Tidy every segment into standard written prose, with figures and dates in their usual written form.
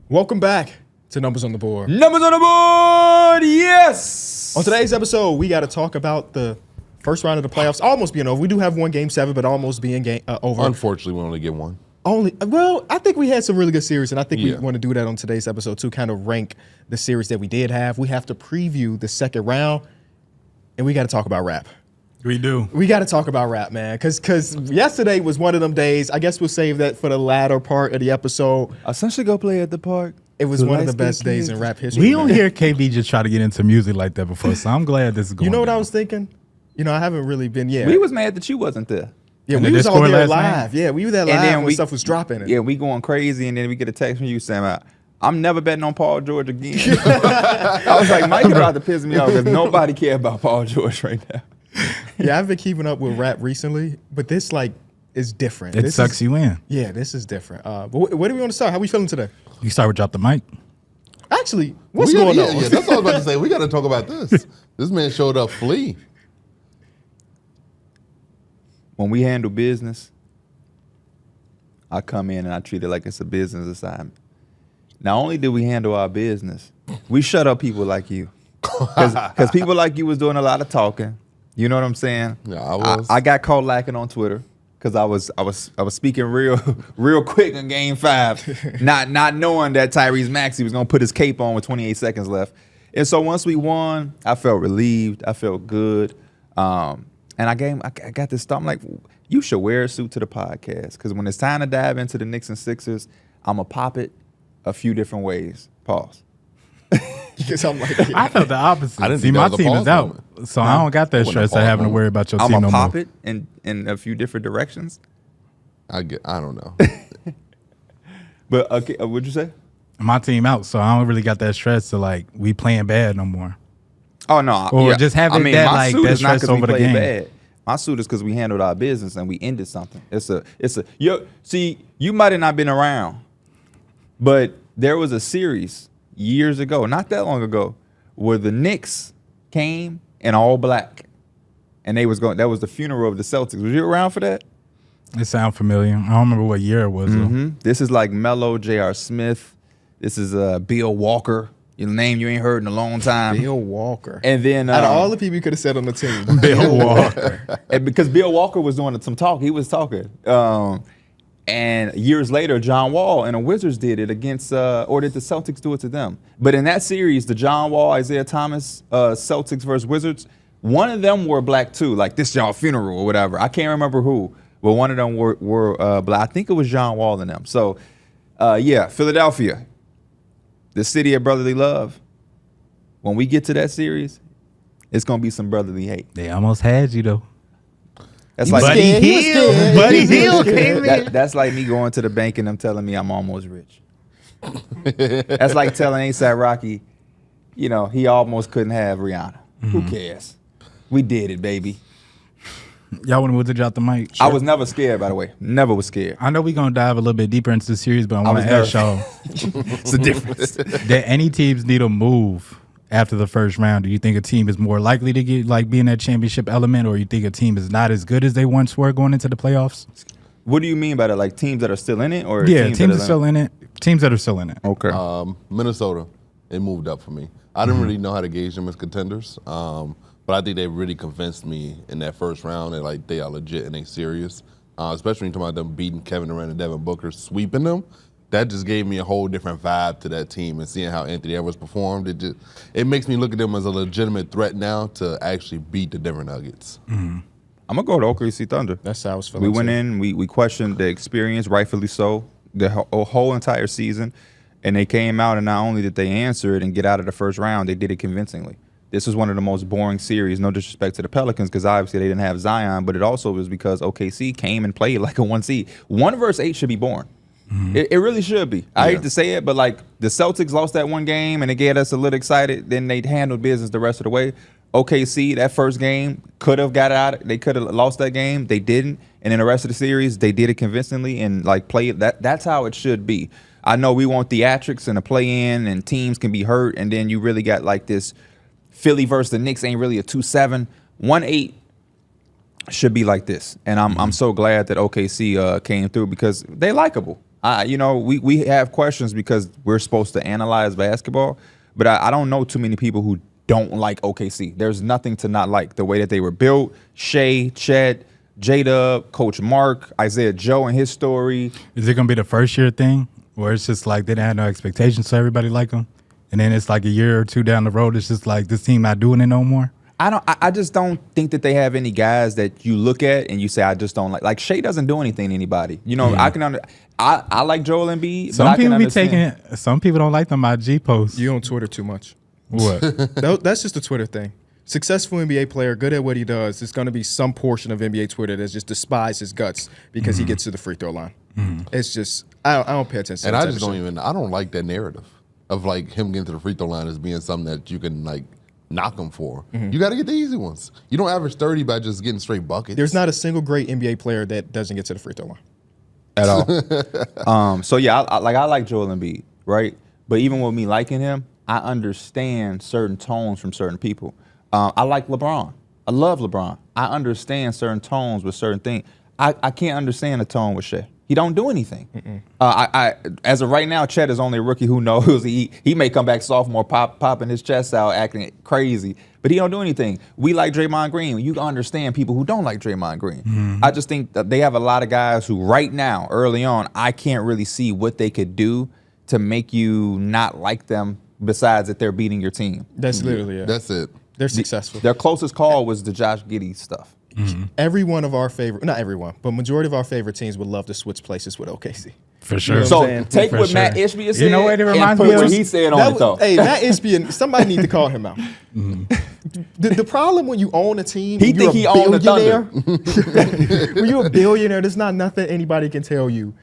Welcome back to Numbers on the Board. Numbers on the board, yes! On today's episode, we got to talk about the first round of the playoffs almost being over. We do have one Game 7, but almost being over. Unfortunately, we only get one. I think we had some really good series, and I think we want to do that on today's episode too, kind of rank the series that we did have. We have to preview the second round, and we got to talk about rap. We do. We got to talk about rap, man, because yesterday was one of them days. I guess we'll save that for the latter part of the episode. Essentially go play at the park. It was one of the best days in rap history. We don't hear KB just try to get into music like that before, so I'm glad this is going on. You know what I was thinking? I haven't really been, We was mad that you wasn't there. Yeah, we was all there live. Yeah, we were there live when stuff was dropping. Yeah, we going crazy, and then we get a text from you saying, I'm never betting on Paul George again. I was like, Mike about to piss me off because nobody care about Paul George right now. Yeah, I've been keeping up with rap recently, but this is different. It sucks you in. Yeah, this is different. But where do we want to start? How we feeling today? You start with Drop the Mic. Actually, what's going on? Yeah, that's what I was about to say. We got to talk about this. This man showed up flea. When we handle business, I come in and I treat it like it's a business assignment. Not only did we handle our business, we shut up people like you. Because people like you was doing a lot of talking. You know what I'm saying? Yeah, I was. I got caught lacking on Twitter because I was speaking real quick in Game 5, not knowing that Tyrese Maxey was gonna put his cape on with 28 seconds left. And so once we won, I felt relieved. I felt good. And I got this thought. I'm like, you should wear a suit to the podcast because when it's time to dive into the Knicks and Sixers, I'm gonna pop it a few different ways. Pause. I felt the opposite. I didn't See, think my that was a team pause is out, moment. so I don't got that stress of having to worry about your I'm team gonna no pop more. it in a few different directions. I don't know. But okay, what'd you say? My team out, so I don't really got that stress to we playing bad no more. Oh no, Or just having that, my suit that is not stress 'cause we over the played game. bad. My suit is because we handled our business and we ended something. See, you might have not been around, but there was a series years ago, not that long ago, where the Knicks came in all black, and that was the funeral of the Celtics. Was you around for that? It sounds familiar. I don't remember what year it was. Though. This is like Melo, J.R. Smith. This is Bill Walker. Your name you ain't heard in a long time. Bill Walker. And then out of all the people you could have said on the team, Bill Walker. And because Bill Walker was doing some talk, he was talking. And years later, John Wall and the Wizards did it against, or did the Celtics do it to them? But in that series, the John Wall, Isaiah Thomas, Celtics versus Wizards, one of them wore black too, like this y'all funeral or whatever. I can't remember who, but one of them were black. I think it was John Wall and them. So, Philadelphia, the city of brotherly love. When we get to that series, it's gonna be some brotherly hate. They almost had you though. That's like Buddy Hield came in. That's like me going to the bank and them telling me I'm almost rich. That's like telling A$AP Rocky, he almost couldn't have Rihanna. Who cares? We did it, baby. Y'all want to move to Drop the Mic? I was never scared, by the way. Never was scared. I know we're going to dive a little bit deeper into the series, but I want to ask y'all. It's a difference. Did any teams need a move after the first round? Do you think a team is more likely to get be in that championship element, or you think a team is not as good as they once were going into the playoffs? What do you mean by that? Like teams that are still in it, or teams that are still in it? Teams that are still in it. Okay. Minnesota, it moved up for me. I didn't really know how to gauge them as contenders, but I think they really convinced me in that first round that they are legit and they serious. Especially when you're talking about them beating Kevin Durant and Devin Booker, sweeping them. That just gave me a whole different vibe to that team, and seeing how Anthony Edwards performed, it makes me look at them as a legitimate threat now to actually beat the Denver Nuggets. I'm gonna go to OKC Thunder. That's how I was feeling. We went in, we questioned the experience, rightfully so, the whole entire season, and they came out, and not only did they answer it and get out of the first round, they did it convincingly. This was one of the most boring series, no disrespect to the Pelicans, because obviously they didn't have Zion, but it also was because OKC came and played like a 1 seed. 1 versus 8 should be boring. It really should be. I hate to say it, but the Celtics lost that one game and it gave us a little excited. Then they handled business the rest of the way. OKC, that first game, could have got out. They could have lost that game. They didn't. And in the rest of the series, they did it convincingly and played. That's how it should be. I know we want theatrics and a play-in and teams can be hurt, and then you really got this Philly versus the Knicks ain't really a 2-7. 1-8 should be like this. And I'm so glad that OKC came through because they likable. We have questions because we're supposed to analyze basketball, but I don't know too many people who don't like OKC. There's nothing to not like. The way that they were built, Shea, Chet, J-Dub, Coach Mark, Isaiah Joe and his story. Is it going to be the first year thing where it's just like they didn't have no expectations so everybody like them? And then it's like a year or two down the road, it's just like this team not doing it no more? I just don't think that they have any guys that you look at and you say, I just don't like. Like, Shea doesn't do anything to anybody. I like Joel Embiid, Some but I people can be understand. some people don't like them IG posts. You on Twitter too much. What? That's just a Twitter thing. Successful NBA player, good at what he does. There's going to be some portion of NBA Twitter that just despise his guts because he gets to the free throw line. It's just I don't pay attention. And I just I don't like that narrative of like him getting to the free throw line as being something that you can like knock him for. You got to get the easy ones. You don't average 30 by just getting straight buckets. There's not a single great NBA player that doesn't get to the free throw line At all. So yeah, I like Joel Embiid, right? But even with me liking him, I understand certain tones from certain people. I like LeBron. I love LeBron. I understand certain tones with certain things. I can't understand a tone with Shea. He don't do anything. As of right now, Chet is only a rookie. Who knows? He may come back sophomore, popping his chest out, acting crazy, but he don't do anything. We like Draymond Green. You can understand people who don't like Draymond Green. I just think that they have a lot of guys who right now, early on, I can't really see what they could do to make you not like them besides that they're beating your team. That's literally it. That's it. They're successful. Their closest call was the Josh Giddey stuff. Every one of our favorite, not everyone, but majority of our favorite teams would love to switch places with OKC. For sure. So take For what sure. Matt Ishbia said You know what it reminds and put me of? what he said on it, though. Hey, Matt Ishbia, somebody need to call him out. The problem when you own a team, He think he owned the Thunder. When you're a billionaire, there's not nothing anybody can tell you.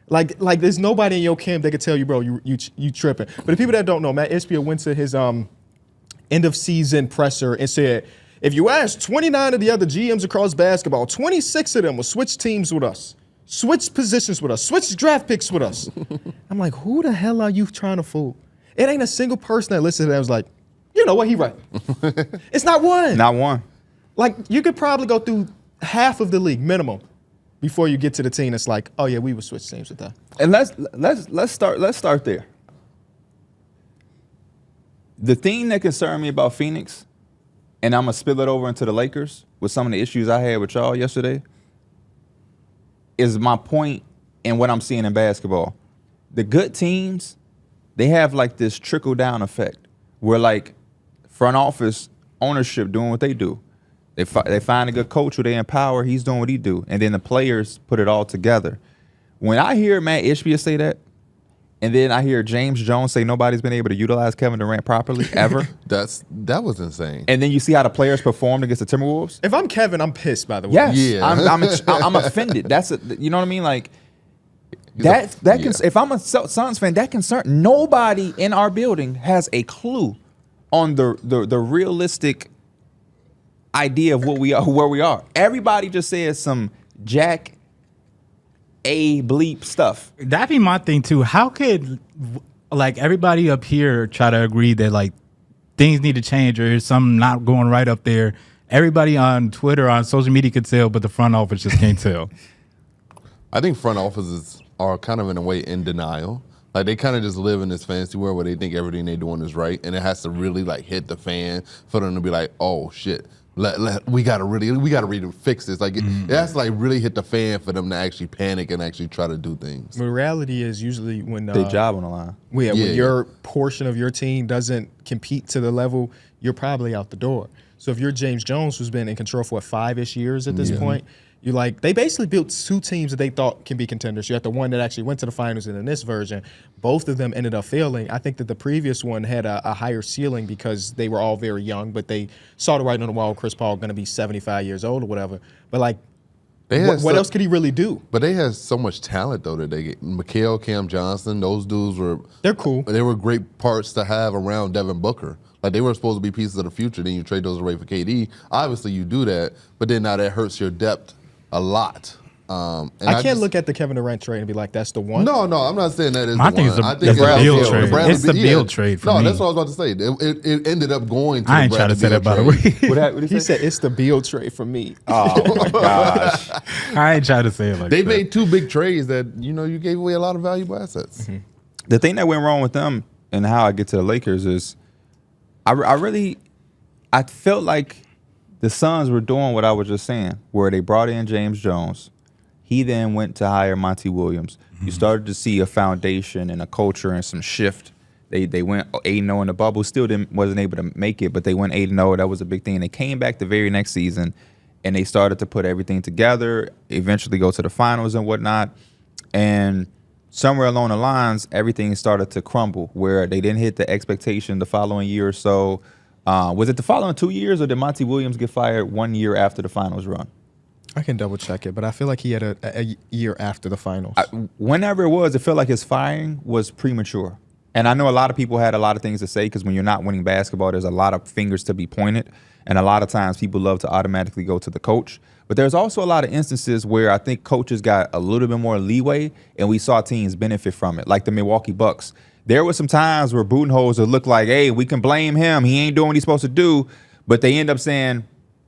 Like there's nobody in your camp that can tell you, bro, you tripping. But the people that don't know, Matt Ishbia went to his end of season presser and said, if you ask 29 of the other GMs across basketball, 26 of them will switch teams with us, switch positions with us, switch draft picks with us. I'm like, who the hell are you trying to fool? It ain't a single person that listened to that was like, you know what, he right. It's not one. Not one. Like, you could probably go through half of the league minimum before you get to the team that's like, oh yeah, we would switch teams with that. And let's start there. The thing that concerned me about Phoenix, and I'm gonna spill it over into the Lakers with some of the issues I had with y'all yesterday, is my point in what I'm seeing in basketball. The good teams, they have like this trickle down effect where like front office ownership doing what they do. They find a good coach who they empower, he's doing what he do, and then the players put it all together. When I hear Matt Ishbia say that, and then I hear James Jones say nobody's been able to utilize Kevin Durant properly ever. That was insane. And then you see how the players performed against the Timberwolves. If I'm Kevin, I'm pissed, by the way. Yes, Yeah. I'm offended. You know what I mean? Like if I'm a Suns fan, that concern. Nobody in our building has a clue on the realistic idea of what we are, where we are. Everybody just says some Jack A bleep stuff. That'd be my thing too. How could like everybody up here try to agree that like things need to change or there's something not going right up there? Everybody on Twitter, on social media could tell, but the front office just can't tell. I think front offices are kind of in a way in denial. Like they kind of just live in this fantasy world where they think everything they're doing is right, and it has to really like hit the fan for them to be like, oh shit. We gotta really fix this. Like it has to like really hit the fan for them to actually panic and actually try to do things. The reality is usually when Their job on the line. when your portion of your team doesn't compete to the level, you're probably out the door. So if you're James Jones, who's been in control for 5-ish years at this point, you're like, they basically built two teams that they thought can be contenders. You had the one that actually went to the finals, and in this version, both of them ended up failing. I think that the previous one had a higher ceiling because they were all very young, but they saw the writing on the wall. Chris Paul going to be 75 years old or whatever. But like, what else could he really do? But they had so much talent though that they get. Mikal, Cam Johnson, those dudes they're cool. They were great parts to have around Devin Booker. Like they were supposed to be pieces of the future. Then you trade those away for KD. Obviously you do that, but then now that hurts your depth a lot. And I can't look at the Kevin Durant trade and be like, that's the one. No, I'm not saying that is My the thing one. is the- I think the Bradley it's trade. Bradley It's the Beal. Beal trade for no, me. that's what I was about to say. It ended up going to I the ain't trying to say Bradley that by the Beal way. trade. What did He said it's the Beal trade for me. Oh my gosh. I ain't trying to say it like They that. made two big trades that you gave away a lot of valuable assets. Mm-hmm. The thing that went wrong with them and how I get to the Lakers is I felt like the Suns were doing what I was just saying, where they brought in James Jones. He then went to hire Monty Williams. You started to see a foundation and a culture and some shift. They went 8-0 in the bubble, still wasn't able to make it, but they went 8-0. That was a big thing. They came back the very next season, and they started to put everything together, eventually go to the finals and whatnot. And somewhere along the lines, everything started to crumble, where they didn't hit the expectation the following year or so. Was it the following 2 years, or did Monty Williams get fired 1 year after the finals run? I can double check it, but I feel like he had a year after the finals. Whenever it was, it felt like his firing was premature. And I know a lot of people had a lot of things to say, because when you're not winning basketball, there's a lot of fingers to be pointed. And a lot of times people love to automatically go to the coach. But there's also a lot of instances where I think coaches got a little bit more leeway, and we saw teams benefit from it, like the Milwaukee Bucks. There were some times where Budenholzer looked like, hey, we can blame him. He ain't doing what he's supposed to do. But they end up saying,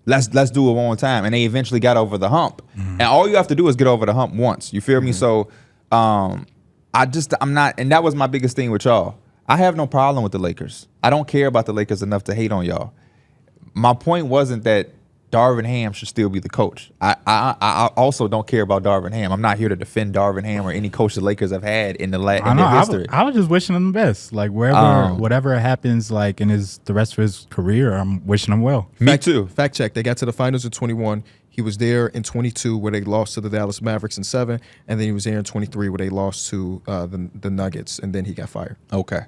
let's do it one more time. And they eventually got over the hump. And all you have to do is get over the hump once. You feel me? So I'm not, and that was my biggest thing with y'all. I have no problem with the Lakers. I don't care about the Lakers enough to hate on y'all. My point wasn't that Darvin Ham should still be the coach. I also don't care about Darvin Ham. I'm not here to defend Darvin Ham or any coach the Lakers have had in their history. I was just wishing him the best. Like whatever happens, like in the rest of his career, I'm wishing him well. Me too. Fact check. They got to the finals in 21. He was there in 22 where they lost to the Dallas Mavericks in 7. And then he was there in 23 where they lost to the Nuggets. And then he got fired. Okay.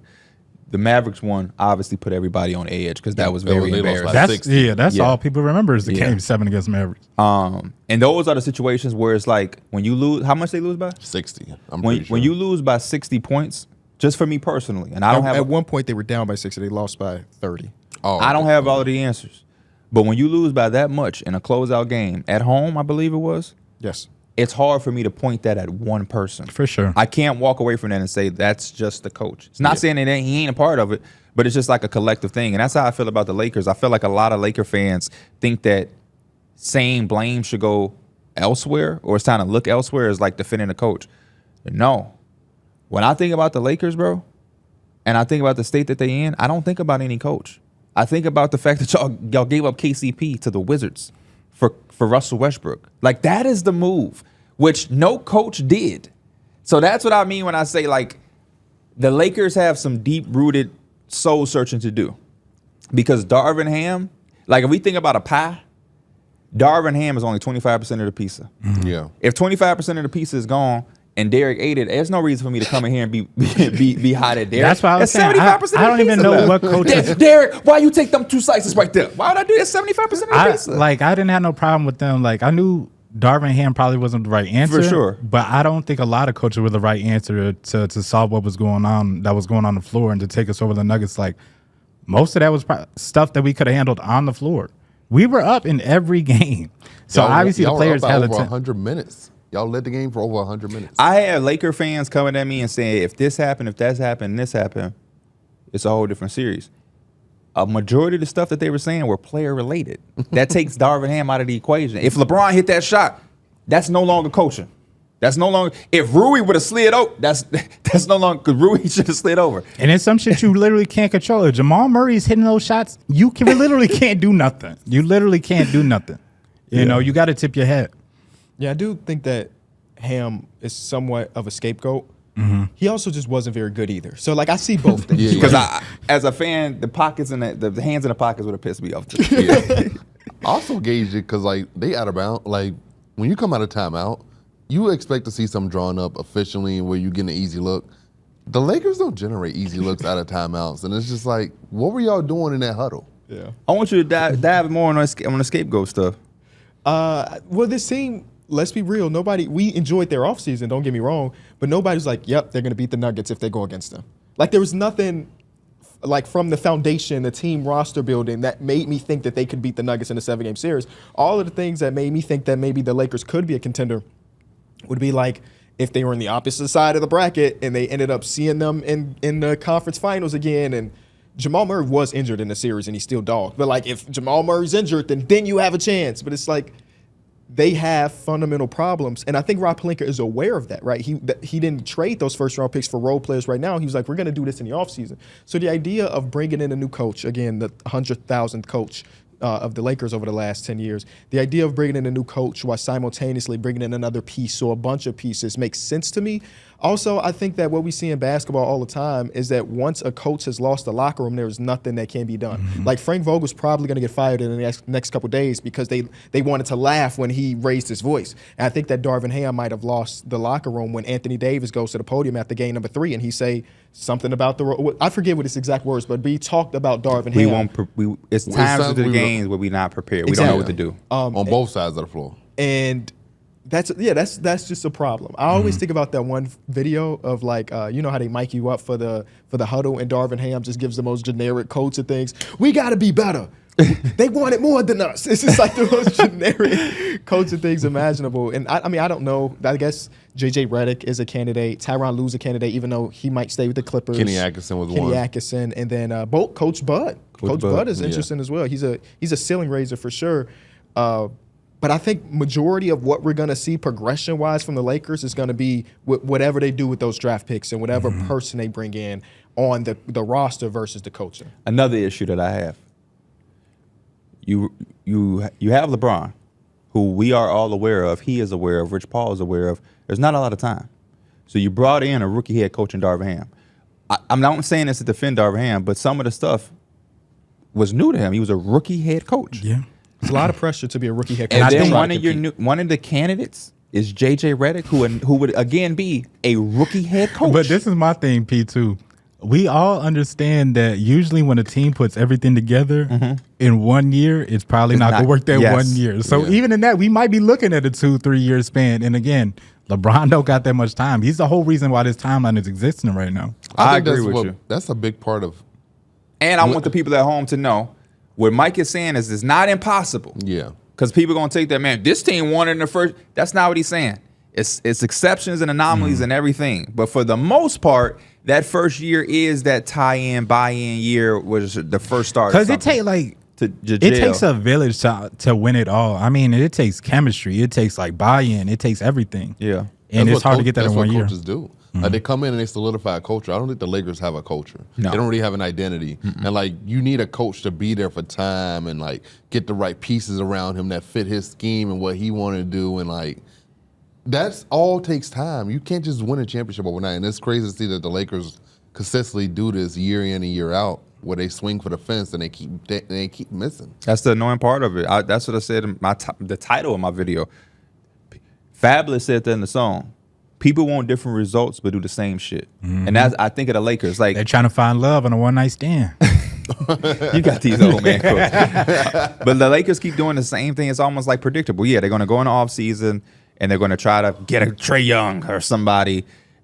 The Mavericks one obviously put everybody on edge, because that was very They lost embarrassing. by That's 60. that's Yeah. all people remember is the Yeah. game 7 against Mavericks. And those are the situations where it's like, when you lose, how much they lose by? 60. I'm When pretty sure. you lose by 60 points, just for me personally, and I don't have At one point, they were down by 60. They lost by 30. I don't have all of the answers. But when you lose by that much in a closeout game at home, I believe it was, Yes. it's hard for me to point that at one person. For sure. I can't walk away from that and say that's just the coach. It's not saying that he ain't a part of it, but it's just like a collective thing. And that's how I feel about the Lakers. I feel like a lot of Laker fans think that saying blame should go elsewhere, or it's time to look elsewhere, is like defending the coach. No. When I think about the Lakers, bro, and I think about the state that they in, I don't think about any coach. I think about the fact that y'all gave up KCP to the Wizards for Russell Westbrook. Like, that is the move, which no coach did. So that's what I mean when I say, like, the Lakers have some deep-rooted soul searching to do. Because Darvin Ham, like, if we think about a pie, Darvin Ham is only 25% of the pizza. Yeah. If 25% of the pizza is gone and Darrick ate it, there's no reason for me to come in here and be hot at Darrick. That's why I was saying, 75% I don't even know what coaches. Darrick, why you take them 2 slices right there? Why would I do that? 75% of the pizza. I didn't have no problem with them. Like, I knew Darvin Ham probably wasn't the right answer. For sure. But I don't think a lot of coaches were the right answer to solve what was going on, the floor, and to take us over the Nuggets. Like, most of that was stuff that we could have handled on the floor. We were up in every game. So obviously the players had had over 100 minutes. Y'all led the game for over 100 minutes. I had Laker fans coming at me and saying, if this happened, if that's happened, and this happened, it's a whole different series. A majority of the stuff that they were saying were player related. That takes Darvin Ham out of the equation. If LeBron hit that shot, that's no longer coaching. That's no longer. If Rui would have slid over, that's no longer, because Rui should have slid over. And it's some shit you literally can't control. If Jamal Murray's hitting those shots, you literally can't do nothing. You literally can't do nothing. You know, you got to tip your head. Yeah, I do think that Ham is somewhat of a scapegoat. He also just wasn't very good either. So, like, I see both things. Because as a fan, the pockets and the hands in the pockets would have pissed me off too. I also gauged it because, like, they out of bounds. Like, when you come out of timeout, you expect to see something drawn up efficiently where you get an easy look. The Lakers don't generate easy looks out of timeouts. And it's just like, what were y'all doing in that huddle? Yeah. I want you to dive more on the scapegoat stuff. Well, this team, let's be real, we enjoyed their offseason, don't get me wrong, but nobody's like, yep, they're going to beat the Nuggets if they go against them. Like, there was nothing, like, from the foundation, the team roster building that made me think that they could beat the Nuggets in a 7-game series. All of the things that made me think that maybe the Lakers could be a contender would be like if they were in the opposite side of the bracket and they ended up seeing them in the conference finals again. And Jamal Murray was injured in the series and he's still dogged. But like if Jamal Murray's injured, then you have a chance. But it's like they have fundamental problems. And I think Rob Pelinka is aware of that, right? He didn't trade those first round picks for role players right now. He was like, we're going to do this in the offseason. So the idea of bringing in a new coach, again, the 100,000th coach of the Lakers over the last 10 years, the idea of bringing in a new coach while simultaneously bringing in another piece or a bunch of pieces makes sense to me. Also, I think that what we see in basketball all the time is that once a coach has lost the locker room, there's nothing that can be done. Mm-hmm. Like Frank Vogel's probably going to get fired in the next couple of days because they wanted to laugh when he raised his voice. And I think that Darvin Ham might have lost the locker room when Anthony Davis goes to the podium after game number 3 and he say something about I forget what his exact words, but he talked about Darvin Ham. It's times of the games where we're not prepared. We don't know what to do on both sides of the floor. And that's just a problem. I always think about that one video of like you know how they mic you up for the huddle and Darvin Ham just gives the most generic quotes and things. We got to be better. They wanted more than us. It's just like the most generic quotes and things imaginable. And I mean I don't know. I guess JJ Redick is a candidate. Tyronn Lue's a candidate, even though he might stay with the Clippers. Kenny Atkinson was one. Atkinson, and then Coach Bud. Coach Bud is interesting as well. He's a ceiling raiser for sure. But I think majority of what we're going to see progression-wise from the Lakers is going to be whatever they do with those draft picks and whatever person they bring in on the roster versus the coaching. Another issue that I have. You have LeBron, who we are all aware of. He is aware of. Rich Paul is aware of. There's not a lot of time. So you brought in a rookie head coach in Darvin Ham. I'm not saying this to defend Darvin Ham, but some of the stuff was new to him. He was a rookie head coach. Yeah. It's a lot of pressure to be a rookie head coach. And then one of the candidates is JJ Redick, who would again be a rookie head coach. But this is my thing, P2. We all understand that usually when a team puts everything together in 1 year, it's probably not going to work that 1 year. So even in that, we might be looking at a 2-3 year span. And again, LeBron don't got that much time. He's the whole reason why this timeline is existing right now. I agree with you. That's a big part of. And I want the people at home to know what Mike is saying is it's not impossible. Yeah. Because people are going to take that, man, this team won in the first. That's not what he's saying. It's exceptions and anomalies and everything. But for the most part, that first year is that tie-in, buy-in year was the first start. Because it takes a village to win it all. I mean, it takes chemistry. It takes like buy-in. It takes everything. Yeah. And it's hard to get that in 1 year. That's what coaches do. Like they come in and they solidify a culture. I don't think the Lakers have a culture. No. They don't really have an identity. And like you need a coach to be there for time and like get the right pieces around him that fit his scheme and what he wanted to do. And like that's all takes time. You can't just win a championship overnight. And it's crazy to see that the Lakers consistently do this year in and year out, where they swing for the fence and they keep missing. That's the annoying part of it. That's what I said in the title of my video. Fabulous said that in the song. People want different results, but do the same shit. And that's, I think, of the Lakers. Like they're trying to find love on a one-night stand. You got these old man coaches. But the Lakers keep doing the same thing. It's almost like predictable. Yeah, they're going to go in the offseason, and they're going to try to get a Trae Young or somebody,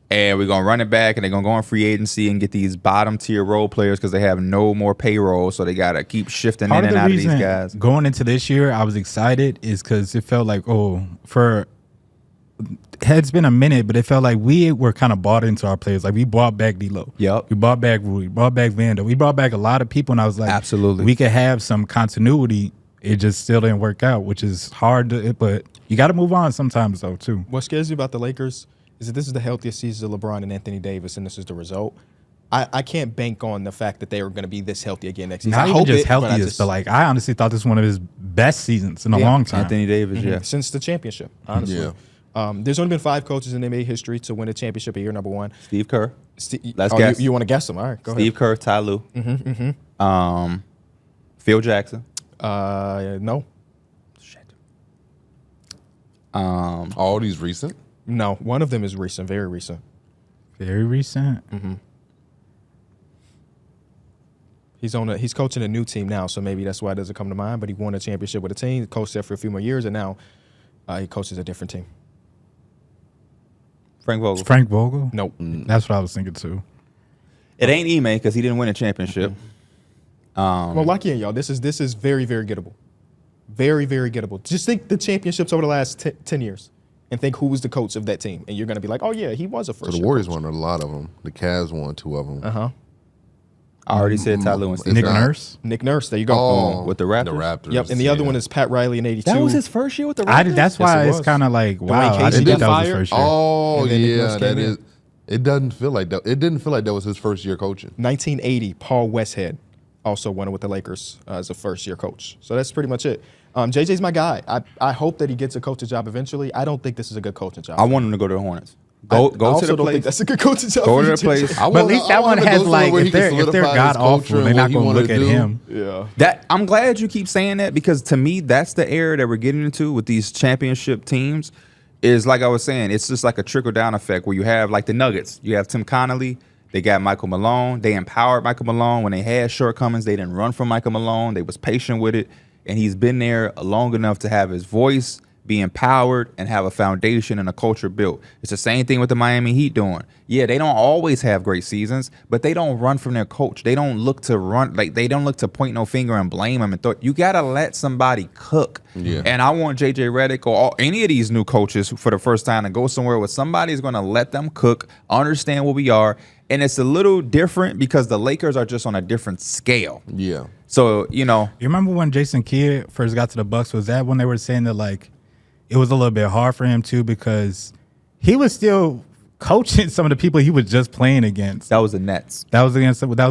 and we're going to run it back, and they're going to go on free agency and get these bottom-tier role players because they have no more payroll, so they got to keep shifting in and out of these guys. Going into this year, I was excited is because it felt like, it's been a minute, but it felt like we were kind of bought into our players. Like we brought back D-Lo. Yep. We brought back Rui. Brought back Vando. We brought back a lot of people, and I was like, absolutely, we could have some continuity. It just still didn't work out, which is hard but you got to move on sometimes, though, too. What scares you about the Lakers is that this is the healthiest season of LeBron and Anthony Davis, and this is the result. I can't bank on the fact that they are going to be this healthy again next season. Not even just healthiest, but like I honestly thought this was one of his best seasons in a long time. Anthony Davis, since the championship, honestly. Yeah. There's only been 5 coaches in NBA history to win a championship a year number one. Steve Kerr. Let's guess. You want to guess them? All right, go ahead. Steve Kerr, Ty Lue. Phil Jackson. No. Shit. All these recent? No, one of them is recent, very recent. Very recent? He's coaching a new team now, so maybe that's why it doesn't come to mind, but he won a championship with a team, coached there for a few more years, and now he coaches a different team. Frank Vogel. Frank Vogel? Nope. That's what I was thinking too. It ain't Ime because he didn't win a championship. Well, lucky in y'all. This is very, very gettable. Very, very gettable. Just think the championships over the last 10 years. and think who was the coach of that team, and you're going to be like, oh yeah, he was a first. So the Warriors won a lot of them. The Cavs won 2 of them. I already said Ty Lue and Steve Nick Kerr. Nurse. Nick Nurse, there you go. Oh, with the Raptors? The Raptors. Yep, and the other one is Pat Riley in '82. That was his first year with the Raptors. That's why it it's was. kind of like, wow, I Casey didn't think got that was his fired. first year. Oh And then Nick yeah, Nurse that came in. is. It doesn't feel like that. It didn't feel like that was his first year coaching. 1980, Paul Westhead also won it with the Lakers as a first-year coach. So that's pretty much it. JJ's my guy. I hope that he gets a coaching job eventually. I don't think this is a good coaching job. I want him to go to the Hornets. I Go also to the don't think place. that's a good coaching job. Go for to you, the place. JJ. But at least that one has like, if they're god awful, they're not going to look at him. Yeah. That I'm glad you keep saying that, because to me that's the era that we're getting into with these championship teams. Is like I was saying, it's just like a trickle down effect where you have like the Nuggets. You have Tim Connolly. They got Michael Malone. They empowered Michael Malone when they had shortcomings. They didn't run from Michael Malone. They was patient with it, and he's been there long enough to have his voice be empowered and have a foundation and a culture built. It's the same thing with the Miami Heat doing. Yeah, they don't always have great seasons, but they don't run from their coach. They don't look to run, like they don't look to point no finger and blame him. And you got to let somebody cook. Yeah. And I want JJ Redick or any of these new coaches for the first time to go somewhere where somebody's going to let them cook, understand what we are. And it's a little different because the Lakers are just on a different scale. Yeah. So, You remember when Jason Kidd first got to the Bucks? Was that when they were saying that like it was a little bit hard for him too, because he was still coaching some of the people he was just playing against? that was the Nets. That was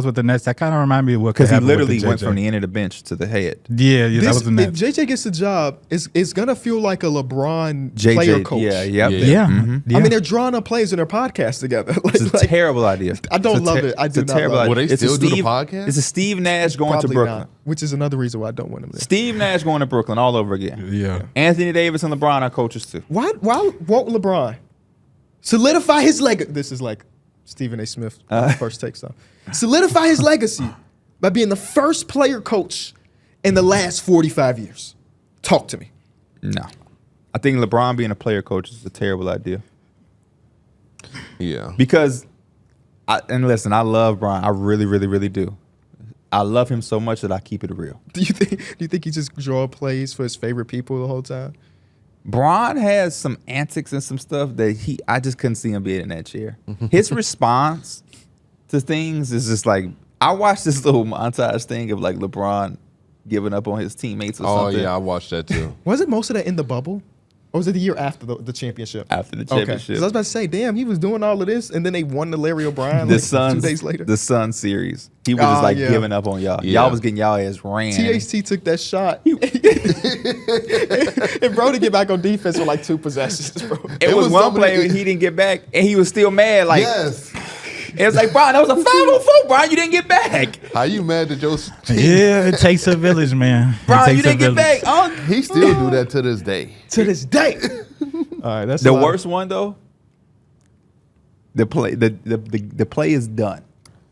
with the Nets. That kind of reminded me of what could Because he happen with literally the went JJ. from the end of the bench to the head. Yeah, that was the If Nets. JJ gets the job, it's gonna feel like a LeBron JJ, player coach. yeah. Yeah. I mean, they're drawing up plays in their podcast together. It's a terrible idea. I don't It's a love it. I do it's a not terrible love it. idea. Will they It's a still do the Steve- podcast? It's a Steve Nash going to Probably Brooklyn. not, which is another reason why I don't want him there. Steve Nash going to Brooklyn all over again. Yeah. Anthony Davis and LeBron are coaches too. Why won't LeBron solidify his legacy? This is like Stephen A. Smith first take stuff. Solidify his legacy by being the first player coach in the last 45 years. Talk to me. No. I think LeBron being a player coach is a terrible idea. Yeah. Because, and listen, I love Bron. I really, really, really do. I love him so much that I keep it real. Do you think he just draw plays for his favorite people the whole time? Bron has some antics and some stuff that I just couldn't see him being in that chair. His response to things is just like, I watched this little montage thing of like LeBron giving up on his teammates or something. Oh yeah, I watched that too. Was it most of that in the bubble? Or was it the year after the championship? After the Okay. championship. 'Cause I was about to say, damn, he was doing all of this, and then they won the Larry O'Brien The like 2 Suns, days later. the Sun series. He was just Oh, like yeah. giving up on y'all. Yeah. Y'all was getting y'all ass ran. THT took that shot. And bro to get back on defense with like 2 possessions, bro. It was was one somebody- play he didn't get back, and he was still mad. Like Yes. it was like, Brian, that was a 5-on-4, Brian. You didn't get back. How you mad that your Yeah, it takes a village, man. It Brian, you takes a didn't get village. back. Oh. He still do that to this day. To this day. All right, that's The a lot. worst one though. The play is done.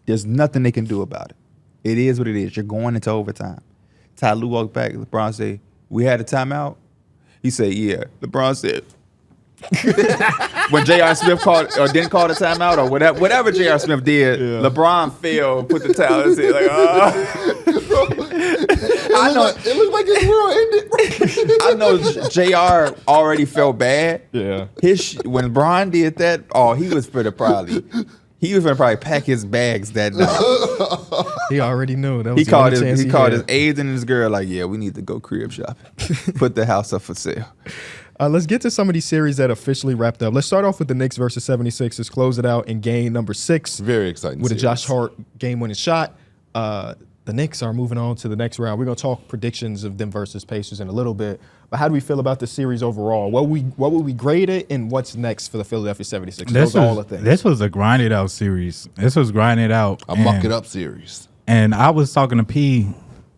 There's nothing they can do about it. It is what it is. You're going into overtime. Ty Lue walked back. LeBron said, "We had a timeout." He said, "Yeah." LeBron said, when J.R. Smith called or didn't call the timeout or whatever J.R. Smith did, LeBron fell, put the towel in his head like, I know. It looked like his world ended. I know J.R. already felt bad. Yeah. When Bron did that, he was gonna probably pack his bags that night. He already knew. That was He the called only chance his had. aides and his girl like, yeah, we need to go crib shopping. Put the house up for sale. Let's get to some of these series that officially wrapped up. Let's start off with the Knicks versus 76ers. Close it out in game number 6. Very exciting. With a series. Josh Hart game-winning shot. The Knicks are moving on to the next round. We're going to talk predictions of them versus Pacers in a little bit. But how do we feel about the series overall? What would we grade it, and what's next for the Philadelphia 76ers? Those are all the things. This was a grinded out series. This was grinded out. A muck it up series. And I was talking to P,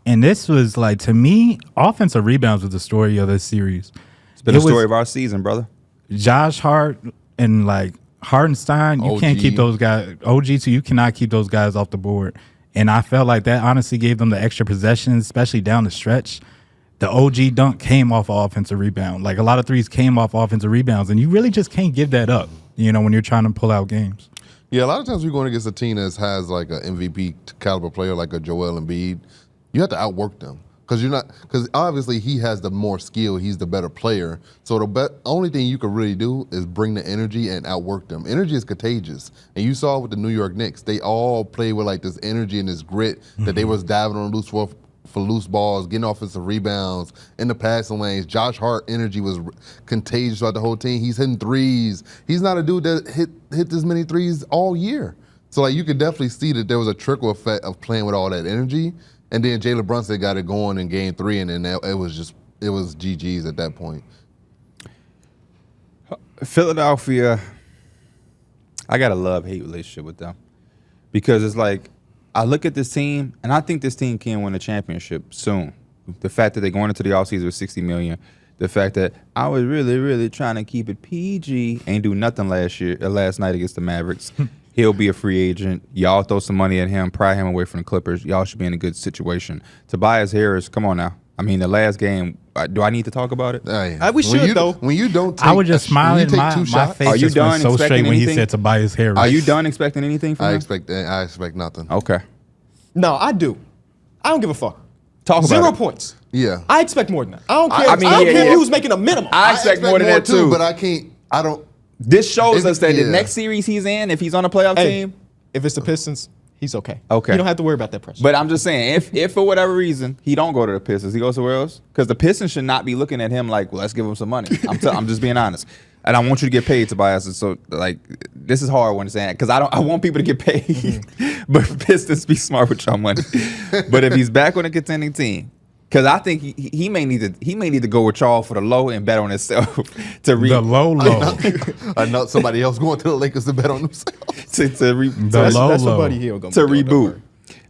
and this was like, to me, offensive rebounds was the story of this series. It's been the story of our season, brother. Josh Hart and like Hartenstein, you can't OG. keep those guys. OG too, you cannot keep those guys off the board. And I felt like that honestly gave them the extra possessions, especially down the stretch. The OG dunk came off offensive rebound. Like a lot of threes came off offensive rebounds, and you really just can't give that up, when you're trying to pull out games. Yeah, a lot of times we're going against a team that has like an MVP caliber player like a Joel Embiid. You have to outwork them Because obviously he has the more skill. He's the better player. So the only thing you could really do is bring the energy and outwork them. Energy is contagious. And you saw with the New York Knicks, they all play with like this energy and this grit that they was diving on loose for loose balls, getting offensive rebounds in the passing lanes. Josh Hart energy was contagious throughout the whole team. He's hitting threes. He's not a dude that hit this many threes all year. So like you could definitely see that there was a trickle effect of playing with all that energy. And then Jalen Brunson got it going in Game 3, and then it was GG's at that point. Philadelphia, I got a love-hate relationship with them because it's like I look at this team, and I think this team can win a championship soon. The fact that they're going into the offseason with $60 million, the fact that I was really, really trying to keep it PG, ain't do nothing last night against the Mavericks. He'll be a free agent. Y'all throw some money at him, pry him away from the Clippers. Y'all should be in a good situation. Tobias Harris, come on now. I mean, the last game, do I need to talk about it? We should, though. When you don't take I was just smiling. My face Are you just went done so straight expecting when he anything? said Tobias Harris. Are you done expecting anything from I him? expect nothing. Okay. No, I do. I don't give a fuck. Talk about Zero it. points. Yeah. I expect more than that. I don't care. I mean, I don't yeah, care yeah. if he was making a minimum. I expect more than that too. But This shows us that the Yeah. next series he's in, if he's on a playoff Hey, team. if it's the Pistons, he's okay. Okay. You don't have to worry about that pressure. But I'm just saying, if for whatever reason he don't go to the Pistons, he goes somewhere else, because the Pistons should not be looking at him like, well, let's give him some money. I'm just being honest, and I want you to get paid, Tobias. And so like, this is hard when I'm saying, because I want people to get paid, but Pistons be smart with your money. But if he's back on a contending team. Because I think he may need to go with y'all for the low and bet on himself to the low. I know somebody else going to the Lakers to bet on themselves. that's what Buddy Hield gonna to be doing, don't reboot. worry.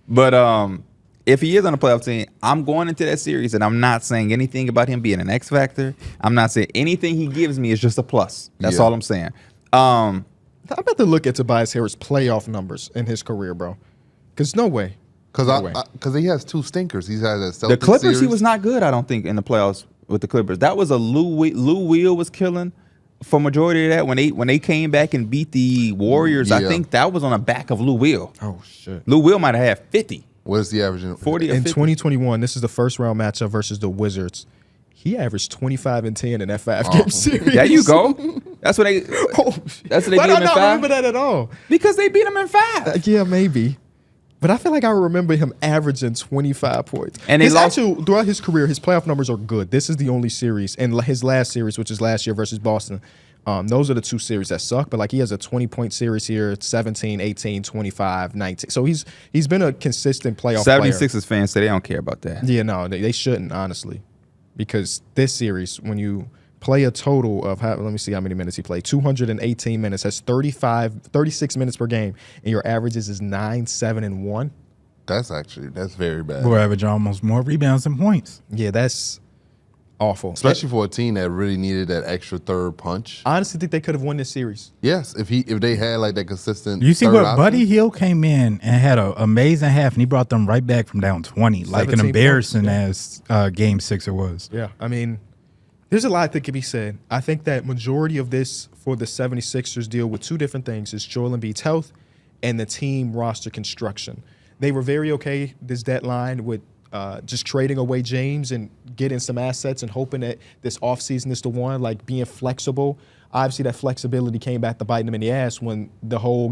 But if he is on a playoff team, I'm going into that series and I'm not saying anything about him being an X factor. I'm not saying anything he gives me is just a plus. That's all I'm saying. I'm about to look at Tobias Harris' playoff numbers in his career, bro. Because no way. Because he has two stinkers. He's had a Celtics The Clippers, series. he was not good, I don't think, in the playoffs with the Clippers. That was a Lou Will was killing for majority of that when they came back and beat the Warriors. I Yeah. think that was on the back of Lou Will. Oh, shit. Lou Will might have had 50, What is the average? 40 or In 50. 2021, this is the first round matchup versus the Wizards. He averaged 25 and 10 in that 5-game series. There you go. That's what they. Oh, That's what they why beat do I him in not 5. remember that at all? Because they beat him in 5. Yeah, maybe. But I feel like I remember him averaging 25 points. And they lost throughout his career, his playoff numbers are good. This is the only series, and his last series, which is last year versus Boston, those are the two series that suck. But like he has a 20-point series here, 17, 18, 25, 19. So he's been a consistent playoff player. 76ers fans say they don't care about that. Yeah, no, they shouldn't, honestly. Because this series, when you play a total of, let me see how many minutes he played. 218 minutes. That's 36 minutes per game. And your averages is 9, 7, and 1. That's very bad. We're averaging almost more rebounds than points. Yeah, that's awful. Especially for a team that really needed that extra third punch. I honestly think they could have won this series. Yes, if they had like that consistent. You see third what option. Buddy Hield came in and had an amazing half, and he brought them right back from down 20. Like an 17 embarrassing points, as Game 6 it was. Yeah, I mean, there's a lot that could be said. I think that majority of this for the 76ers deal with two different things. Is Joel Embiid's health and the team roster construction. They were very okay this deadline with just trading away James and getting some assets and hoping that this offseason is the one, like being flexible. Obviously, that flexibility came back to bite them in the ass when the whole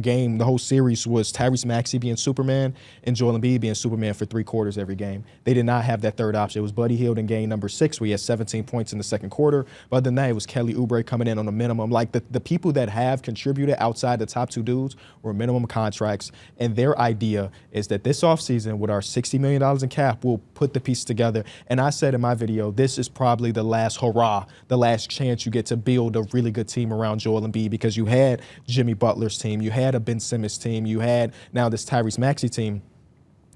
series was Tyrese Maxey being Superman and Joel Embiid being Superman for 3/4 every game. They did not have that third option. It was Buddy Hield in game number 6 where he had 17 points in the second quarter. But other than that, it was Kelly Oubre coming in on a minimum. Like the people that have contributed outside the top two dudes were minimum contracts. And their idea is that this offseason with our $60 million in cap, we'll put the pieces together. And I said in my video, this is probably the last hurrah, the last chance you get to build a really good team around Joel Embiid, because you had Jimmy Butler's team, you had a Ben Simmons team, you had now this Tyrese Maxey team.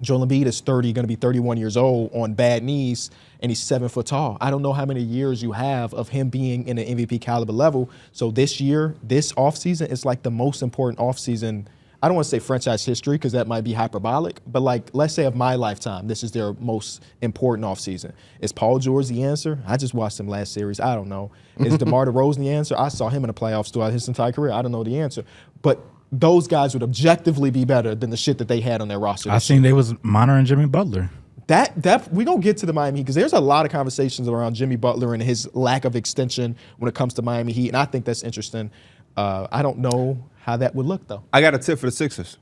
Joel Embiid is going to be 31 years old on bad knees, and he's 7 foot tall. I don't know how many years you have of him being in an MVP caliber level. So this year, this offseason is like the most important offseason. I don't want to say franchise history because that might be hyperbolic, but like, let's say of my lifetime, this is their most important offseason. Is Paul George the answer? I just watched him last series. I don't know. Is DeMar DeRozan the answer? I saw him in the playoffs throughout his entire career. I don't know the answer. But those guys would objectively be better than the shit that they had on their roster. I seen they was monitoring Jimmy Butler. that we gonna get to the Miami Heat because there's a lot of conversations around Jimmy Butler and his lack of extension when it comes to Miami Heat, and I think that's interesting. I don't know how that would look though. I got a tip for the Sixers,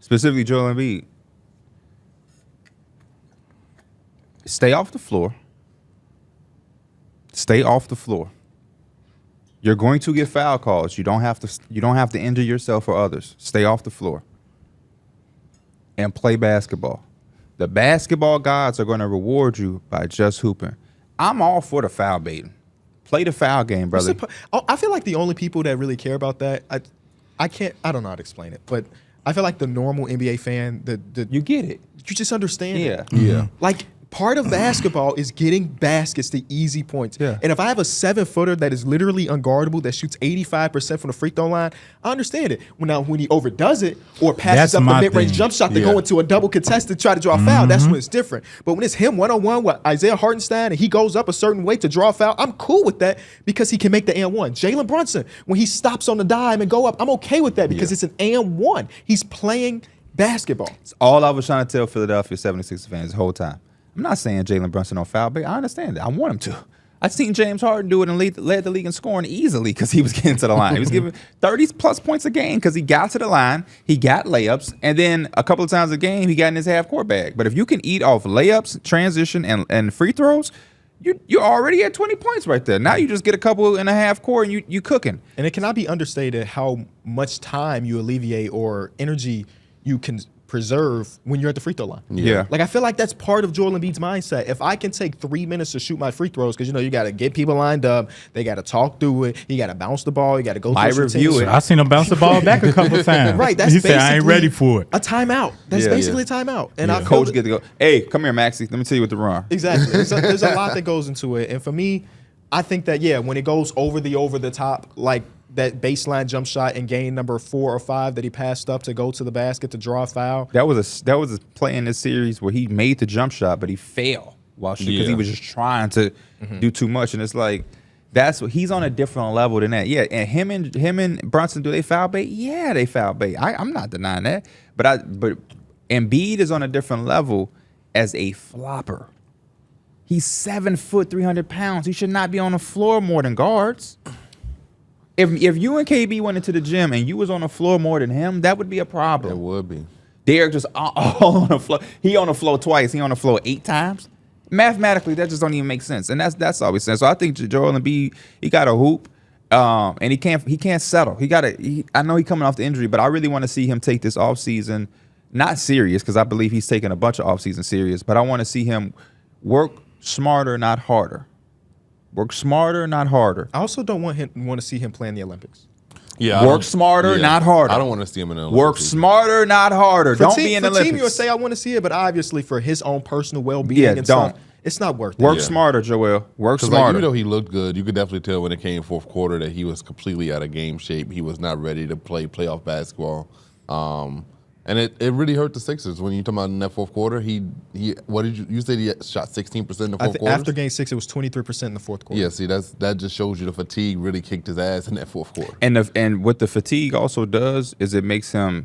specifically Joel Embiid. Stay off the floor. Stay off the floor. You're going to get foul calls. You don't have to injure yourself or others. Stay off the floor and play basketball. The basketball gods are going to reward you by just hooping. I'm all for the foul baiting. Play the foul game, brother. I feel like the only people that really care about that, I don't know how to explain it, but I feel like the normal NBA fan, You get it. you just understand it. Yeah. Like, part of basketball is getting baskets to easy points. Yeah. And if I have a 7-footer that is literally unguardable that shoots 85% from the free throw line, I understand it. When he overdoes it or passes That's up the my mid-range thing. jump shot to Yeah. go into a double contest to try to draw a foul, that's when it's different. But when it's him one-on-one with Isaiah Hartenstein and he goes up a certain way to draw a foul, I'm cool with that because he can make the and one. Jalen Brunson, when he stops on the dime and go up, I'm okay with that because it's an and one. He's playing basketball. It's all I was trying to tell Philadelphia 76ers fans the whole time. I'm not saying Jalen Brunson on foul bait. I understand that. I want him to. I've seen James Harden do it and led the league in scoring easily because he was getting to the line. He was giving 30-plus points a game because he got to the line, he got layups, and then a couple of times a game he got in his half-court bag. But if you can eat off layups, transition, and free throws, you're already at 20 points right there. Now you just get a couple in a half-court and you cooking. And it cannot be understated how much time you alleviate or energy you can preserve when you're at the free throw line. Yeah. Like, I feel like that's part of Joel Embiid's mindset. If I can take 3 minutes to shoot my free throws, because, you got to get people lined up, they got to talk through it, you got to bounce the ball, you got to go I through some review things. it. I seen him bounce the ball back a couple times. Right, that's He said, I ain't basically ready for it. a timeout. That's Yeah. basically a timeout. And I feel Coach that- get to go, hey, come here, Maxie. Let me tell you what to run. Exactly. There's a lot that goes into it. And for me, I think that, when it goes over the top, like that baseline jump shot in game number 4 or 5 that he passed up to go to the basket to draw a foul. That was a play in this series where he made the jump shot, but he failed while because he was just trying to do too much. And it's like he's on a different level than that. Yeah, and him and Brunson, do they foul bait? Yeah, they foul bait. I'm not denying that. But Embiid is on a different level as a flopper. He's 7 foot, 300 pounds. He should not be on the floor more than guards. If you and KB went into the gym and you was on the floor more than him, that would be a problem. It would be. Darrick just all on the floor. He on the floor twice. He on the floor 8 times. Mathematically, that just don't even make sense. And that's always sense. So I think Joel Embiid, he got a hoop, and he can't settle. I know he's coming off the injury, but I really want to see him take this offseason, not serious, because I believe he's taking a bunch of offseason serious, but I want to see him work smarter, not harder. Work smarter, not harder. I also don't want to see him play in the Olympics. Yeah. Work smarter, not harder. I don't want to see him in the Olympics. Work smarter, not harder. Don't be in the For Team Olympics. USA, I want to see it, but obviously for his own personal well-being and don't. stuff, it's not worth it. Work Yeah. smarter, Joel. Work Because smarter. even though he looked good, you could definitely tell when it came fourth quarter that he was completely out of game shape. He was not ready to play playoff basketball. And it really hurt the Sixers when you talk about in that fourth quarter. What did you said he shot 16% in the fourth quarter? After game 6, it was 23% in the fourth quarter. Yeah, see that just shows you the fatigue really kicked his ass in that fourth quarter. And what the fatigue also does is it makes him,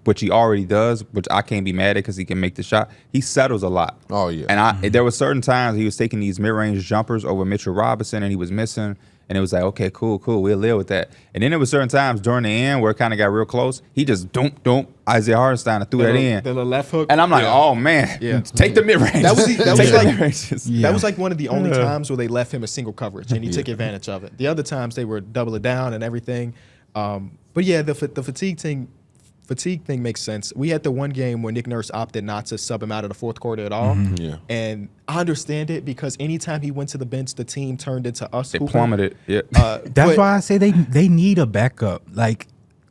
which he already does, which I can't be mad at because he can make the shot. He settles a lot. Oh, yeah. And there were certain times he was taking these mid-range jumpers over Mitchell Robinson, and he was missing. And it was like, okay, cool, we'll live with that. And then there were certain times during the end where it kind of got real close. He just dump Isaiah Hartenstein and threw that in. The little left hook. And I'm like, oh man, take the mid-range. That was like one of the only Yeah. times where they left him a single coverage, and he took advantage of it. The other times they were double it down and everything. But yeah, the fatigue thing makes sense. We had the one game where Nick Nurse opted not to sub him out of the fourth quarter at all. Yeah. And I understand it because anytime he went to the bench, the team turned into us. It hooping. plummeted. Yeah. That's why I say they need a backup. Like,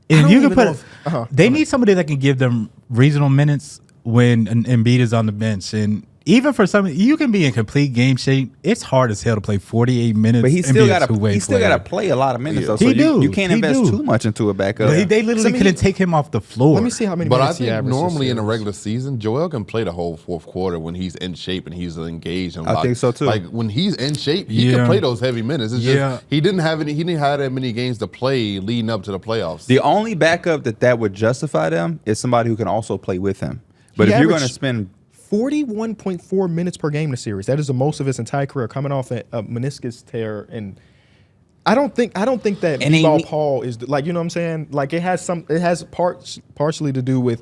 don't and you can even put know if- they need somebody that can give them reasonable minutes when an Embiid is on the bench. And even for some, you can be in complete game shape. It's hard as hell to play 48 minutes. But he and still be a got two-way to player. play a lot of minutes though. He So do. you can't He invest do. too much into a backup. They literally couldn't take him off the floor. Let me see how many But I minutes he think averaged this normally in a series. regular season, Joel can play the whole fourth quarter when he's in shape and he's engaged. And I think so, too. Like when he's in shape, he Yeah. can play those heavy minutes. It's Yeah. just he didn't have that many games to play leading up to the playoffs. The only backup that would justify them is somebody who can also play with him. But He if you're going to averaged spend 41.4 minutes per game in the series. That is the most of his entire career, coming off a meniscus tear. And I don't think that B-ball Paul is like, you know what I'm saying? Like it has partially to do with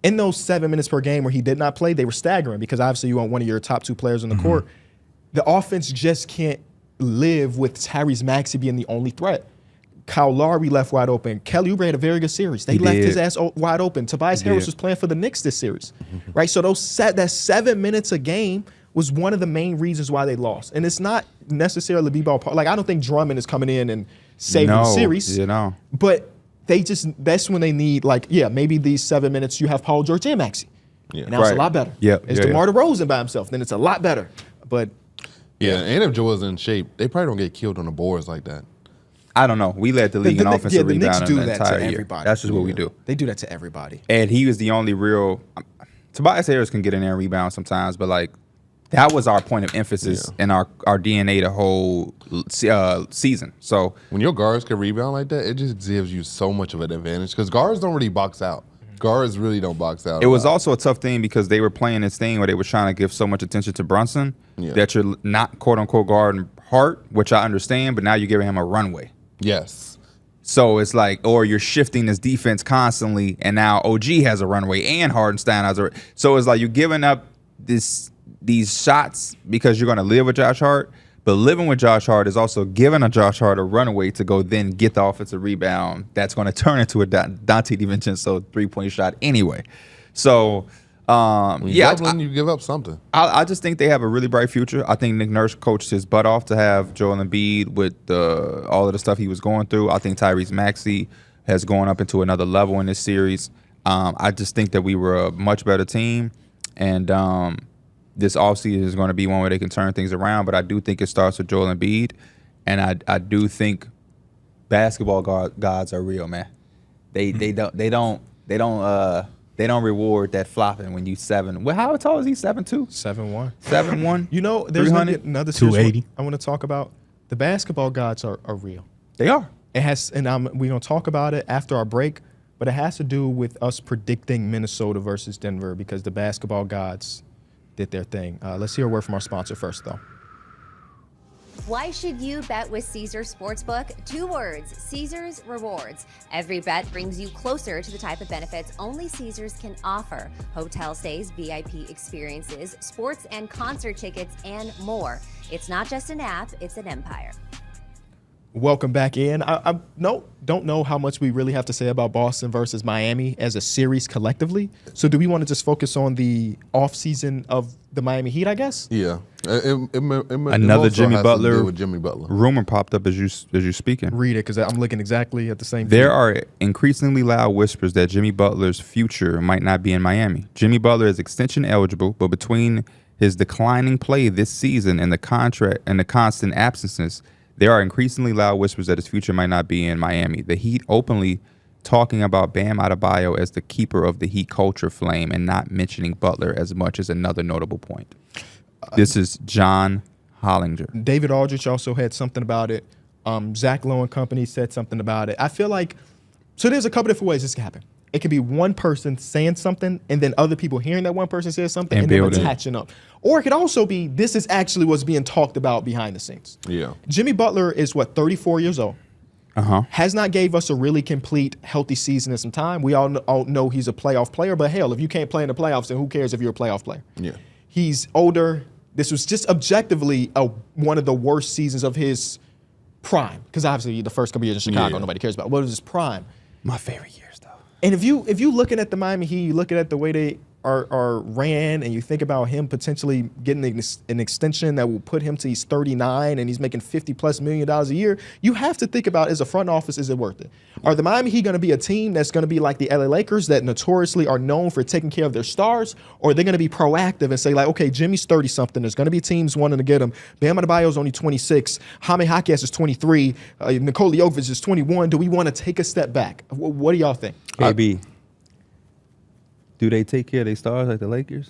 in those 7 minutes per game where he did not play, they were staggering because obviously you want one of your top 2 players on the court. The offense just can't live with Tyrese Maxey being the only threat. Kyle Lowry left wide open. Kelly Oubre had a very good series. They left his ass wide open. Tobias Harris was playing for the Knicks this series, right? So that 7 minutes a game was one of the main reasons why they lost. And it's not necessarily B-ball. Like I don't think Drummond is coming in and saving the series. But that's when they need maybe these 7 minutes you have Paul George and Maxey. Yeah. And now it's a lot better. It's DeMar DeRozan by himself. Then it's a lot better. But and if Joel's in shape, they probably don't get killed on the boards like that. I don't know. We led the league in offensive rebound in the entire year. Everybody. That's just what we do. They do that to everybody. And he was the only real. Tobias Harris can get in there and rebound sometimes, but like that was our point of emphasis in our DNA the whole season. So when your guards can rebound like that, it just gives you so much of an advantage because guards don't really box out. Guards really don't box out. It was also a tough thing because they were playing this thing where they were trying to give so much attention to Brunson that you're not quote unquote guarding Hart, which I understand, but now you're giving him a runway. Yes. So it's like, or you're shifting this defense constantly, and now OG has a runway and Hardenstein has a. So it's like you're giving up these shots because you're going to live with Josh Hart, but living with Josh Hart is also giving a Josh Hart a runaway to go then get the offensive rebound that's going to turn into a Dante DiVincenzo 3-point shot anyway. So. You give up something. I just think they have a really bright future. I think Nick Nurse coached his butt off to have Joel Embiid with all of the stuff he was going through. I think Tyrese Maxey has gone up into another level in this series. I just think that we were a much better team, and this offseason is going to be one where they can turn things around. But I do think it starts with Joel Embiid, and I do think basketball gods are real, man. They don't reward that flopping when you 7. Well, how tall is he? 7'2"? 7'1". 7'1". You know, there's another 280. I want to talk about. The basketball gods are real. They are. It has, and we're gonna talk about it after our break. But it has to do with us predicting Minnesota versus Denver because the basketball gods did their thing. Let's hear a word from our sponsor first, though. Why should you bet with Caesars Sportsbook? 2 words, Caesars Rewards. Every bet brings you closer to the type of benefits only Caesars can offer. Hotel stays, VIP experiences, sports and concert tickets, and more. It's not just an app, it's an empire. Welcome back in. I don't know how much we really have to say about Boston versus Miami as a series collectively. So do we want to just focus on the offseason of the Miami Heat, I guess? Yeah. Another Jimmy Butler with Jimmy Butler rumor popped up as you speaking. Read it because I'm looking exactly at the same thing. There are increasingly loud whispers that Jimmy Butler's future might not be in Miami. Jimmy Butler is extension eligible, but between his declining play this season and the contract and the constant absences, there are increasingly loud whispers that his future might not be in Miami. The Heat openly talking about Bam Adebayo as the keeper of the Heat culture flame and not mentioning Butler as much as another notable point. This is John Hollinger. David Aldrich also had something about it. Zach Lowe and company said something about it. I feel like, so there's a couple different ways this can happen. It could be one person saying something and then other people hearing that one person says something and then attaching up. Or it could also be this is actually what's being talked about behind the scenes. Yeah. Jimmy Butler is 34 years old. Has not gave us a really complete, healthy season in some time. We all know he's a playoff player, but hell, if you can't play in the playoffs, then who cares if you're a playoff player? Yeah. He's older. This was just objectively one of the worst seasons of his prime. Because obviously the first couple years in Chicago, nobody cares about. What was his prime? My favorite years, though. And if you looking at the Miami Heat, you looking at the way they are ran, and you think about him potentially getting an extension that will put him to he's 39 and he's making $50+ million a year, you have to think about, as a front office, is it worth it? Are the Miami Heat going to be a team that's going to be like the LA Lakers that notoriously are known for taking care of their stars? Or are they going to be proactive and say, like, okay, Jimmy's 30-something. There's going to be teams wanting to get him. Bam Adebayo's only 26. Jaime Jaquez is 23. Nikola Jokic is 21. Do we want to take a step back? What do y'all think? KB. Do they take care of their stars like the Lakers?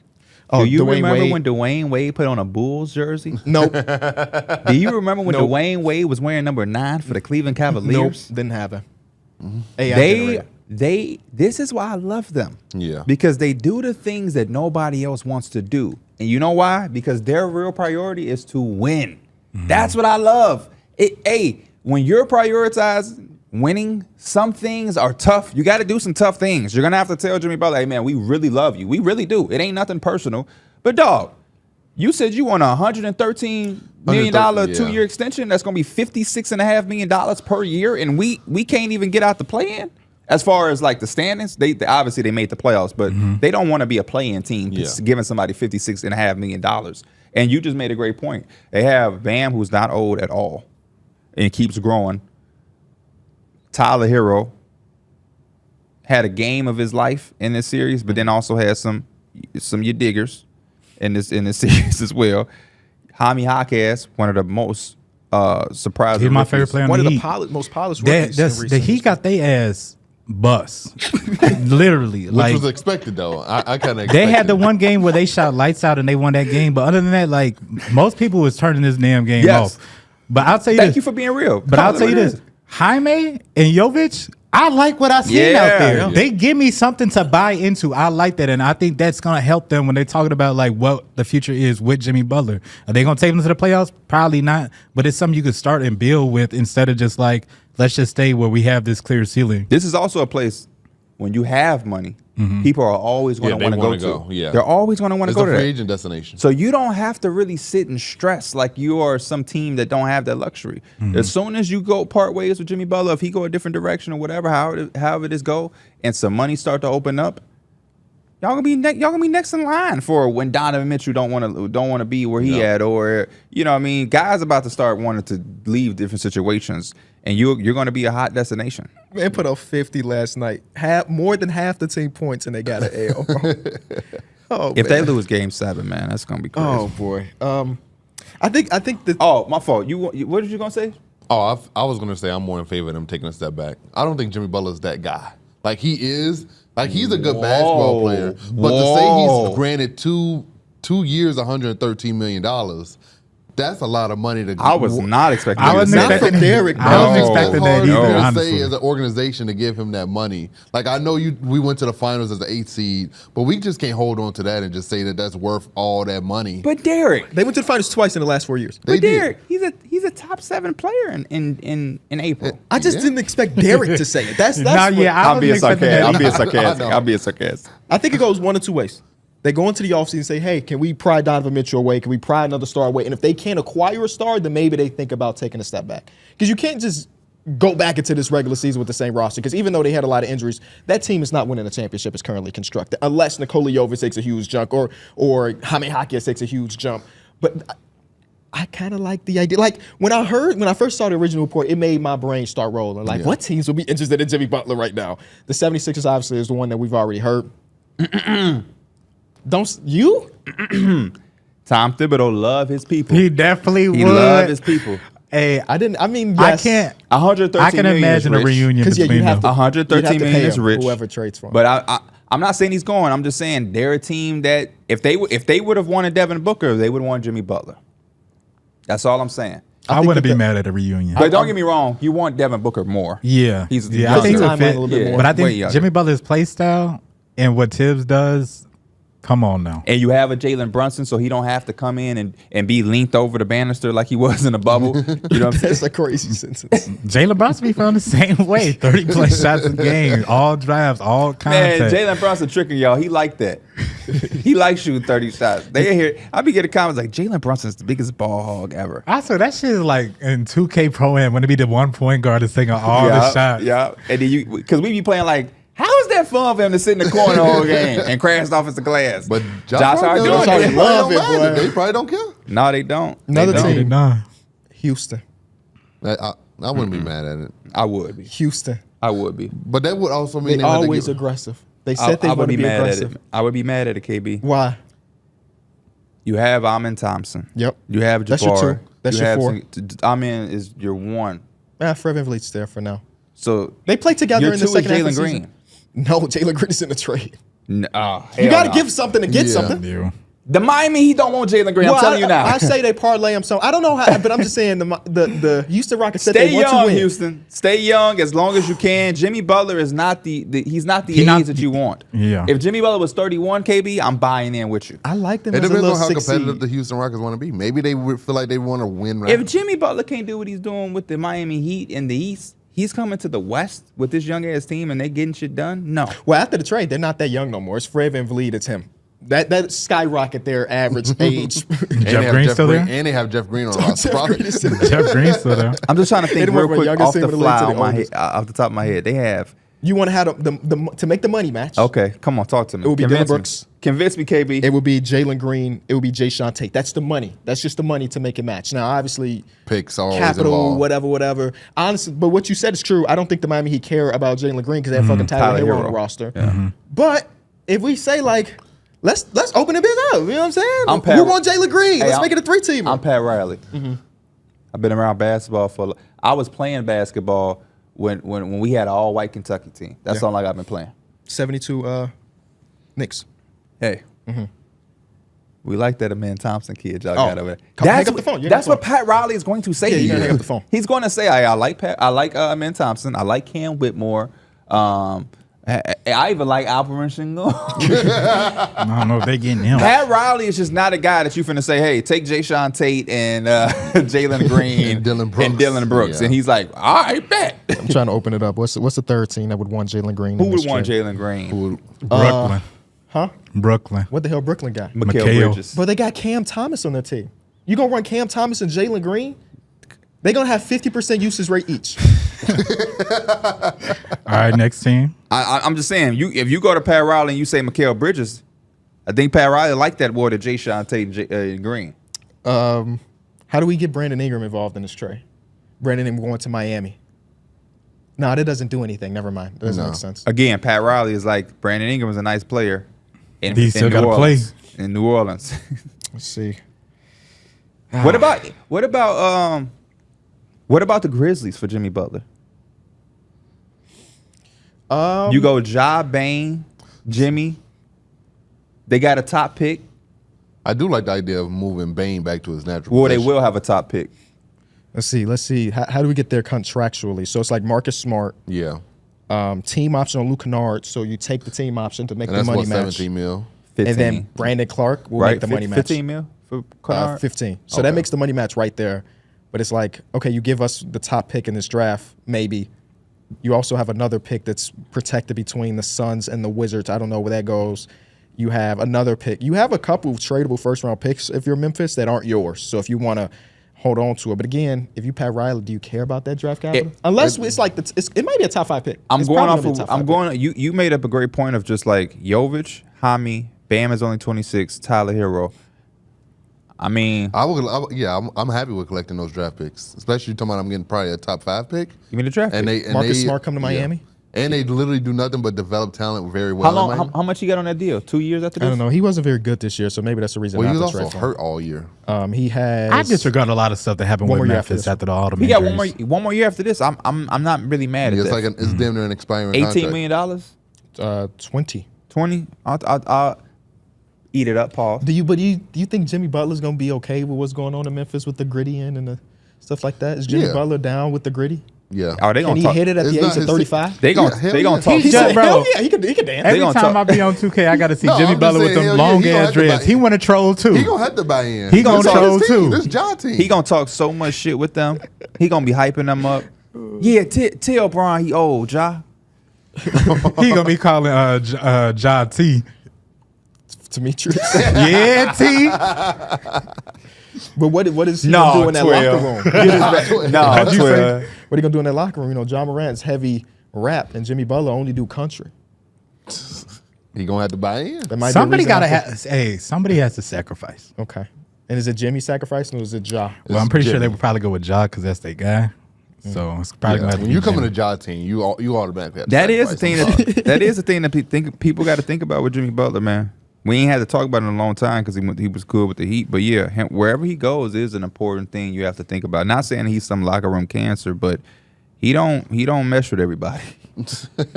Oh, do you Dwayne remember Wade. when Dwayne Wade put on a Bulls jersey? Nope. Do you remember when Nope. Dwayne Wade was wearing number 9 for the Cleveland Cavaliers? Nope. Didn't have it. This is why I love them. Yeah. Because they do the things that nobody else wants to do. And you know why? Because their real priority is to win. That's what I love. When you're prioritizing winning, some things are tough. You got to do some tough things. You're going to have to tell Jimmy Butler, hey, man, we really love you. We really do. It ain't nothing personal. But, dog, you said you want a $113 million 2-year extension. That's going to be $56.5 million per year. And we can't even get out the play-in. As far as like the standings, they obviously they made the playoffs, but they don't want to be a play-in team giving somebody $56.5 million. And you just made a great point. They have Bam, who's not old at all, and keeps growing. Tyler Hero had a game of his life in this series, but then also has some you diggers in this series as well. Jaime Jaquez, one of the most surprising. He's my rookies. favorite player on One the of Heat. the most polished rookies. The Heat got their ass bust. Literally. Which like was expected, though. I kind of they had the one game where they shot lights out and they won that game. But other than that, like most people was turning this damn game Yes. off. But I'll tell you Thank this. you for being real. But I'll tell you this. Jaime and Jovic, I like what I seen out there. Yeah. They give me something to buy into. I like that. And I think that's going to help them when they're talking about like what the future is with Jimmy Butler. Are they going to take them to the playoffs? Probably not. But it's something you could start and build with instead of just like, let's just stay where we have this clear ceiling. This is also a place when you have money, people are always going to want to go to. Yeah. They're always going to want to It's go a to free that. agent destination. So you don't have to really sit and stress like you are some team that don't have that luxury. As soon as you go part ways with Jimmy Butler, if he go a different direction or whatever, however it is go, and some money start to open up, y'all gonna be next in line for when Donovan Mitchell don't want to be where he at, or you know what I mean, guys about to start wanting to leave different situations, and you're going to be a hot destination. Man put up 50 last night. More than half the team points, and they got an L. Bro. Oh, If man. they lose Game 7, man, that's gonna be crazy. Oh boy. I think that. Oh, my fault. What did you gonna say? Oh, I was going to say I'm more in favor of them taking a step back. I don't think Jimmy Butler's that guy. Like, he is. Like, he's a good basketball player. But to say he's granted two years, $113 million, that's a lot of money to I was not expecting. I you to wasn't say that. expecting- Darrick, I wasn't No. expecting that hard either, to honestly. say as an organization to give him that money. Like, I know we went to the finals as the 8th seed, but we just can't hold on to that and just say that that's worth all that money. But Darrick, They went to the finals twice in the last 4 years. They did. Darrick, he's a top 7 player in April. I just didn't expect Darrick to say it. That's Nah, what, yeah, I I'm being wasn't expecting sarcastic. that I'm being I sarcastic. know. I'm being sarcastic. I think it goes one of two ways. They go into the offseason and say, hey, can we pry Donovan Mitchell away? Can we pry another star away? And if they can't acquire a star, then maybe they think about taking a step back. Because you can't just go back into this regular season with the same roster. Because even though they had a lot of injuries, that team is not winning a championship as currently constructed, unless Nikola Jovic takes a huge jump or Jaime Jaquez takes a huge jump. But I kind of like the idea. Like, when I first saw the original report, it made my brain start rolling. Like, what teams would be interested in Jimmy Butler right now? The 76ers obviously is the one that we've already heard. Don't you? Tom Thibodeau love his people. He definitely He would. love his people. Hey, I didn't. I mean, I yes. can't. 113 I can million imagine is a rich. reunion Because between you'd have them. to, 113 you'd have to million pay is him, rich. whoever trades for him. But I'm not saying he's going. I'm just saying they're a team that if they would have wanted Devin Booker, they would want Jimmy Butler. That's all I'm saying. I think wouldn't that be the- mad at a reunion. But don't get me wrong, you want Devin Booker more. Yeah, He's yeah. I think he Timeline would fit. a little bit more. But I Way think younger. Jimmy Butler's play style and what Tibbs does. Come on now. And you have a Jalen Brunson, so he don't have to come in and be leaned over the banister like he was in the bubble. You know what I'm saying? That's a crazy sentence. Jalen Brunson be feeling the same way. 30+ shots a game, all drives, all Man, contact. Jalen Brunson tricking y'all. He like that. He likes shooting 30 shots. They hear. I be getting comments like Jalen Brunson's the biggest ball hog ever. I swear that shit is like in 2K Pro Am when it be the 1 point guard that's taking all the shots. Yeah, and then because we be playing like, how is that fun for him to sit in the corner the whole game and crash off the glass? But Josh Hart Hart doing Josh Hart it. love it, boy. They probably don't care. No, they don't. Another They don't. team. Nah. Houston. I wouldn't be mad at it. I would be. Houston. I would be. But that would also mean They they would always give, aggressive. They I said they would want to be mad aggressive. at it. I would be mad at it, KB. Why? You have Amin Thompson. Yep. You have Jabbar. That's your two. That's you your have four. Amin is your one. Fred VanVleet's there for now. So They played together your in the two is second half of Jalen the Green. season. No, Jalen Green is in the trade. You You got to give something to get Yeah. something. Yeah. The Miami Heat don't want Jalen Green. I'm telling you now. I say they parlay him. So I don't know how, but I'm just saying the Houston Rockets said Stay they want to young, win. Houston. Stay young as long as you can. Jimmy Butler is not he's not the age that you want. Yeah. If Jimmy Butler was 31, KB, I'm buying in with you. I like them It as a depends little on how 6 competitive seed. the Houston Rockets want to be. Maybe they would feel like they want to win. If Jimmy Butler can't do what he's doing with the Miami Heat in the East, he's coming to the West with this young ass team and they getting shit done. No. Well, after the trade, they're not that young no more. It's Fred VanVleet. It's him. That skyrocket their average age. Jeff Green still there? And they have Jeff Green on the roster. Jeff Green is still there. Jeff Green's still there. I'm just trying to think They real went from quick youngest off team the in the league fly to the on my head, oldest. off the top of my head. They have. You want to have to make the money match. Okay, come on, talk to me. It would be Convince Dylan me. Brooks. Convince me, KB. It would be Jalen Green. It would be Jay Sean Tate. That's the money. That's just the money to make it match. Now, obviously, Picks always capital, involved. whatever. Honestly, but what you said is true. I don't think the Miami Heat care about Jalen Green because they have fucking Tyler Hero on the roster. But if we say like, let's open the biz up. You know what I'm saying? I'm Who want Jalen Green? Let's make it a 3-teamer. I'm Pat Riley. I've been around basketball I was playing basketball when we had an all-white Kentucky team. That's all I've been playing. 72 Knicks. Hey. We like that Amen Thompson kid y'all Oh, got over there. hang up the phone. You hang That's up the what Pat Riley is going to say Yeah, to you you. gotta hang up the phone. He's going to say, I like Amen Thompson. I like Cam Whitmore. I even like Alperen Sengun. I don't know if they getting him. Pat Riley is just not a guy that you finna say, hey, take Jay Sean Tate and Jalen Green And Dylan Brooks. And he's like, all right, bet. I'm trying to open it up. What's the third team that would want Jalen Green? Who in would this want trade? Jalen Green? Brooklyn. Huh? Brooklyn. What the hell Brooklyn got? Mikal Mikal. Bridges. But they got Cam Thomas on their team. You gonna run Cam Thomas and Jalen Green? They're gonna have 50% usage rate each. All right, next team. I'm just saying, if you go to Pat Riley and you say Mikal Bridges, I think Pat Riley like that word of Jay Sean Tate and Green. How do we get Brandon Ingram involved in this trade? Brandon Ingram going to Miami. No, that doesn't do anything. Never mind. That doesn't make sense. Again, Pat Riley is like, Brandon Ingram is a nice player. He still gotta play. In New Orleans. Let's see. What about the Grizzlies for Jimmy Butler? You go Ja, Bane, Jimmy. They got a top pick. I do like the idea of moving Bane back to his natural Well, they position. will have a top pick. Let's see. How do we get there contractually? So it's like Marcus Smart, Yeah. team option on Luke Kennard. So you take the team option to make And the that's money what, match. 17 mil? 15. And then Brandon Clark will right? make the money match. 15 mil for Kennard? 15. So that makes the money match right there. But it's like, okay, you give us the top pick in this draft, maybe. You also have another pick that's protected between the Suns and the Wizards. I don't know where that goes. You have another pick. You have a couple of tradable first-round picks if you're Memphis that aren't yours. So if you want to hold on to it. But again, if you Pat Riley, do you care about that draft capital? Unless it's like, it might be a top 5 pick. I'm It's going probably off gonna be a of, top I'm 5 going, you made up a great point of just like Jovic, Hami, Bam is only 26, Tyler Hero. I mean, I'm happy with collecting those draft picks, especially talking about I'm getting probably a top 5 pick. give me the draft And pick. they Marcus Smart come to Miami? And they literally do nothing but develop talent very well. How in long? Miami. How much you got on that deal? 2 years after this? I don't know. He wasn't very good this year, so maybe that's the reason Well, he not was to also trade for him. hurt all year. He has. I disregard a lot of stuff that happened One with more year after Memphis this. after the autumn He got injuries. one more year after this. I'm not really mad at It's that. like it's damn near an expiring $18 contract. million, 20. 20. I'll eat it up, Paul. Do you think Jimmy Butler's gonna be okay with what's going on in Memphis with the gritty and the stuff like that? Is Jimmy Yeah. Butler down with the gritty? Yeah. Are they Can gonna he talk? hit it at It's the not age of his- 35? They gonna Yeah, hell they gonna yeah. talk. He Yeah, said, bro. hell yeah, he could dance. Every gonna time talk- I be on 2K, I got to see No, Jimmy I'm just Butler with saying, them hell yeah, long he gonna ass have to dreads. buy- He want to troll too. He gonna have to buy in. He gonna This is troll his team. too. This is Ja team. He gonna talk so much shit with them. He gonna be hyping them up. Yeah, tell Brian he old, Ja. He gonna be calling Ja T. Demetrius. Yeah, T. But what is he No, gonna do in that 12. locker room? No, How'd you say? 12. What are you gonna do in that locker room? You know, John Morant's heavy rap and Jimmy Butler only do country. He gonna have to buy in. That might be a Somebody reason gotta I think- have. Hey, somebody has to sacrifice. Okay. And is it Jimmy sacrificing or is it Ja? Well, I'm pretty sure they Jimmy. would probably go with Ja because that's their guy. So it's probably gonna have to When be you come in Jimmy. a Ja team, you automatically have to That is the sacrifice thing. some That is the thing that people got to think about with Jimmy Butler, man. We ain't had to talk about it in a long time because he was good with the Heat. But yeah, wherever he goes is an important thing you have to think about. Not saying he's some locker room cancer, but he don't mesh with everybody.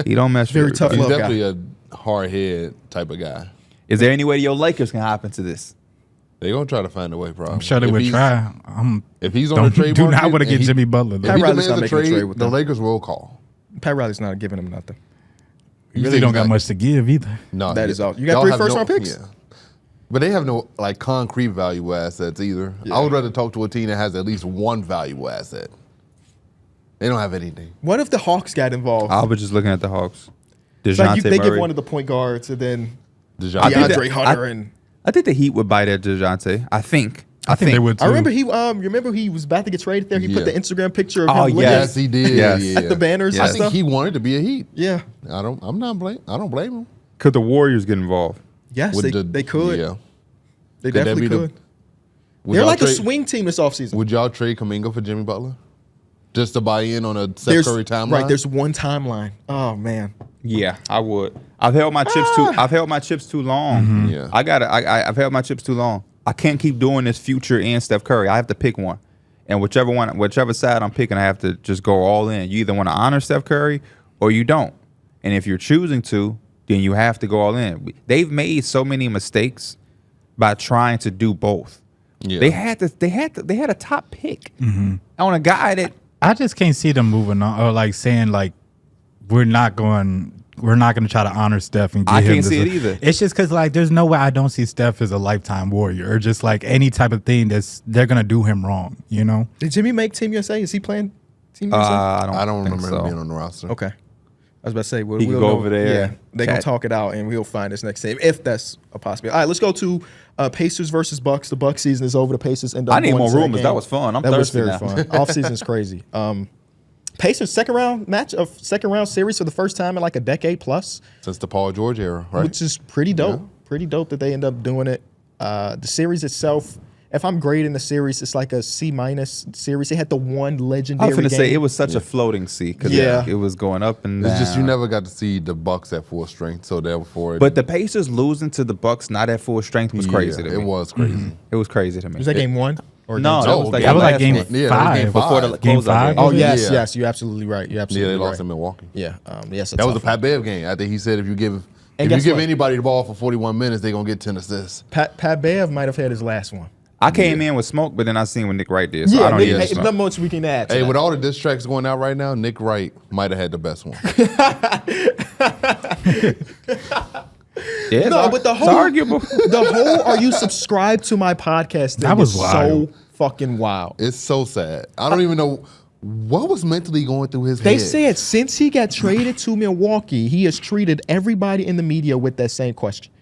He don't mesh Very with tough everybody. He's love guy. definitely a hard head type of guy. Is there any way your Lakers can hop into this? They're going to try to find a way, probably. I'm sure they would try. If he's on the trade do market, not want to and get Jimmy Butler. If Pat he Riley's demands not a making a trade trade, with the them. Lakers will call. Pat Riley's not giving him nothing. You really don't got much to give either. No, That is all. You got y'all 3 have first-round picks? Yeah. But they have no like concrete valuable assets either. I would rather talk to a team that has at least one valuable asset. They don't have anything. What if the Hawks got involved? I was just looking at the Hawks. It's like they give Murray. one of the point guards and then DeJounte. DeAndre Hunter and I think the Heat would bite at DeJounte. I think They would too. I remember he was about to get traded there. He put Yeah. the Instagram picture of Oh, him Yes, he did. Yes. Yeah. at the banners I and think stuff. he wanted to be a Heat. Yeah. I don't blame him. Could the Warriors get involved? Yes, Would they could. Yeah. They Could that definitely be the- could. Would They're y'all like a trade- swing team this offseason. Would y'all trade Kuminga for Jimmy Butler? Just to buy in on a Steph Curry timeline? Right, there's one timeline. Oh man. Yeah, I would. I've held my chips too. I've held my chips too long. Yeah. I've held my chips too long. I can't keep doing this Future and Steph Curry. I have to pick one, and whichever side I'm picking, I have to just go all in. You either want to honor Steph Curry or you don't. And if you're choosing to, then you have to go all in. They've made so many mistakes by trying to do both. Yeah. They had a top pick on a guy that. I just can't see them moving on or like saying like we're not going to try to honor Steph and get I him can't this. see it either. It's just because like there's no way I don't see Steph as a lifetime warrior or just like any type of thing they're gonna do him wrong. You know? Did Jimmy make Team USA? Is he playing Team USA? I don't think remember so. him being on the roster. Okay. I was about to say, we'll He could we'll go know. over there, Yeah, they're going to chat. talk it out, and we'll find this next team, if that's a possibility. All right, let's go to Pacers versus Bucks. The Bucks season is over. The Pacers end up I need going more to that rumors. game. That was fun. I'm that thirsty was now. very fun. Off-season's crazy. Pacers second round series for the first time in like a decade plus, Since the Paul George era, right? which is pretty dope. Yeah. Pretty dope that they end up doing it. The series itself, if I'm grading the series, it's like a C- series. It had the one I legendary was going to game. say it was such a floating sea because Yeah. it was going up and down. It's just you never got to see the Bucks at full strength, so therefore. But the Pacers losing to the Bucks not at full strength was crazy to me. It was crazy. It was crazy to me. Was that game one? Or No, game that two? was like That was like last game one. Yeah, that was five. game Before the five. Game closeout five? game. Oh yes, Yeah. yes, you're absolutely right. You're Yeah, absolutely they right. lost in Milwaukee. Yeah, yes. That was the Pat Bev game. I think he said if you give guess what? anybody the ball for 41 minutes, they're gonna get 10 assists. Pat Bev might have had his last one. I came in with smoke, but then I seen what Nick Wright did. So I Yeah, don't Nick, need hey, the it's smoke. not much we can add. To Hey, that. with all the diss tracks going out right now, Nick Wright might have had the best one. Yeah, it's No, ar- but the it's whole arguable. the whole "Are you subscribed to my podcast?" thing That was is wild. so fucking wild. It's so sad. I don't even know what was mentally going through his They head. said since he got traded to Milwaukee, he has treated everybody in the media with that same question.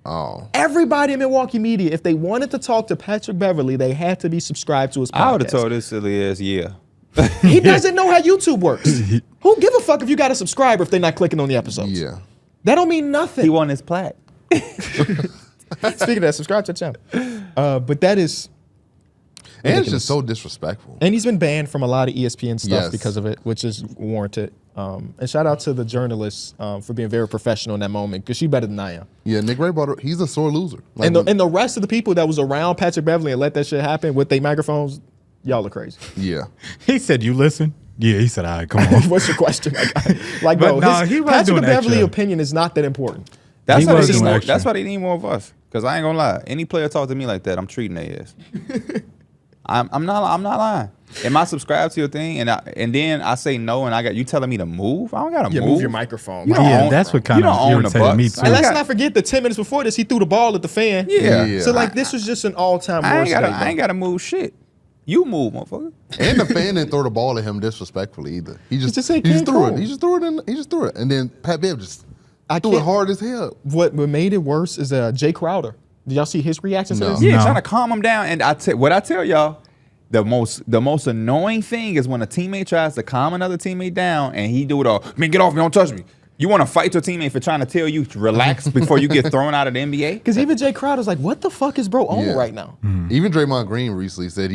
Oh, Everybody in Milwaukee media, if they wanted to talk to Patrick Beverley, they had to be subscribed to his podcast. I would have told this silly ass He doesn't know how YouTube works. Who give a fuck if you got a subscriber if they're not clicking on the episodes? yeah. That don't mean nothing. He won his plaque. Speaking of that, subscribe to the channel. But that is, And it's ridiculous. just so disrespectful. and he's been banned from a lot of ESPN stuff Yes. because of it, which is warranted. And shout out to the journalist for being very professional in that moment, because she better than I am. Yeah, Nick Wright he's a sore loser. Like, And the rest of the people that was around Patrick Beverley and let that shit happen with their microphones, y'all are crazy. yeah. He said, "You listen." Yeah, he said, "All right, come on." What's your question? Like But bro, no, his he was Patrick doing Beverley extra. opinion is not that important. That's He why, was they need doing more, extra. that's why they need more of us. Because I ain't going to lie. Any player talk to me like that, I'm treating their ass. I'm not lying. Am I subscribed to your thing? And then I say no and you telling me to move? I don't got to Yeah, move. move your microphone. You don't Yeah, own- that's what you kind don't of own the irritated me Bucks. too. And let's got- not forget that 10 minutes before this, he threw the ball at the fan. Yeah. Yeah. So like this was just an all-time I worst ain't day. got to move shit. You move, motherfucker. And the fan didn't throw the ball at him disrespectfully either. He just just said, he just "Can't threw throw." it. He just threw it. And then Pat Bev just threw it can't- hard as hell. What made it worse is Jay Crowder. Did y'all see his reaction to No. this? Yeah, No. trying to calm him down. And what I tell y'all, the most annoying thing is when a teammate tries to calm another teammate down and he do it all. Man, get off me! Don't touch me. You want to fight your teammate for trying to tell you to relax before you get thrown out of the NBA? Because even Jay Crowder's like, what the fuck is bro on Yeah. right now? Even Draymond Green recently said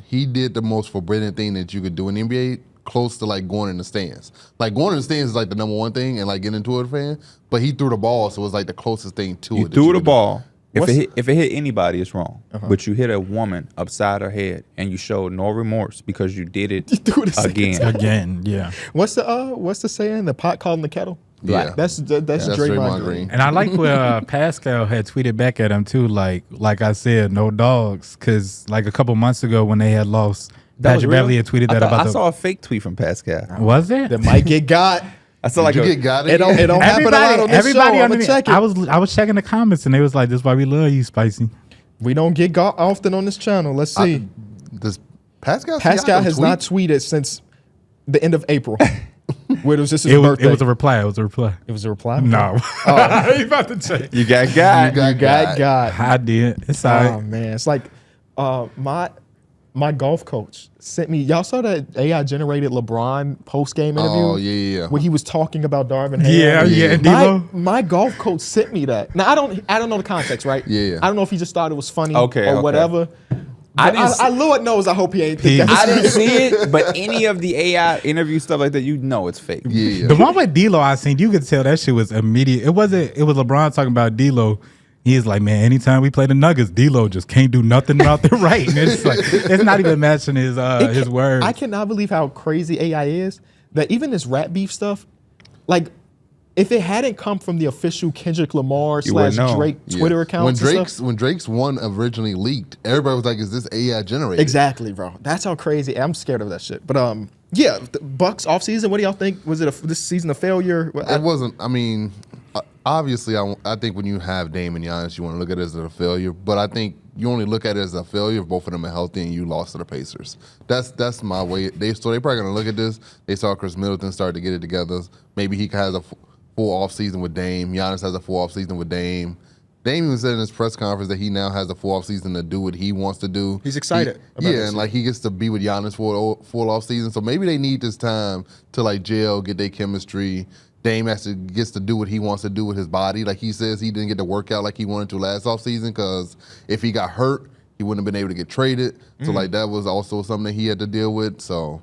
he did the most forbidden thing that you could do in the NBA, close to like going in the stands. Like going in the stands is like the number one thing and like getting into it, fan. But he threw the ball, so it was like the closest thing to You it. that threw the could do. ball. If What's- it hit anybody, it's wrong. But you hit a woman upside her head and you showed no remorse because you did it threw it a second again. time. Again, yeah. What's the saying? The pot calling the kettle? Yeah, That's Draymond Green. And I like what Pascal had tweeted back at him too. Like I said, no dogs. Because like a couple months ago when they had lost, That was Patrick real? Beverly had tweeted that about I saw a fake tweet from Pascal. Was it? That might get got. I saw like Did you a, get got It don't happen a lot on this show. I'm underneath- check it. I was checking the comments and they was like, "This is why we love you, Spicy." We don't get got often on this channel. Let's see. Does Pascal Pascal has not tweeted since the end of April. Where it was just his It was birthday. it was a reply. It was a reply. It was a reply? No, you about to say? you got got. You got God. I did. It's all Oh right. man, it's like my golf coach sent me. Y'all saw that AI generated LeBron post game interview? Oh, yeah. When he was talking about Darvin Ham. Yeah, and My, D'Lo? my golf coach sent me that. Now I don't know the context, right? Yeah. I don't know if he just thought it was funny Okay, or okay. whatever. I But didn't see- Lord knows. I hope he ain't. He- Think I that's didn't see it, but any of the AI interview stuff like that, you know it's fake. Yeah. The one with D'Lo I seen, you could tell that shit was immediate. It was LeBron talking about D'Lo. He's like, man, anytime we play the Nuggets, D'Lo just can't do nothing about the right. And it's like it's not even matching his words. I cannot believe how crazy AI is. That even this rap beef stuff, like, if it hadn't come from the official Kendrick Lamar You wouldn't / know. Drake Yeah. Twitter accounts, When Drake's one originally leaked, everybody was like, "Is this AI generated?" exactly, bro. That's how crazy. I'm scared of that shit. But yeah, the Bucks offseason. What do y'all think? Was it this season a failure? It wasn't. I mean, obviously, I think when you have Dame and Giannis, you want to look at it as a failure. But I think you only look at it as a failure if both of them are healthy and you lost to the Pacers. That's my way. They probably gonna look at this. They saw Chris Middleton start to get it together. Maybe he has a full off season with Dame. Giannis has a full off season with Dame. Dame even said in his press conference that he now has a full off season to do what he wants to do. He's excited about this Yeah, and like he gets to be with Giannis for a full off season. So maybe they need this time to like gel, get their chemistry. Dame gets to do what he wants to do with his body. Like he says, he didn't get to work out like he wanted to last off season because if he got hurt, he wouldn't have been able to get traded. So like that was also something that he had to deal with. So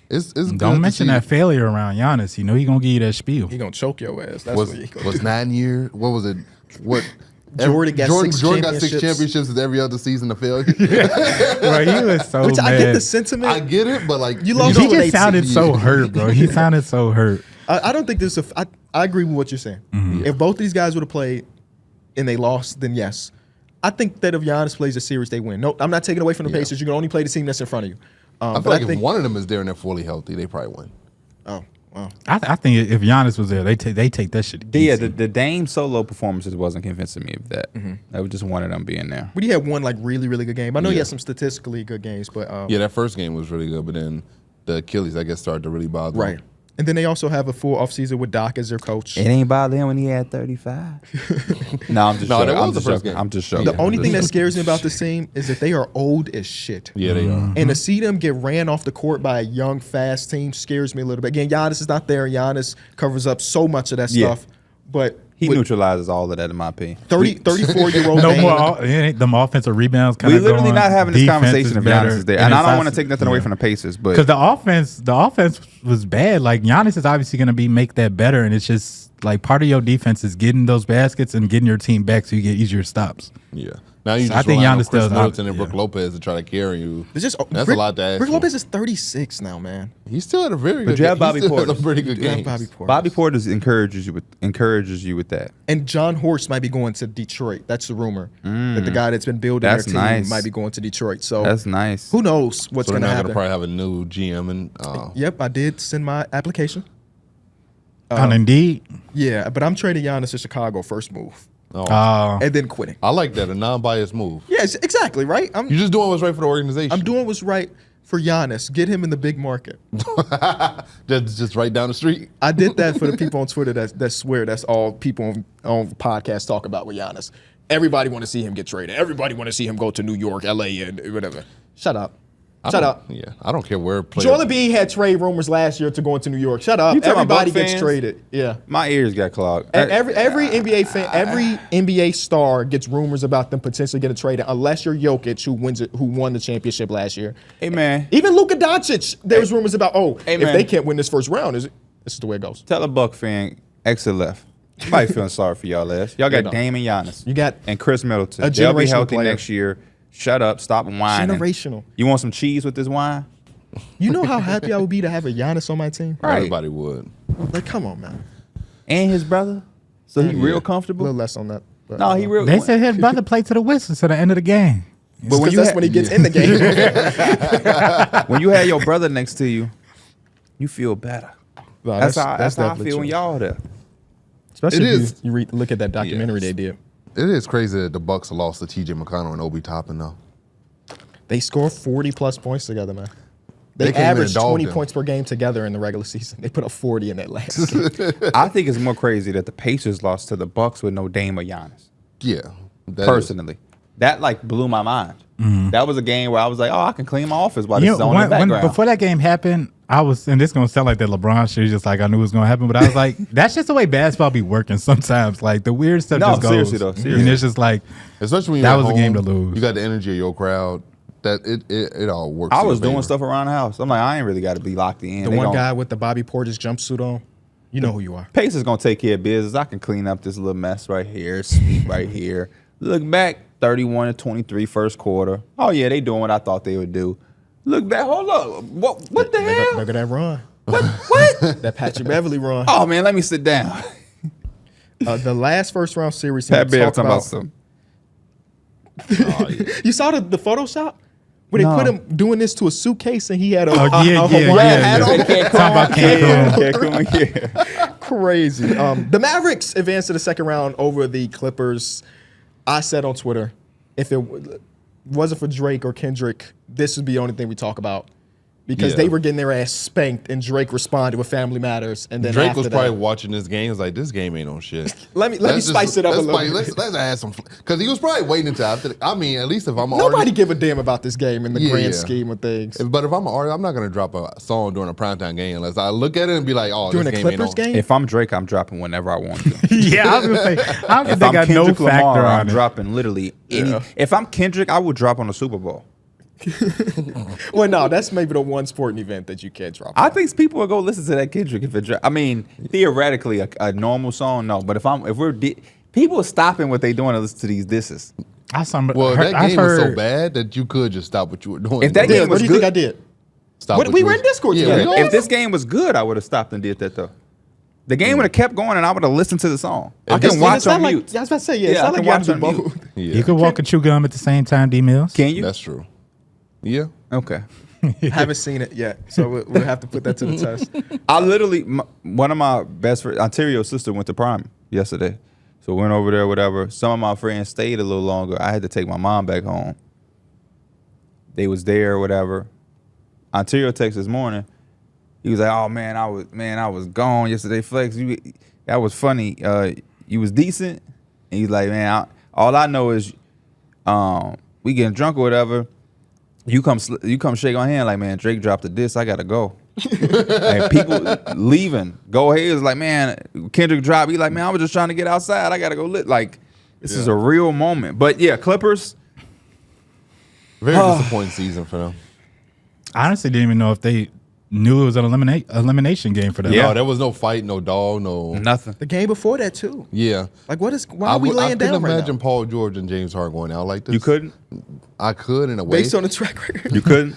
it's good Don't to mention see. that failure around Giannis. You know he gonna give you that spiel. He gonna choke your ass. That's was what he gonna was do. 9 years. What was it? What Jordan got six Jordan got 6 championships. championships with every other season of failure. Bro, he was so Which mad. I get the sentiment. I get it, but like You lost He all of just sounded so Yeah. hurt, bro. He sounded so hurt. I don't think there's I agree with what you're saying. If both these guys would have played and they lost, then yes. I think that if Giannis plays a series, they win. No, I'm not taking away from the Yeah. Pacers. You can only play the team that's in front of you. I feel like if one of them is there and they're fully healthy, they probably win. Oh, wow. I think if Giannis was there, they take that shit. Yeah, easy. the Dame solo performances wasn't convincing me of that. That was just one of them being there. But he had one like really, really good game. I know he Yeah. had some statistically good games, but Yeah, that first game was really good, but then the Achilles, I guess, started to really bother right. him. And then they also have a full offseason with Doc as their coach. It ain't bother him when he had 35. No, I'm just No, joking. that I'm was the just first joking. game. I'm just joking. The only I'm thing that just scares me about this team is that they are old as shit. Yeah, they are. And to see them get ran off the court by a young, fast team scares me a little bit. Again, Giannis is not there. Giannis covers up so much of that Yeah. stuff. But He with neutralizes all of that, in my opinion. 34-year-old no Dame, more. It ain't them offensive rebounds. We literally not having this conversation if Giannis is there. And I don't want to take nothing away yeah. from the Pacers, but Because the offense was bad. Like Giannis is obviously going to make that better, and it's just like part of your defense is getting those baskets and getting your team back so you get easier stops. Yeah. Now you So just I think rely on Giannis Chris does not- Middleton and yeah. Brook Lopez to try to carry you. It's just, That's a lot to ask Brook for. Lopez is 36 now, man. He still had a very good you have game. Bobby He still has Portis. a pretty good Yeah, game. Bobby Portis. Bobby Portis encourages you with that. And John Horst might be going to Detroit. That's the rumor. That the guy that's been building That's their team nice. might be going to Detroit. So That's nice. who knows what's So they're going to not going happen. to probably have a new GM. And Yep, I did send my application. And indeed, Yeah, but I'm trading Giannis to Chicago first move. And then quitting. I like that, a non-biased move. Yes, exactly, right? You're just doing what's right for the organization. I'm doing what's right for Giannis. Get him in the big market. just right down the street. I did that for the people on Twitter that swear that's all people on podcasts talk about with Giannis. Everybody want to see him get traded. Everybody want to see him go to New York, LA, and whatever. Shut up. Shut up. Yeah, I don't care where. Joel Embiid had trade rumors last year to going to New York. Shut up. You talking about Everybody Buck gets fans? traded. Yeah. My ears got clogged. And every NBA fan, every NBA star gets rumors about them potentially getting traded, unless you're Jokic, who won the championship last year. Hey, man. Even Luka Doncic, there's rumors about Hey, if man. they can't win this first round, this is the way it goes. Tell a Buck fan, exit left. Somebody feeling sorry for y'all ass. Y'all got no. Dame and Giannis. You got and Chris Middleton. a They'll be generational healthy player. next year. Shut up. Stop whining. Generational. You want some cheese with this wine? You know how happy I would be to have a Giannis on my team? Right. Everybody would. Like, come on, man. and his brother, so he real A comfortable. little less on that. But, No, he real. They said his brother played to the whistle to the end of the game. But when you that's when he gets in the game. when you had your brother next to you, you feel better. No, That's how I definitely feel when true. y'all there. Especially It if is. you look at that documentary Yes. they did. It is crazy that the Bucks lost to T.J. McConnell and Obi Toppin, though. They scored 40-plus points together, man. They They came in and averaged dogged 20 them. points per game together in the regular season. They put up 40 in that last game. I think it's more crazy that the Pacers lost to the Bucks with no Dame or Giannis. Yeah. that is- Personally, that like blew my mind. That was a game where I was like, "Oh, I can clean my office while You this is know, on in the background." before that game happened, I was, and this gonna sound like that LeBron shit, just like I knew it was gonna happen, but I was like, that's just the way basketball be working sometimes. Like the weird stuff No, just goes. seriously though, seriously. And it's just like, Especially when That you're was at a game home, to lose. You got the energy of your crowd. That it all works. I in was your doing favor. stuff around the house. I'm like, I ain't really got to be locked in. The They one gon- guy with the Bobby Portis jumpsuit on, you know who you are. Pacers gonna take care of business. I can clean up this little mess right here, sweep right here. Look back, 31-23 first quarter. Oh yeah, they doing what I thought they would do. Look back, hold up. What the hell? Look at that run. What? That Patrick Beverly run. Oh man, let me sit down. The last first round series. Pat we Bear talked talking about some. You saw the Photoshop where they No. put him doing this to a suitcase and he had a, Oh, yeah, a yeah, Hawaiian yeah, hat yeah. on. Talking about Cancun. Yeah. Crazy. The Mavericks advanced to the second round over the Clippers. I said on Twitter, if it wasn't for Drake or Kendrick, this would be the only thing we talk about. Because Yeah. they were getting their ass spanked, and Drake responded with Family Matters. And then Drake after was that, probably watching this game. He's like, this game ain't on shit. Let me Let's spice it up a let's little spice- bit. Let's add some, because he was probably waiting until after. I mean, at least if I'm an Nobody artist, give a damn about this game in the Yeah. grand scheme of things. but if I'm an artist, I'm not gonna drop a song during a primetime game unless I look at it and be like, oh, During this the game ain't Clippers on. game? If I'm Drake, I'm dropping whenever I want to. yeah, I was gonna say, I don't If think they I'm got no Kendrick factor Lamar, on I'm it. dropping literally any. Yeah. If I'm Kendrick, I would drop on the Super Bowl. Well, no, that's maybe the one sporting event that you can't drop. I think people will go listen to that Kendrick if it. I mean, theoretically, a normal song, no. But if we're people are stopping what they doing to listen to these disses. Well, that game was so bad that you could just stop what you were doing. If that Yeah, game what was do you think good- I did? Stop What- what we you were was- in Discord Yeah, together. we all- If this game was good, I would have stopped and did that though. The game would have kept going, and I would have listened to the song. I It's- can watch it's not on like, mute. I was about to say, yeah, it's Yeah, not I like can you have watch to on do mute. both. Yeah, You could walk and chew gum at the same time, D Mills. Can you? that's true. Yeah. Okay. Haven't seen it yet, so we'll have to put that to the test. I literally, one of my best friends, Ontario's sister went to prom yesterday. So went over there, whatever. Some of my friends stayed a little longer. I had to take my mom back home. They was there, whatever. Ontario texted this morning. He was like, "Oh man, I was gone yesterday, Flex. That was funny. You was decent." And he's like, "Man, all I know is, we getting drunk or whatever. You come shake my hand like, man, Drake dropped the diss. I gotta go." And people leaving. Go ahead. It's like, man, Kendrick dropped. He like, man, I was just trying to get outside. I gotta go lit. Like, this is a real moment. But yeah, Clippers. Very disappointing season for them. I honestly didn't even know if they knew it was an elimination game for them. Yeah. No, there was no fight, no dog, no. Nothing. The game before that too. Yeah. Like, why are we laying I down couldn't right imagine now? Paul George and James Harden going out like this. You couldn't? I could in a way. Based on the track record. You couldn't?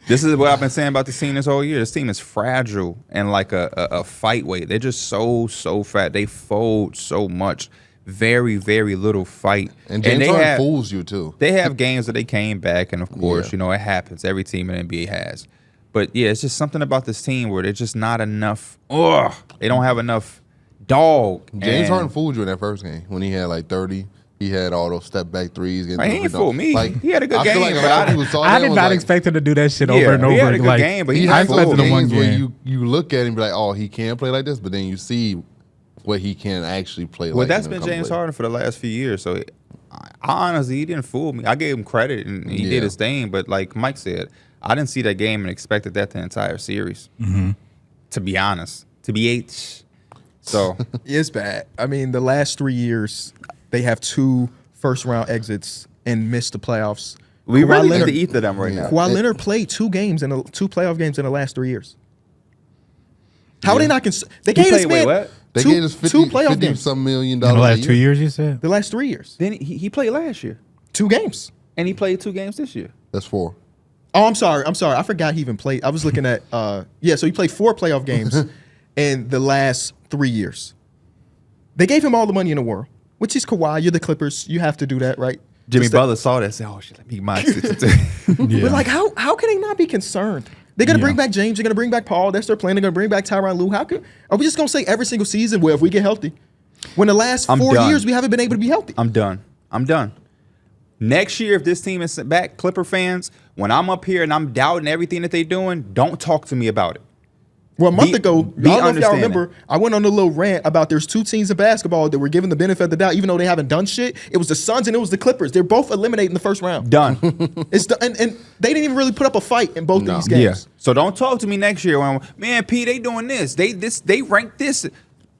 This is what I've been saying about this team this whole year. This team is fragile and like a fight weight. They're just so fat. They fold so much. Very, very little fight. and James Harden fools you too. They have games that they came back, and of course, Yeah. you know, it happens. Every team in the NBA has. But yeah, it's just something about this team where there's just not enough. They don't have enough dog. James And- Harden fooled you in that first game when he had like 30. He had all those step back threes. Man, he ain't fool me. He had a good I feel game, like a but lot of I- people saw I that did and was not like, expect him to do that shit Yeah, over and over. he had a good like, game, but He he had had those expected him one games where game. you look at him and be like, oh, he can play like this, but then you see what he can actually play Well, like. that's in a been couple James plays. Harden for the last few years. So I honestly, he didn't fool me. I gave him credit, and he Yeah. did his thing. But like Mike said, I didn't see that game and expected that the entire series. To be honest, so It's bad. I mean, the last 3 years, they have 2 first-round exits and missed the playoffs. we Kawhi really need Leonard- to eat to them right now. Kawhi Leonard played 2 playoff games in the last 3 years. How are they not? They gave this played- wait, man what? They two, gave us 50, two playoff 50 games. some $1 million. in the last a 2 years, you said? The last 3 years, Then he played last year, 2 games. and he played 2 games this year. That's 4. Oh, I'm sorry. I forgot he even played. I was looking at so he played 4 playoff games in the last 3 years. They gave him all the money in the world, which is Kawhi. You're the Clippers. You have to do that, right? Jimmy Just that- Butler saw that and said, "Oh shit, let me my 62." But like, how can they not be concerned? They're gonna bring back James. They're gonna bring back Paul. That's their plan. They're gonna bring back Tyronn Lue. Are we just gonna say every single season, well, if we get healthy? When the last 4 done. years we haven't been able to be healthy. I'm done. Next year, if this team is back, Clipper fans, when I'm up here and I'm doubting everything that they're doing, don't talk to me about it. Well, a month Be- ago, be I don't know if y'all understanding. remember, I went on a little rant about there's 2 teams in basketball that were given the benefit of the doubt, even though they haven't done shit. It was the Suns and it was the Clippers. They're both eliminated in the first round. Done. And they didn't even really put up a fight in both of these games. Yeah. So don't talk to me next year when, man, P, they doing this. They ranked this.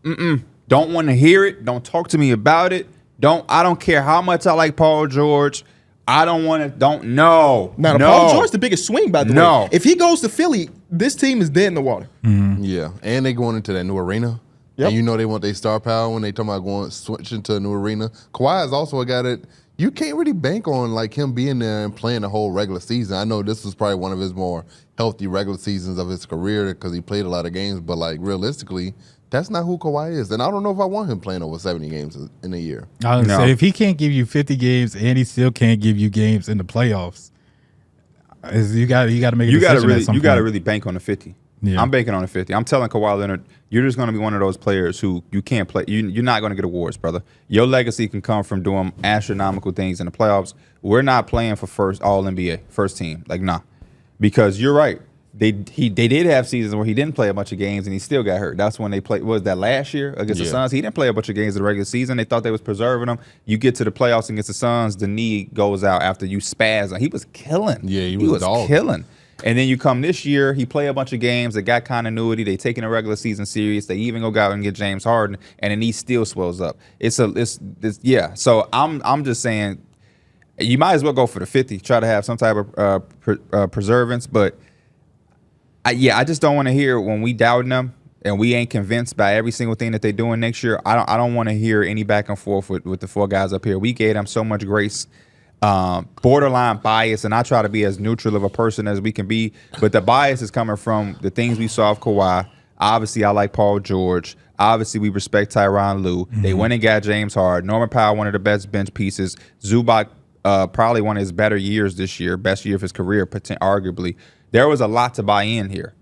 Don't want to hear it. Don't talk to me about it. I don't care how much I like Paul George. I don't want to. Now, Paul George's the biggest swing, by the way. If he goes to Philly, this team is dead in the water. Yeah, and they going into that new arena. Yep. And you know they want their star power when they talking about switching to a new arena. Kawhi is also a guy that you can't really bank on like him being there and playing the whole regular season. I know this was probably one of his more healthy regular seasons of his career because he played a lot of games, but like realistically, that's not who Kawhi is. And I don't know if I want him playing over 70 games in a year. I was gonna say, if he can't give you 50 games and he still can't give you games in the playoffs, you got to make a decision at some You got to point. really bank on the 50. Yeah. I'm banking on the 50. I'm telling Kawhi Leonard, you're just going to be one of those players who you can't play. You're not going to get awards, brother. Your legacy can come from doing astronomical things in the playoffs. We're not playing for first All-NBA, first team. Like, nah. Because you're right. They did have seasons where he didn't play a bunch of games and he still got hurt. That's when they played. Was that last year against the Suns? He didn't play a bunch of games in the regular season. They thought they was preserving him. You get to the playoffs against the Suns, the knee goes out after you spaz. He was killing. Yeah, he was killing. And then you come this year, he play a bunch of games. They got continuity. They taking a regular season serious. They even go out and get James Harden, and the knee still swells up. Yeah. So I'm just saying, you might as well go for the 50. Try to have some type of preservance, but. I just don't want to hear when we doubting them and we ain't convinced by every single thing that they're doing next year. I don't want to hear any back and forth with the 4 guys up here. We gave them so much grace, borderline bias, and I try to be as neutral of a person as we can be. But the bias is coming from the things we saw of Kawhi. Obviously, I like Paul George. Obviously, we respect Tyronn Lue. Mm-hmm. They went and got James Harden. Norman Powell, one of the best bench pieces. Zubac, probably one of his better years this year, best year of his career, arguably. There was a lot to buy in here.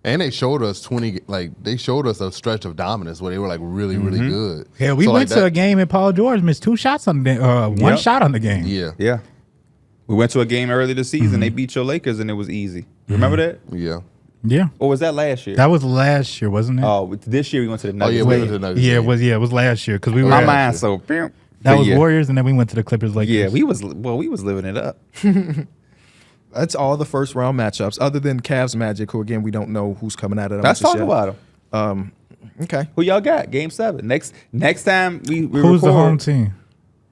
And they showed us a stretch of dominance where they were like really, really good. Yeah, we went to a game and Paul George missed 2 shots on the one shot on the game. Yeah. We went to a game early this season. They beat your Lakers and it was easy. Remember that? Yeah. Or was that last year? That was last year, wasn't it? Oh, this year we went to the Nuggets. we went to the Nuggets. Yeah, it was last year because we were. My mind so. That was Warriors, and then we went to the Clippers. Yeah, we was living it up. That's all the first round matchups, other than Cavs Magic, who again we don't know who's coming out of them. Let's talk about them. Okay. Who y'all got? Game 7. Next time we who's record, the home team?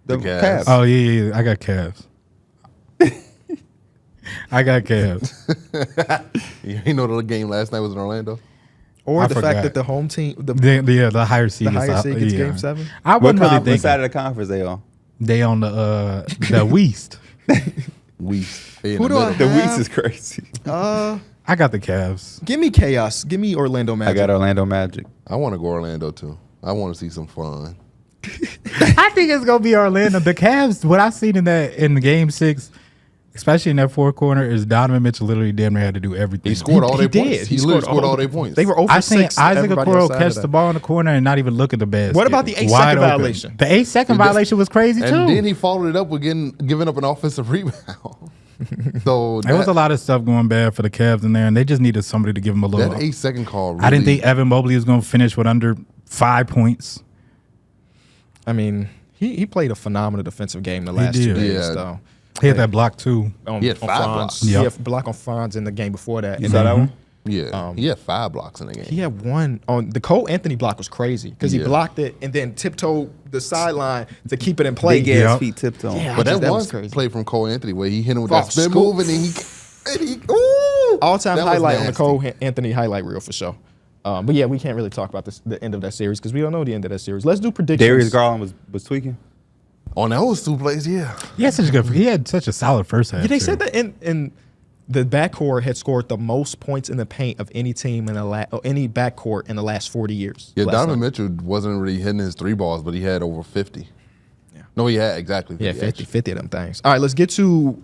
The Cavs. Oh yeah. I got Cavs. I got Cavs. You know the game last night was in Orlando? Or I the forgot. fact that the home team, the higher seed, higher seed gets Game 7. I What wouldn't really conference think side of the conference they on? they on the West. Who do I The have? Weeks is crazy. I got the Cavs. Give me chaos. Give me Orlando Magic. I got Orlando Magic. I want to go Orlando too. I want to see some fun. I think it's gonna be Orlando. The Cavs. What I seen in the Game 6, especially in that fourth quarter, is Donovan Mitchell literally damn near had to do everything. He scored all He their points. did. He He literally scored scored all all the- their points. They were over I seen 6. Isaac everybody Okoro outside catch of that. the ball in the corner and not even look at the basket. What about the 8-second Wide open. violation? The 8-second violation was crazy too. And then he followed it up with giving up an offensive rebound. So There was a lot of stuff going bad for the Cavs in there, and they just needed somebody to give them a little. that 8-second call. Really, I didn't think Evan Mobley was going to finish with under 5 points. I mean, he played a phenomenal defensive game the last 2 did. days. Yeah. So He had that block too. on, He had on 5 Franz. blocks. He Yep. had block on Franz in the game before that. You And saw that then one? Yeah, he had 5 blocks in the game. He had one on the Cole Anthony block was crazy because he Yeah. blocked it and then tiptoed the sideline to keep it in play. Big ass Yep. feet tiptoe. Yeah. But that that was was crazy. play from Cole Anthony where he hit him with Oh, that spin scoop. move and he ooh, All-time that was highlight on the nasty. Cole Anthony highlight reel for sure. But yeah, we can't really talk about the end of that series because we don't know the end of that series. Let's do predictions. Darius Garland was tweaking. On those 2 plays, yeah. He had such a solid first half. Yeah, they too. said that in the backcourt had scored the most points in the paint of any team in any backcourt in the last 40 years. Yeah, last Donovan night. Mitchell wasn't really hitting his 3 balls, but he had over 50. Yeah. No, he had exactly 50. Yeah, 50 actually. of them things. All right, let's get to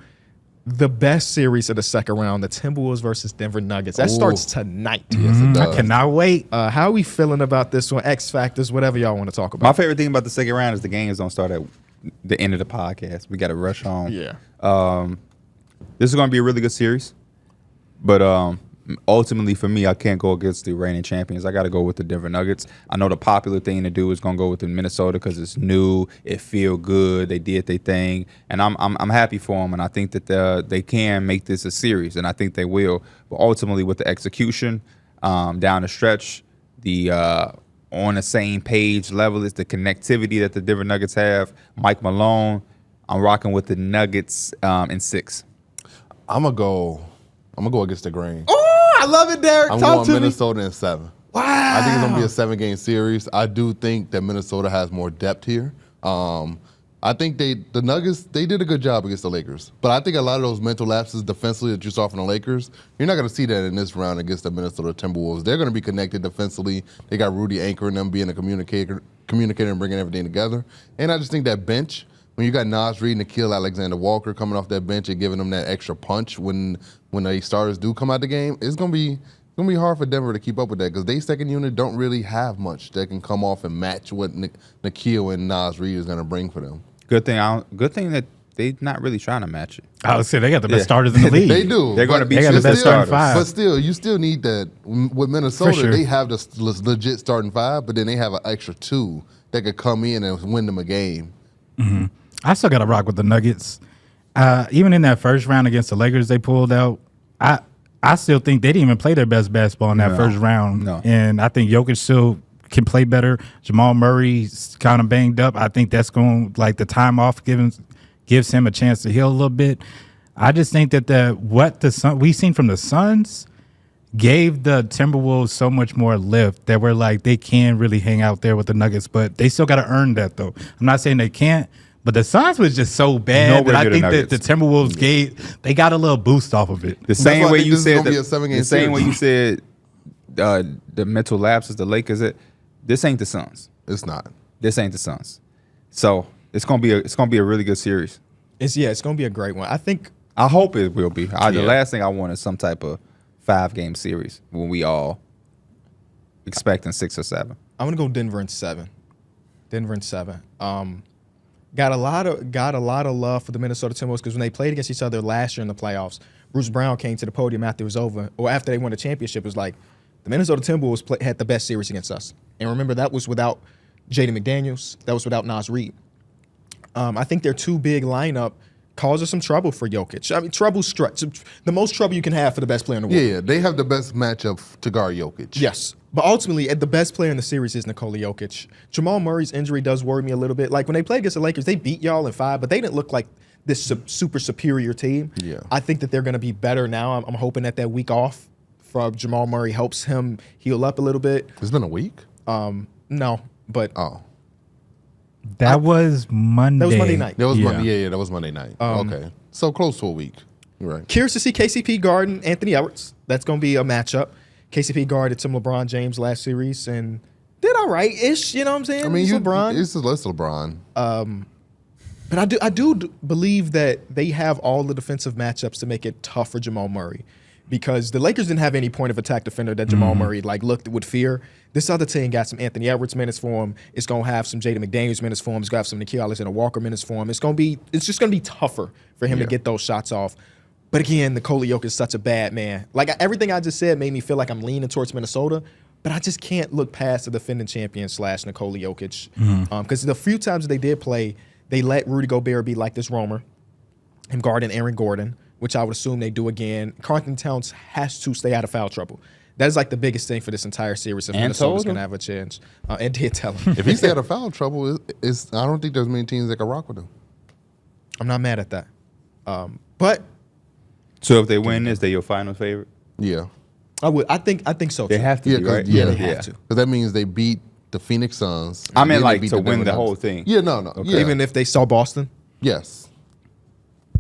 the best series of the second round, the Timberwolves versus Denver Nuggets. That Ooh. starts tonight. Yes, it I does. cannot wait. How are we feeling about this one? X factors, whatever y'all want to talk My about. favorite thing about the second round is the games don't start at the end of the podcast. We got to rush home. Yeah. This is going to be a really good series, but ultimately for me, I can't go against the reigning champions. I got to go with the Denver Nuggets. I know the popular thing to do is going to go with the Minnesota because it's new, it feel good, they did their thing, and I'm happy for them, and I think that they can make this a series, and I think they will. But ultimately, with the execution down the stretch, the on the same page level is the connectivity that the Denver Nuggets have. Mike Malone, I'm rocking with the Nuggets in 6. I'm gonna go against the grain. Oh, I love it, Darrick. I'm Talk going to me. Minnesota in 7. Wow. I think it's gonna be a 7-game series. I do think that Minnesota has more depth here. I think the Nuggets, they did a good job against the Lakers. But I think a lot of those mental lapses defensively that you saw from the Lakers, you're not going to see that in this round against the Minnesota Timberwolves. They're going to be connected defensively. They got Rudy anchoring them, being a communicator and bringing everything together. And I just think that bench, when you got Nas Reed and Nickeil Alexander-Walker coming off that bench and giving them that extra punch when the starters do come out the game, it's going to be hard for Denver to keep up with that because they second unit don't really have much that can come off and match what Nickeil and Nas Reed is going to bring for them. Good thing that they're not really trying to match it. I would say they got the best starters in the league. They do. They're going to but be They got the best starting five. But still, you still need that. With Minnesota, For sure. they have the legit starting 5, but then they have an extra 2 that could come in and win them a game. I still got to rock with the Nuggets. Even in that first round against the Lakers, they pulled out. I still think they didn't even play their best basketball in that first round. No. And I think Jokic still can play better. Jamal Murray's kind of banged up. I think that's going like the time off gives him a chance to heal a little bit. I just think that we seen from the Suns gave the Timberwolves so much more lift that we're like they can really hang out there with the Nuggets, but they still got to earn that though. I'm not saying they can't, but the Suns was just so bad Nowhere that I near the think that the Nuggets. Timberwolves they got a little boost off of it. The same why I way think you this is said gonna be a 7-game the same way series. you said the mental lapses, the Lakers. This ain't the Suns. It's not. This ain't the Suns. So it's gonna be a really good series. It's going to be a great one. I think I hope it will be. The Yeah. last thing I want is some type of 5-game series when we all expecting 6 or 7. I'm going to go Denver in 7. Denver in 7. Got a lot of love for the Minnesota Timberwolves because when they played against each other last year in the playoffs, Bruce Brown came to the podium after it was over, or after they won the championship. It was like the Minnesota Timberwolves had the best series against us. And remember, that was without Jaden McDaniels. That was without Nas Reed. I think their 2 big lineup causes some trouble for Jokic. I mean, the most trouble you can have for the best player in the world. Yeah, they have the best matchup to guard Jokic. Yes. But ultimately, the best player in the series is Nikola Jokic. Jamal Murray's injury does worry me a little bit. Like, when they played against the Lakers, they beat y'all in 5, but they didn't look like this super superior team. Yeah. I think that they're going to be better now. I'm hoping that week off from Jamal Murray helps him heal up a little bit. It's been a week? No, but Oh. That was Monday. that was Monday night. That was Yeah. Monday. Yeah, that was Monday night. Okay. So close to a week. You're right. Curious to see KCP guarding Anthony Edwards. That's going to be a matchup. KCP guarded some LeBron James last series and did all right-ish, you know what I'm saying? I mean, It's LeBron. It's LeBron. But I do believe that they have all the defensive matchups to make it tough for Jamal Murray, because the Lakers didn't have any point of attack defender that Jamal Murray looked with fear. This other team got some Anthony Edwards minutes for him. It's gonna have some Jaden McDaniels minutes for him. It's gonna have some Nickeil Alexander-Walker minutes for him. It's just gonna be tougher for him to get those shots off. But again, Nikola Jokic is such a bad man. Like, everything I just said made me feel like I'm leaning towards Minnesota, but I just can't look past the defending champion / Nikola Jokic, because the few times that they did play, they let Rudy Gobert be like this roamer, him guarding Aaron Gordon, which I would assume they do again. Carlton Towns has to stay out of foul trouble. That is like the biggest thing for this entire series if And Minnesota's told him. going to have a chance. And did tell him. If he stay out of foul trouble, I don't think there's many teams that can rock with him. I'm not mad at that. But So if they win this, they your final favorite. Yeah. I think so, They too. have to, Yeah, be, right? yeah, they have to. Because that means they beat the Phoenix Suns. I and mean, then they like beat to win Denver the Nuggets. whole thing. Yeah, no. Okay. Yeah. Even if they saw Boston. Yes.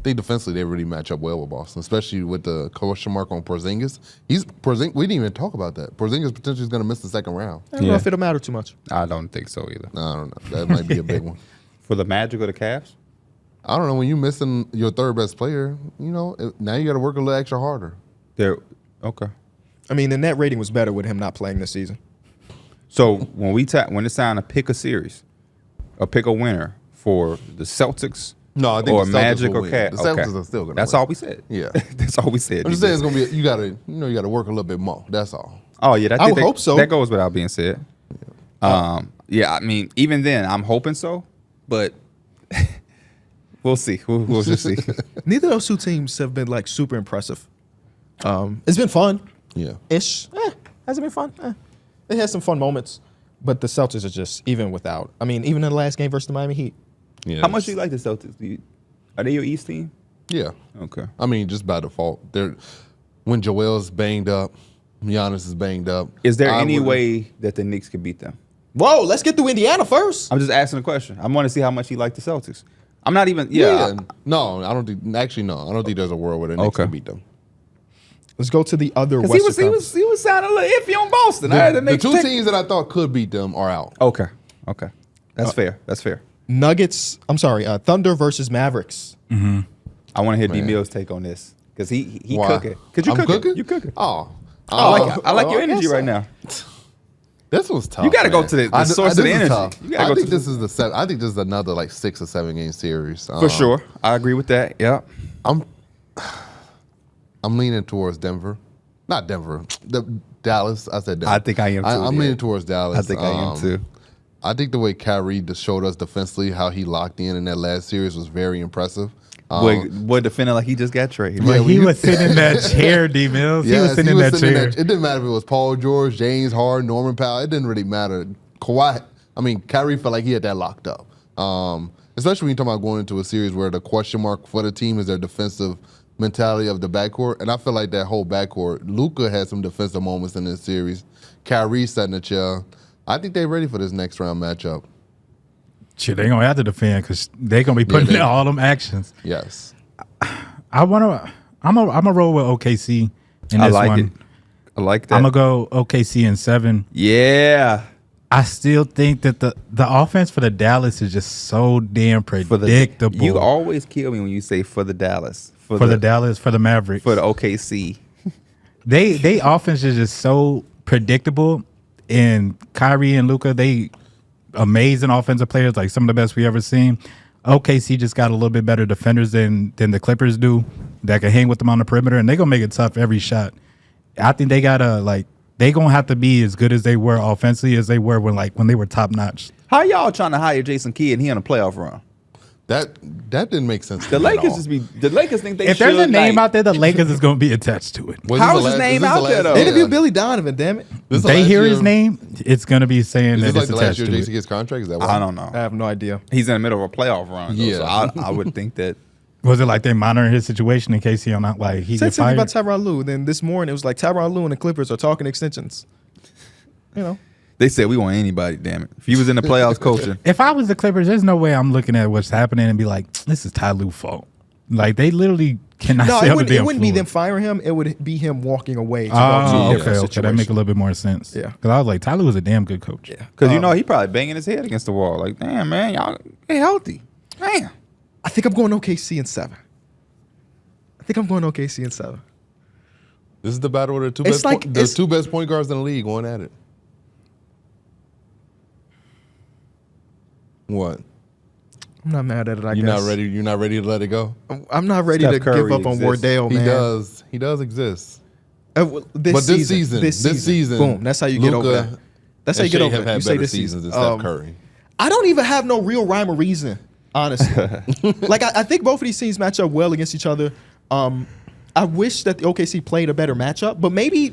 think defensively they really match up well with Boston, especially with the question mark on Porzingis. We didn't even talk about that. Porzingis potentially is going to miss the second round. I don't know if it'll matter too much. I don't think so either. No, I don't know. That might be a big one. For the Magic or the Cavs? I don't know. When you're missing your third best player, now you got to work a little extra harder. Okay. I mean, the net rating was better with him not playing this season. So when it's time to pick a series, or pick a winner for the Celtics, No, I think or the Celtics Magic will or win. Cavs, The Celtics are still going to That's win. all we said. Yeah. That's all we said. I'm just saying it's going to be. You got to work a little bit more. That's all. Oh yeah, I would hope so. That goes without being said. Yeah, I mean, even then, I'm hoping so, but we'll see. We'll just see. Neither of those two teams have been like super impressive. It's been fun. Yeah. Ish. Has it been fun? It has some fun moments, but the Celtics are just even without. I mean, even in the last game versus the Miami Heat. Yeah. How much do you like the Celtics? Are they your East team? Yeah. Okay. I mean, just by default, when Joel's banged up, Giannis is banged up. Is there any way that the Knicks could beat them? Whoa, let's get through Indiana first. I'm just asking a question. I want to see how much you like the Celtics. I'm not even. Yeah. No, I don't think. Actually, no. I don't think there's a world where the Knicks can beat them. Let's go to the other Because Western Conference. he was sounding a little iffy on Boston. The two teams that I thought could beat them are out. Okay. That's fair. Nuggets. I'm sorry. Thunder versus Mavericks. I want to hear D Man. Mills' take on this because he Why? cooking. Because you I'm cooking. You cooking. Oh. I like your I energy guess right so. now. This was tough. You gotta go man. to the source of the this is energy. tough. You gotta I go think to this is the seven. I think this is another like 6 or 7 game series. For sure. I agree with that. Yeah. I'm leaning towards Denver. Not Denver. Dallas. I said Denver. I think I am too, I'm yeah. leaning towards Dallas. I think I am too. I think the way Kyrie just showed us defensively how he locked in that last series was very impressive. Boy defending like he just got traded. Yeah, He was sitting in that chair, D Mills. He was Yes, sitting in that chair. It didn't matter if it was Paul George, James Harden, Norman Powell. It didn't really matter. Kyrie felt like he had that locked up. Especially when you're talking about going into a series where the question mark for the team is their defensive mentality of the backcourt. And I feel like that whole backcourt, Luka had some defensive moments in this series. Kyrie sat in the chair. I think they're ready for this next round matchup. Shit, they gonna have to defend because they gonna be putting in all them actions. Yes. I'm a roll with OKC in I this like one. it. I like that. I'm gonna go OKC in 7. Yeah. I still think that the offense for the Dallas is just so damn predictable. You always kill me when you say for the Dallas. for the Dallas, for the Mavericks, For the OKC. they offense is just so predictable. And Kyrie and Luka, they amazing offensive players, like some of the best we ever seen. OKC just got a little bit better defenders than the Clippers do that can hang with them on the perimeter, and they're gonna make it tough every shot. I think they gonna they gonna have to be as good as they were offensively as they were when they were top notch. How y'all trying to hire Jason Kidd and he on a playoff run? That didn't make sense. The Lakers think they If should. there's a name out there, the Lakers is gonna be attached to it. How is his name out there, though? Interview Billy Donovan, damn it. They hear his name, it's gonna be saying Is that this like it's the last attached year to Jason it. Kidd's contract? Is that why? I don't know. I have no idea. He's in the middle of a playoff run. Yeah. So I would think that. Was it like they monitoring his situation in case he Said get something fired? about Tyronn Lue. Then this morning it was like Tyronn Lue and the Clippers are talking extensions. You know. They said we want anybody, damn it. If he was in the playoffs coaching. If I was the Clippers, there's no way I'm looking at what's happening and be like, this is Ty Lue's fault. Like, they literally cannot No, say it wouldn't be them firing him. It would be him walking away. To go to a Oh, different okay. That situation. make a little bit more sense. Yeah. Because I was like, Ty Lue was a damn good coach. Yeah. Because, he probably banging his head against the wall. Like, damn, man, y'all get healthy. Damn. I think I'm going OKC in 7. This This is the battle where the It's like- the two best point guards in the league going at it. What? I'm not mad at it. You're not ready. You're not ready to let it go. I'm not ready Steph to Curry give up on exists. Wardell, man. He does exist. This season, boom. That's how you get over that. That's how you get over it. You say this seasons season. than Steph Curry. I don't even have no real rhyme or reason, honestly. Like I think both of these teams match up well against each other. I wish that the OKC played a better matchup, but maybe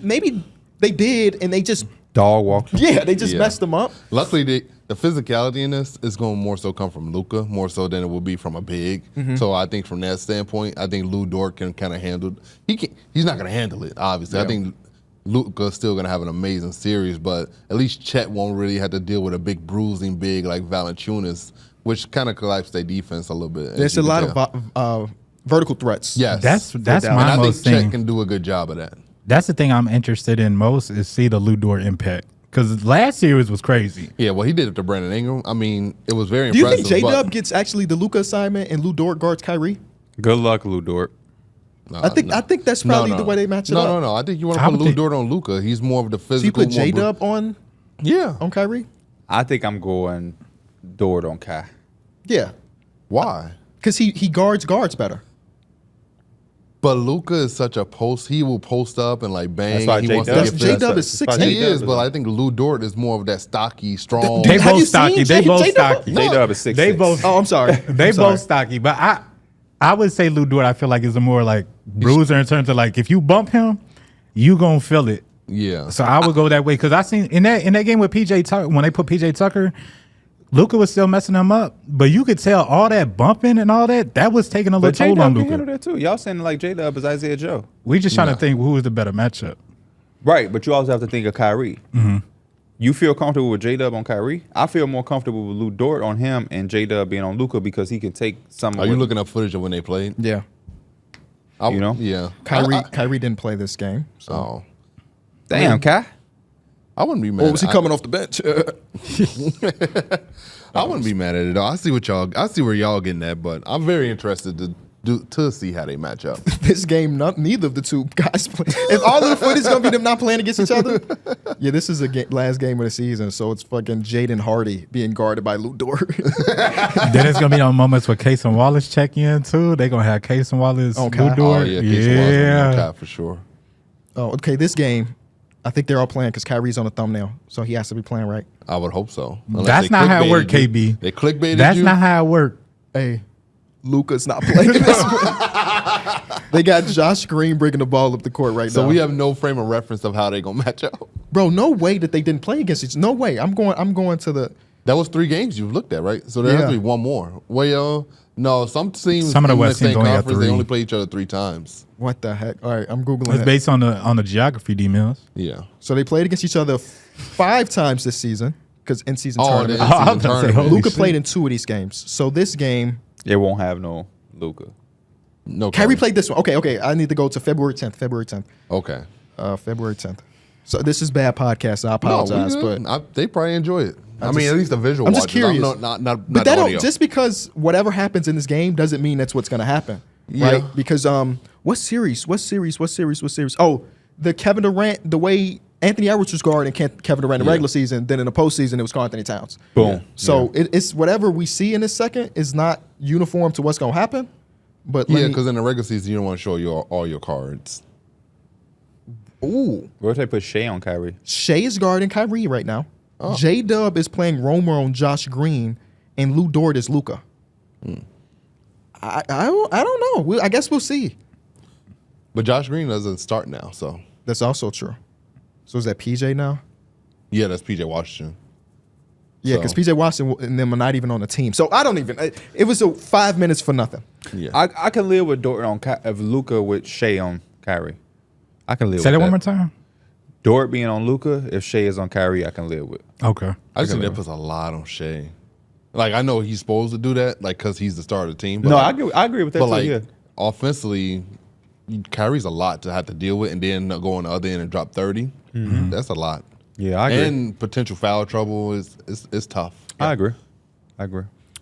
they did, and they just Dog walking. they just Yeah. messed them up. Luckily, the physicality in this is going to more so come from Luka, more so than it will be from a big. So I think from that standpoint, I think Lou Dort can kind of handle. He's not going to handle it, obviously. Yeah. I think Luka's still going to have an amazing series, but at least Chet won't really have to deal with a big bruising big like Valanciunas, which kind of collapsed their defense a little bit. There's a lot of Vertical threats. Yes. That's And my I most think Chet thing. can do a good job of that. That's the thing I'm interested in most is see the Lou Dort impact. Because last series was crazy. Yeah, well, he did it to Brandon Ingram. I mean, it was very Do you impressive. think but- J-Dub gets actually the Luka assignment and Lou Dort guards Kyrie? Good luck, Lou Dort. Nah, I think that's probably the way they match it up. No. I think you want to I put would Lou think- Dort on Luka. He's more of the So you physical. put more J-Dub on Yeah. Kyrie? I think I'm going Dort on Kai. Yeah, Why? because he guards better. But Luka is such a post. He will post up and like bang. That's why he J-Dub- wants to That's- get J-Dub fist. is That's 6'8". He J-Dub is, but I think Lou Dort is more of that stocky, strong. They Have you both stocky. seen They both J-Dub? stocky. J-Dub is 6'6". They both. Oh, I'm sorry. They I'm sorry. both stocky. But I would say Lou Dort, I feel like is a more like bruiser in terms of like if you bump him, you gonna feel it. Yeah. So I would go that way because I seen in that game with PJ Tucker when they put PJ Tucker, Luka was still messing him up, but you could tell all that bumping and all that was taking a But little toll on J-Dub can handle Luka. that too. Y'all saying like J-Dub is Isaiah Joe. We just trying to think who was the better matchup. Right, but you also have to think of Kyrie. You feel comfortable with J-Dub on Kyrie? I feel more comfortable with Lou Dort on him and J-Dub being on Luka because he can take some Are of you what- looking up footage of when they played? Yeah, You know? Yeah. Kyrie didn't play this game. So. Oh. Damn, Kai. I wouldn't be mad. Or was he coming off the bench? I wouldn't be mad at it. I see where y'all getting at, but I'm very interested to see how they match up. This game, neither of the two guys play. If all of the footage is gonna be them not playing against each other, yeah, this is the last game of the season, so it's fucking Jaden Hardy being guarded by Lou Dort. Then it's gonna be on moments where Case and Wallace check in too. They gonna have Case and Wallace, On Lou Kai? Dort. Oh yeah, Casey was on yeah. Kai for sure. Oh, okay, this game, I think they're all playing because Kyrie's on the thumbnail, so he has to be playing, right? I would hope so. Unless That's they not how it clickbaited work, you. KB. They clickbaited That's you. not how it work. Hey, Luka's not playing this one. They got Josh Green bringing the ball up the court right So now. we have no frame of reference of how they gonna match up. Bro, no way that they didn't play against each. No way. I'm going to the. That was 3 games you've looked at, right? So there has Yeah. to be one more. Well, no, some teams Some of the in West the same teams only have conference, they 3. only play each other 3 times. What the heck? All right, I'm googling It's it. based on the geography, D Mills. Yeah. So they played against each other 5 times this season because in season Oh, tournament. the I was in-season about to say, tournament. holy Luka shit. played in 2 of these games. So this game, It won't have no Luka. No. Kyrie played this one. Okay. I need to go to February 10th. February 10th. Okay. February 10th. So this is bad podcast. I apologize, but they probably enjoy it. I mean, just- at least the visual. I'm just watchers. curious. Not but that audio. don't, just because whatever happens in this game doesn't mean that's what's going to happen, right? Yeah. Because what series? Oh, the Kevin Durant, the way Anthony Edwards was guarding Kevin Durant in the regular season, then in the postseason it was Karl Anthony Towns. Boom. So it's whatever we see in this second is not uniform to what's going to happen. But Yeah, because in the regular season you don't want to show all your cards. ooh, What if they put Shea on Kyrie? Shea is guarding Kyrie right now. Oh. J-Dub is playing Romer on Josh Green, and Lou Dort is Luka. I don't know. I guess we'll see. But Josh Green doesn't start now, so That's also true. So is that PJ now? yeah, that's PJ Washington. Yeah, because So- PJ Washington and them are not even on the team. So I don't even. It was 5 minutes for nothing. Yeah. I can live with Dort on of Luka with Shea on Kyrie. I can live Say with that that. one more time. Dort being on Luka, if Shea is on Kyrie, I can live with. Okay. I just think that puts a lot on Shea. Like, I know he's supposed to do that, like, because he's the star of the team. But No, like, I agree with that But too. like, Yeah. offensively, Kyrie's a lot to have to deal with, and then go on the other end and drop 30. That's a lot. Yeah, I agree. And potential foul trouble is tough. I agree.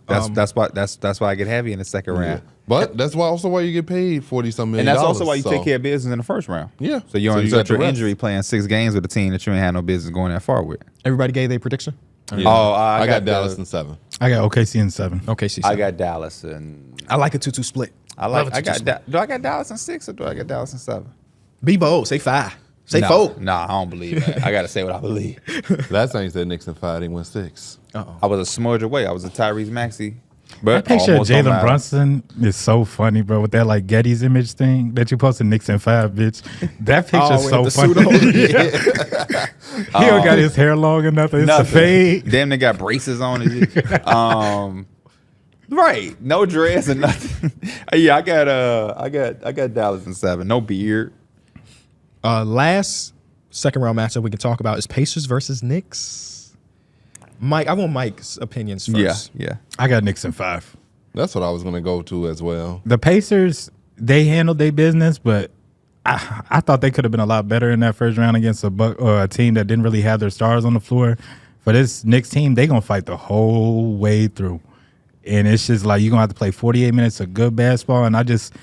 That's why I get heavy in the second round. But that's why you get paid $40-some million. And that's also why you take care of business in the first round. Yeah. So you So only you got got your the rest. injury playing 6 games with a team that you ain't had no business going that far with. Everybody gave their prediction. Yeah. Oh, I got the- Dallas in 7. I got OKC in 7. Okay, see. I got Dallas and I like a 2-2 split. I got do I got Dallas in 6 or do I got Dallas in 7? Be bold. Say 5. Say 4. Nah, I don't believe that. I gotta say what I believe. Last time you said Knicks in 5, they went 6. I was a smudge away. I was a Tyrese Maxey. But That picture of almost don't Jalen matter. Brunson is so funny, bro, with that like Getty's image thing that you posted Knicks in 5, bitch. That picture's so with the funny. suit on. He don't got his hair long enough. It's a Nothing. fade. Damn, they got braces on it. Right, no dress and nothing. Yeah, I got Dallas in 7. No beard. Last second round matchup we can talk about is Pacers versus Knicks. Mike, I want Mike's opinions first. Yeah. I got Knicks in 5. That's what I was going to go to as well. The Pacers, they handled their business, but I thought they could have been a lot better in that first round against a team that didn't really have their stars on the floor. For this Knicks team, they're going to fight the whole way through. And it's just like you're going to have to play 48 minutes of good basketball, and I just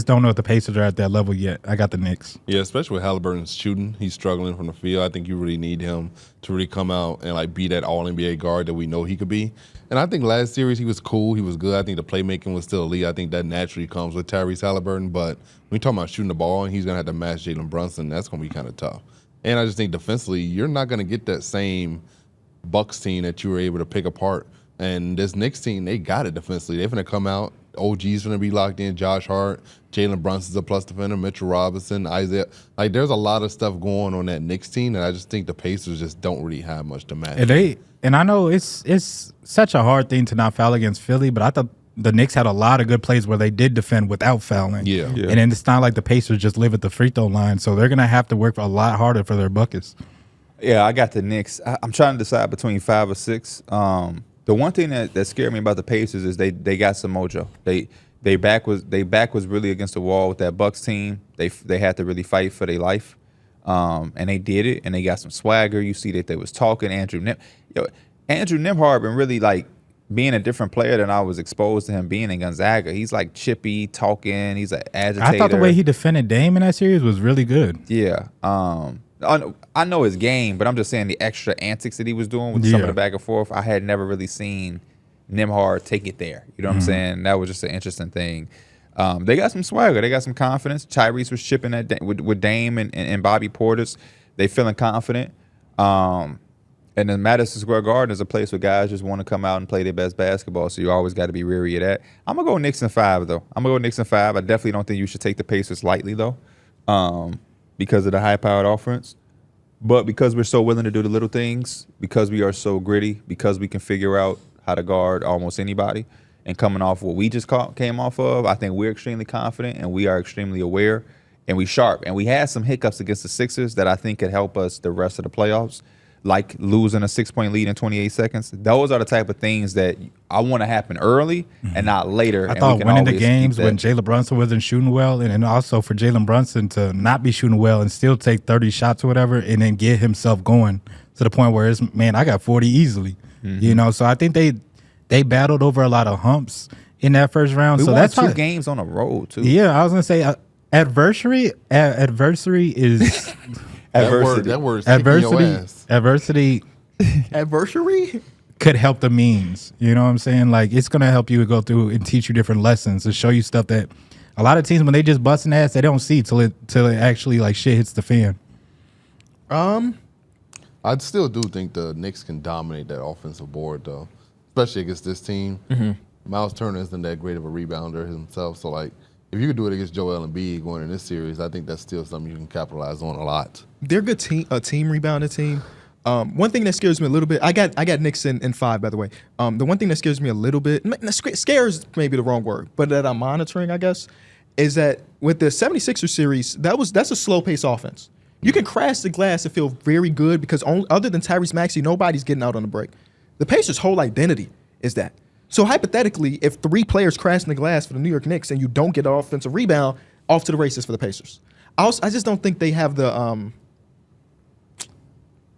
don't know if the Pacers are at that level yet. I got the Knicks. Yeah, especially with Halliburton's shooting. He's struggling from the field. I think you really need him to really come out and like be that all-NBA guard that we know he could be. And I think last series he was cool. He was good. I think the playmaking was still elite. I think that naturally comes with Tyrese Halliburton. But when you're talking about shooting the ball and he's going to have to match Jalen Brunson, that's going to be kind of tough. And I just think defensively, you're not going to get that same Bucks team that you were able to pick apart. And this Knicks team, they got it defensively. They're going to come out. OG's going to be locked in. Josh Hart, Jalen Brunson's a plus defender, Mitchell Robinson, Isaiah. Like, there's a lot of stuff going on that Knicks team, and I just think the Pacers just don't really have much to match. And I know it's such a hard thing to not foul against Philly, but I thought the Knicks had a lot of good plays where they did defend without fouling. Yeah. And then it's not like the Pacers just live at the free throw line, so they're going to have to work a lot harder for their buckets. Yeah, I got the Knicks. I'm trying to decide between 5 or 6. The one thing that scared me about the Pacers is they got some mojo. They back was really against the wall with that Bucks team. They had to really fight for their life, and they did it. And they got some swagger. You see that they was talking. Andrew Nembhard been really like being a different player than I was exposed to him being in Gonzaga. He's like chippy, talking. He's an agitator. I thought the way he defended Dame in that series was really good. Yeah. I know his game, but I'm just saying the extra antics that he was doing with some of the back and forth. I had never really seen Nembhard take it there. You know what I'm saying? That was just an interesting thing. They got some swagger. They got some confidence. Tyrese was chipping with Dame and Bobby Portis. They feeling confident. And then Madison Square Garden is a place where guys just want to come out and play their best basketball, so you always got to be weary of that. I'm going to go Knicks in 5, though. I definitely don't think you should take the Pacers lightly, though, because of the high-powered offense. But because we're so willing to do the little things, because we are so gritty, because we can figure out how to guard almost anybody, and coming off what we just came off of, I think we're extremely confident and we are extremely aware and we sharp. And we had some hiccups against the Sixers that I think could help us the rest of the playoffs, like losing a 6-point lead in 28 seconds. Those are the type of things that I want to happen early and not later. I thought winning the games when Jalen Brunson wasn't shooting well, and then also for Jalen Brunson to not be shooting well and still take 30 shots or whatever, and then get himself going to the point where it's, man, I got 40 easily. You know, so I think they battled over a lot of humps in that first round. So that's 2 games on the road too. Yeah, I was gonna say adversary is That word's kicking your ass. adversity Adversary? could help the means. You know what I'm saying? Like, it's going to help you go through and teach you different lessons and show you stuff that a lot of teams, when they just busting ass, they don't see till it actually like shit hits the fan. I still do think the Knicks can dominate that offensive board, though, especially against this team. Miles Turner isn't that great of a rebounder himself, so like if you could do it against Joel Embiid going in this series, I think that's still something you can capitalize on a lot. They're a team rebounding team. One thing that scares me a little bit, I got Knicks in 5, by the way. The one thing that scares me a little bit, scares maybe the wrong word, but that I'm monitoring, I guess, is that with the 76ers series, that's a slow-paced offense. You can crash the glass and feel very good because other than Tyrese Maxey, nobody's getting out on the break. The Pacers' whole identity is that. So hypothetically, if 3 players crash in the glass for the New York Knicks and you don't get an offensive rebound, off to the races for the Pacers. I just don't think they have the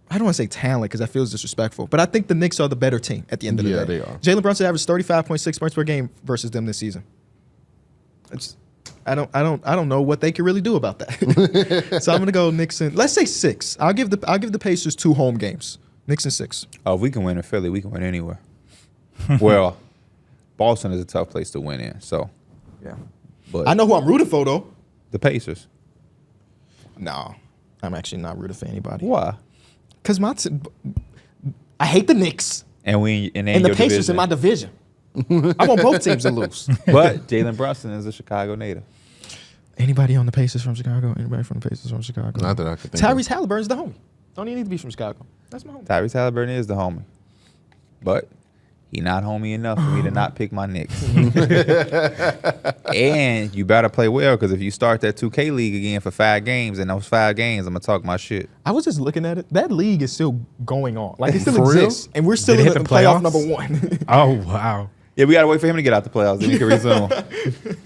I don't want to say talent because that feels disrespectful, but I think the Knicks are the better team at the end of the day. Yeah, they are. Jalen Brunson averaged 35.6 points per game versus them this season. I don't know what they can really do about that. So I'm gonna go Knicks in, let's say 6. I'll give the Pacers 2 home games. Knicks in 6. Oh, if we can win in Philly, we can win anywhere. Well, Boston is a tough place to win in. So, Yeah. but I know who I'm rooting for though. the Pacers. No, I'm actually not rooting for anybody. Why? Because I hate the Knicks And and the Pacers in my division. I want both teams to lose. But Jalen Brunson is a Chicago native. Anybody on the Pacers from Chicago? Anybody from the Pacers from Chicago? Not that I could think Tyrese Halliburton's the homie. Don't even need to be from Chicago. That's my homie. Tyrese Halliburton is the homie, but he not homie enough for me to not pick my Knicks. And you better play well because if you start that 2K league again for 5 games, in those 5 games, I'm gonna talk my shit. I was just looking at it. That league is still going on. Like, it still For real? exists. And we're still Did in it the hit the playoff playoffs? number 1. Oh, wow. Yeah, we gotta wait for him to get out the playoffs. Then he can resume.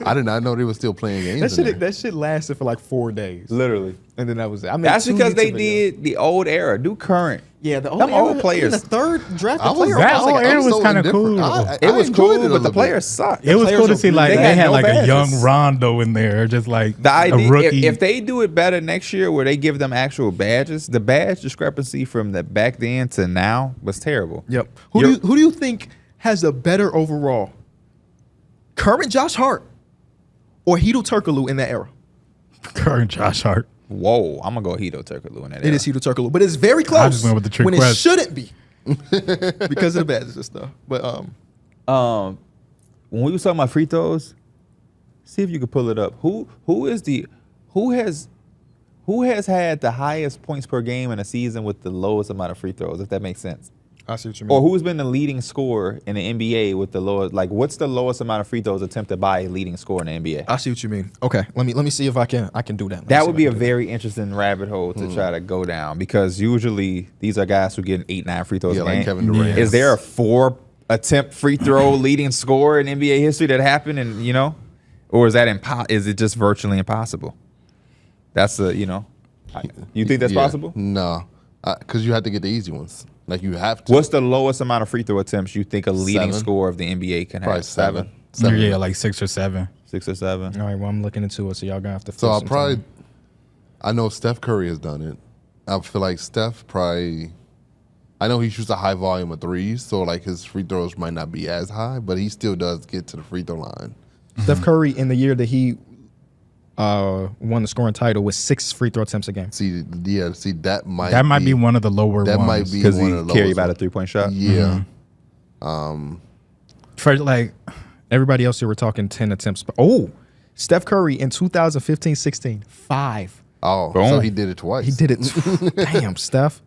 I did not know they were still playing games. That shit lasted for like 4 days, Literally. and then that was it. I mean, That's 2 because they YouTube videos. did the old era. Do current. Yeah, the Them old players. The third drafted I was player. That I was like, whole era was kinda cool. It was enjoyed cool, a but the little players suck. It was players cool to are see good. like They they had had no like a young badges. Rondo in there, just like The idea, a rookie. if they do it better next year, where they give them actual badges, the badge discrepancy from the back then to now was terrible. Yep. Who do you think has a better overall? Current Josh Hart or Hedo Turkoglu in that era? Current Josh Hart. Whoa, I'm gonna go Hedo Turkoglu in that. It is Hedo Turkoglu, but it's very close. I just went with the trick when it question. shouldn't be because of the badges and stuff. But When we were talking about free throws, see if you could pull it up. Who has had the highest points per game in a season with the lowest amount of free throws? If that makes sense. I see what you mean. Or who's been the leading scorer in the NBA with the lowest? Like, what's the lowest amount of free throws attempted by a leading scorer in the NBA? I see what you mean. Okay, let me see if I can do that. Let me That see would if be I a can do very interesting rabbit hole to try to go down, because usually these are guys who get 8-9 free throws Yeah, a like game. Kevin Durant. Is there a 4 attempt free throw leading scorer in NBA history that happened, and or is that is it just virtually impossible? That's you think that's possible? No, because you have to get the easy ones. Like you have to. What's the lowest amount of free throw attempts you think a leading 7. scorer of the NBA can Probably have? 7. Yeah, like 6 or 7. 6 or 7. All right, well, I'm looking into it, so y'all gonna have to. So fill I'll some probably. time. I know Steph Curry has done it. I feel like Steph probably. I know he shoots a high volume of threes, so like his free throws might not be as high, but he still does get to the free throw line. Steph Curry in the year that he won the scoring title with 6 free throw attempts a game. See, that might Be one of the lower that ones. might be Because one he of the carried lowest about a ones. 3-point shot. Yeah. For like, Everybody else here, we're talking 10 attempts. Oh, Steph Curry in 2015-16, 5. Oh, Boom. so he did it twice. He did it. Damn, Steph.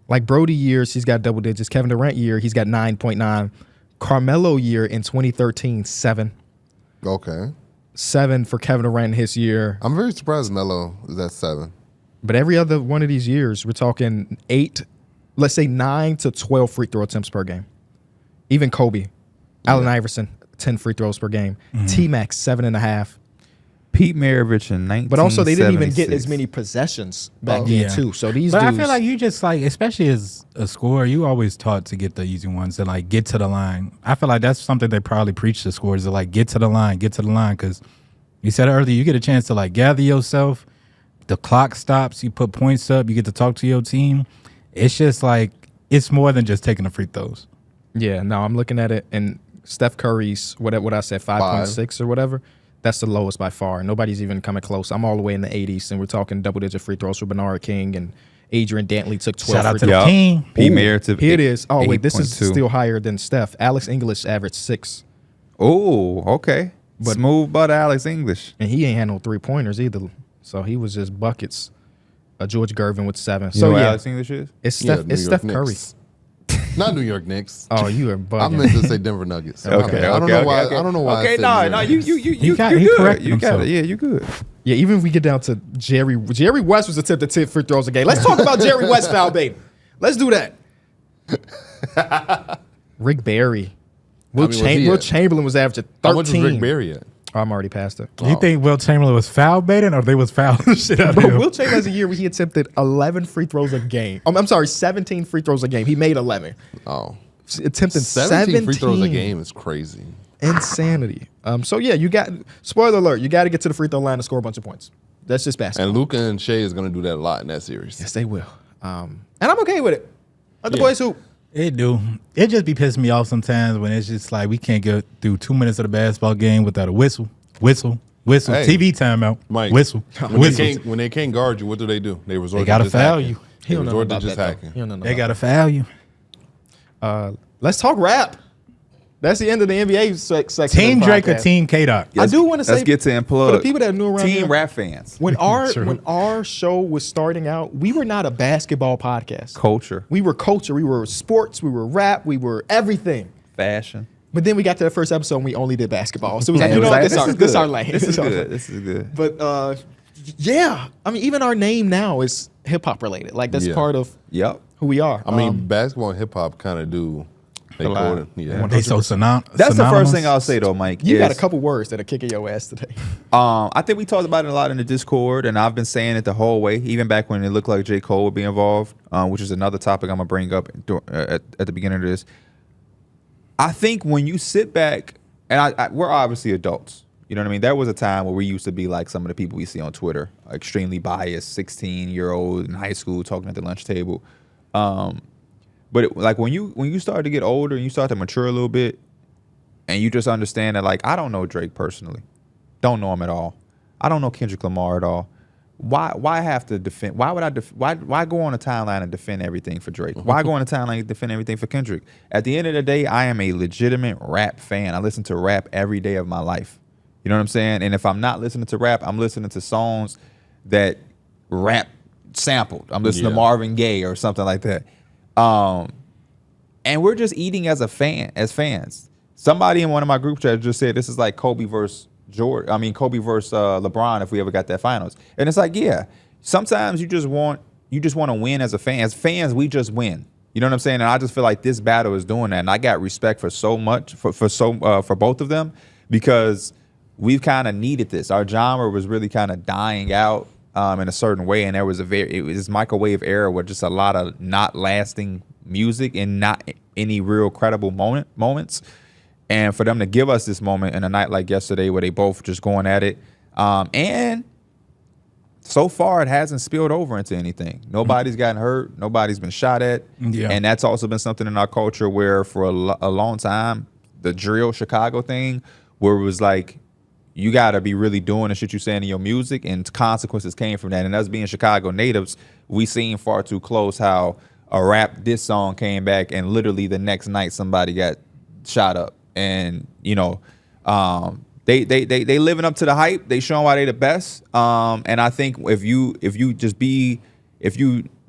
Like Brody years, he's got double digits. Kevin Durant year, he's got 9.9. Carmelo year in 2013, 7. Okay. 7 for Kevin Durant his year. I'm very surprised Melo is at 7. But every other one of these years, we're talking 8, let's say 9 to 12 free throw attempts per game. Even Kobe, Allen Iverson, 10 free throws per game. T-Mac, 7.5. Pete Maravich in 1976. But also, they didn't even get as many possessions back then, too. So these but dudes. I feel like you just like, especially as a scorer, you always taught to get the easy ones and like get to the line. I feel like that's something they probably preach to scorers, to like get to the line, because you said it earlier, you get a chance to like gather yourself. The clock stops, you put points up, you get to talk to your team. It's just like, it's more than just taking the free throws. Yeah, no, I'm looking at it, and Steph Curry's, what I said, 5.6 or whatever, that's the lowest by far. Nobody's even coming close. I'm all the way in the 80s, and we're talking double-digit free throws for Bernard King, and Adrian Dantley took 12 Shout out free to throws. the team. Pete Ooh, Maravich. Here it is. Oh, wait, this is 8.2. still higher than Steph. Alex English averaged 6, Oh, okay. But- Smooth butt Alex English. and he ain't had no three-pointers either. So he was just buckets. George Gervin with 7. You So, know what yeah, Alex English is? it's Yeah, Steph, New it's York Steph Curry. Knicks. Not New York Knicks. Oh, you are I bugging. meant to say Denver Nuggets. Okay, I don't know why. I don't know why. Okay, I said no, New York you Knicks. you he corrected good. You got himself. it. Yeah, you good. Yeah, even if we get down to Jerry West was attempting 10 free throws a game. Let's talk about Jerry West foul baiting. Let's do that. Rick Barry. Will was he Will at? Chamberlain was averaging 13. How much was Rick Barry at? Oh, I'm already past it. You think Will Chamberlain was foul baiting, or they was fouling shit out of But him? Will Chamberlain has a year where he attempted 11 free throws a game. I'm sorry, 17 free throws a game. He made 11. Oh, Attempting 17 free throws a game is crazy. Insanity. So, yeah, you got, spoiler alert, you got to get to the free throw line to score a bunch of points. That's just basketball. And Luka and Shea is going to do that a lot in that series. Yes, they will. And I'm okay with it. Let the Yeah. boys hoop. It do. It just be pissing me off sometimes when it's just like we can't get through 2 minutes of the basketball game without a whistle. Hey. TV timeout. Mike, Whistle. When they can't guard you, what do? They resort. They gotta to just foul hacking. you. They He don't know resort to about just that, though. hacking. He don't know They about gotta foul you. Let's talk rap. That's the end of the NBA section. Team of the Drake or podcast. Team K-Dot? I do want to say, Let's get to for unplug. the people that are new around Team here, rap fans. when True. our show was starting out, we were not a basketball podcast. Culture, We were culture. We were sports. We were rap. We were everything. fashion. But then we got to the first episode and we only did basketball. So it was like, It you know was what? like, This is our lane. This is our good. lane. This is good. But yeah, I mean, even our name now is hip hop related. Like that's Yeah. part of Yep. who we are. I mean, basketball and hip hop kind of do They called it. Yeah. They so synonymous. That's the first thing I'll say though, Mike. You got a is, couple words that are kicking your ass today. I think we talked about it a lot in the Discord, and I've been saying it the whole way, even back when it looked like J. Cole would be involved, which is another topic I'm gonna bring up at the beginning of this. I think when you sit back, and we're obviously adults. You know what I mean? There was a time where we used to be like some of the people we see on Twitter, extremely biased, 16-year-old in high school talking at the lunch table. But like when you start to get older and you start to mature a little bit, and you just understand that like I don't know Drake personally, don't know him at all. I don't know Kendrick Lamar at all. Why have to defend? Why would why go on a timeline and defend everything for Drake? Why go on a timeline and defend everything for Kendrick? At the end of the day, I am a legitimate rap fan. I listen to rap every day of my life. You know what I'm saying? And if I'm not listening to rap, I'm listening to songs that rap sampled. I'm listening to Marvin Gaye or something like that. And we're just eating as fans. Somebody in one of my group chats just said this is like Kobe versus LeBron if we ever got that finals. And it's like, yeah, sometimes you just want to win as a fan. As fans, we just win. You know what I'm saying? And I just feel like this battle is doing that. And I got respect for so much for both of them because we've kind of needed this. Our genre was really kind of dying out in a certain way, and there was it was this microwave era with just a lot of not lasting music and not any real credible moments. And for them to give us this moment in a night like yesterday where they both just going at it, and so far it hasn't spilled over into anything. Nobody's gotten hurt. Nobody's been shot at. Yeah. And that's also been something in our culture where for a long time, the drill Chicago thing, where it was like, you got to be really doing the shit you saying in your music, and consequences came from that. And us being Chicago natives, we seen far too close how a rap diss song came back and literally the next night somebody got shot up. And, you know, they living up to the hype. They showing why they the best. And I think if you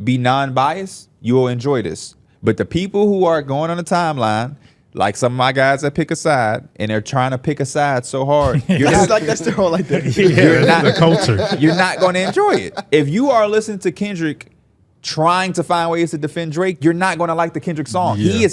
be non-biased, you'll enjoy this. But the people who are going on the timeline, like some of my guys that pick a side, and they're trying to pick a side so hard. That's their whole like that. You're not the culture. You're not going to enjoy it. If you are listening to Kendrick trying to find ways to defend Drake, you're not going to like the Kendrick song. Yeah. He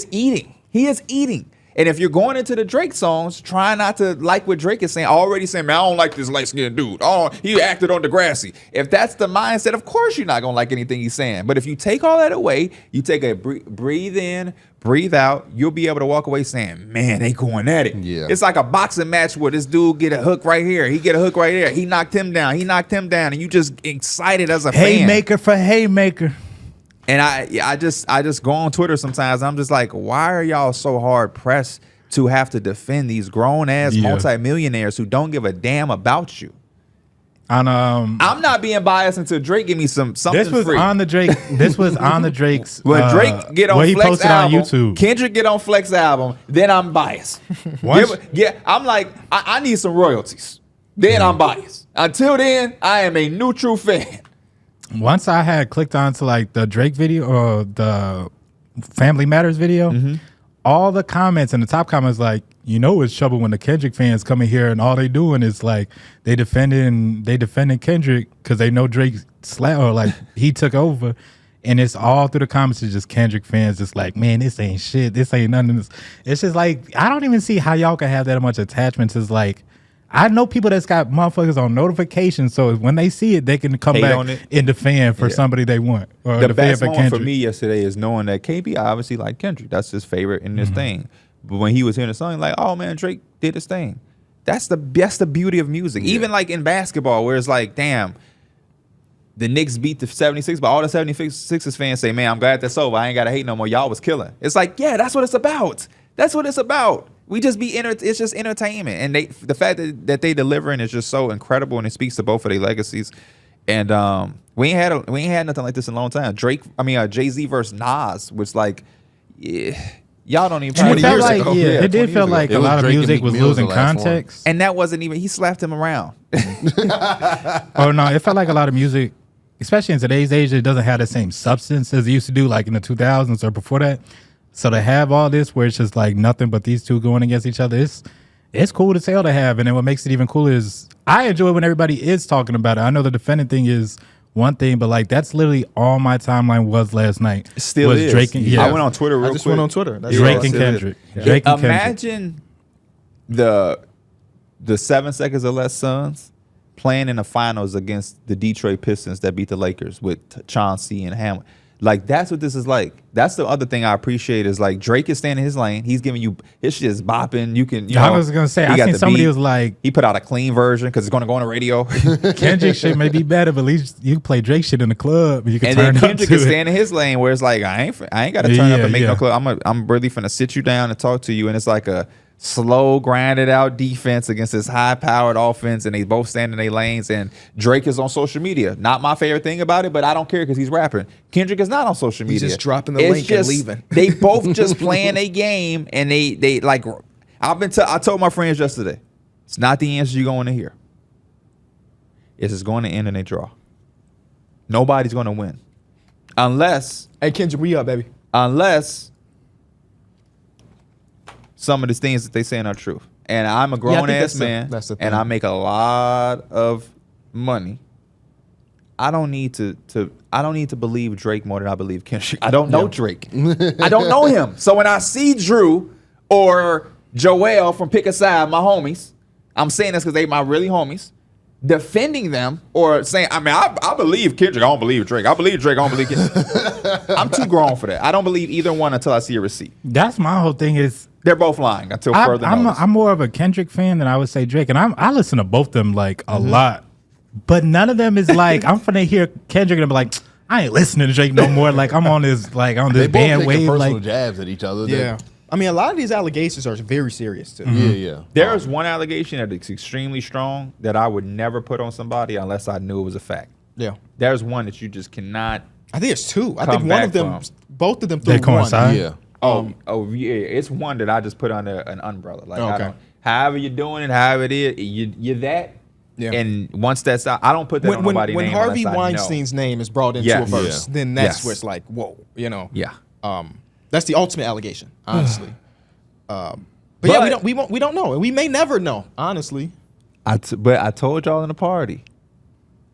is eating. And if you're going into the Drake songs, try not to like what Drake is saying, already saying, man, I don't like this light-skinned dude. Oh, he acted on Degrassi. If that's the mindset, of course you're not going to like anything he's saying. But if you take all that away, you take a breathe in, breathe out, you'll be able to walk away saying, man, they going at it. Yeah. It's like a boxing match where this dude get a hook right here. He get a hook right there. He knocked him down. And you just excited as a fan. Haymaker for haymaker. And I just go on Twitter sometimes. I'm just like, why are y'all so hard pressed to have to defend these grown ass multimillionaires who don't give a damn about you? On I'm not being biased until Drake give me something. This was free. on the Drake. This was on the Drake's. When Drake get on Flex album, on YouTube. Kendrick get on Flex album, then I'm biased. I'm like, I need some royalties. Then I'm biased. Until then, I am a neutral fan. Once I had clicked onto like the Drake video or the Family Matters video, all the comments and the top comments like, you know, it's trouble when the Kendrick fans come in here and all they doing is like they defending Kendrick because they know Drake he took over, and it's all through the comments. It's just Kendrick fans just like, man, this ain't shit. This ain't nothing. It's just like, I don't even see how y'all can have that much attachment to like. I know people that's got motherfuckers on notifications, so when they see it, they can come back and defend for somebody they want. Or the best moment for me yesterday is knowing that KB obviously liked Kendrick. That's his favorite in this thing. But when he was hearing the song, like, oh man, Drake did his thing. That's the beauty of music. Yeah. Even like in basketball, where it's like, damn, the Knicks beat the 76ers, but all the 76ers fans say, man, I'm glad that's over. I ain't got to hate no more. Y'all was killing. It's like, yeah, that's what it's about. That's what it's about. We just it's just entertainment, and the fact that they delivering is just so incredible, and it speaks to both of their legacies. And we ain't had nothing like this in a long time. Jay-Z versus Nas was like, y'all don't even. 20 years ago. Yeah, it did feel like a lot of music was losing context, and that wasn't even. He slapped him around. Oh no, it felt like a lot of music, especially in today's age, it doesn't have the same substance as it used to do, like in the 2000s or before that. So to have all this where it's just like nothing but these two going against each other, it's cool to tell to have. And then what makes it even cooler is I enjoy when everybody is talking about it. I know the defending thing is one thing, but like that's literally all my timeline was last night. It still was is. Drake and I went on Twitter real I quick. just went on Twitter. That's Drake all. and Still is. Kendrick. Drake and Kendrick. Imagine the 7 seconds or less Suns playing in the finals against the Detroit Pistons that beat the Lakers with Chauncey and Ham. Like, that's what this is like. That's the other thing I appreciate is, like, Drake is staying in his lane. He's giving you, his shit is bopping. You can, you know. I was going to say, he I got think the somebody beat. was like, He put out a clean version because it's going to go on the radio. Kendrick shit may be better, but at least you can play Drake shit in the club. You can And turn then up Kendrick to is it. staying in his lane where it's like, I ain't got to turn up Yeah, and make yeah. no club. I'm really finna sit you down and talk to you. And it's like a slow, grinded out defense against this high powered offense. And they both stand in their lanes. And Drake is on social media. Not my favorite thing about it, but I don't care because he's rapping. Kendrick is not on social media. He's just dropping the link and leaving. They both just playing a game. And they like, I told my friends yesterday, it's not the answer you're going to hear. It's just going to end in a draw. Nobody's going to win. Unless Hey, Kendrick, we up, baby. some of the things that they saying are true. And I'm a grown ass man, that's the and thing. I make a lot of money. I don't need to believe Drake more than I believe Kendrick. I don't know Drake. I don't know him. So when I see Drew or Joel from Pick a Side, my homies, I'm saying this because they my really homies, defending them or saying, I mean, I believe Kendrick, I don't believe Drake. I believe Drake, I don't believe Kendrick. I'm too grown for that. I don't believe either one until I see a receipt. That's my whole thing is They're both lying until further notice. I'm more of a Kendrick fan than I would say Drake, and I listen to both of them like a lot, but none of them is like I'm finna hear Kendrick and be like, I ain't listening to Drake no more. Like I'm on this They both band taking wave. personal Like jabs at each other. Yeah. I mean, a lot of these allegations are very serious, too. Yeah. There's one allegation that is extremely strong that I would never put on somebody unless I knew it was a fact. Yeah. There's one that you just cannot. I think it's two. I Come think one back of them, from. both of them They threw one. coincide? Yeah. Oh yeah, it's one that I just put under an umbrella. Like I Okay. don't, however you're doing it, however it is, you're that. Yeah. And once that's out, I don't put that on nobody's when name Harvey unless I know. Weinstein's name is brought into Yes. a verse, Yeah. then that's Yes. where it's like, whoa, you know. Yeah. That's the ultimate allegation, honestly. But yeah, we don't know, and we may never know, honestly. But I told y'all in the party,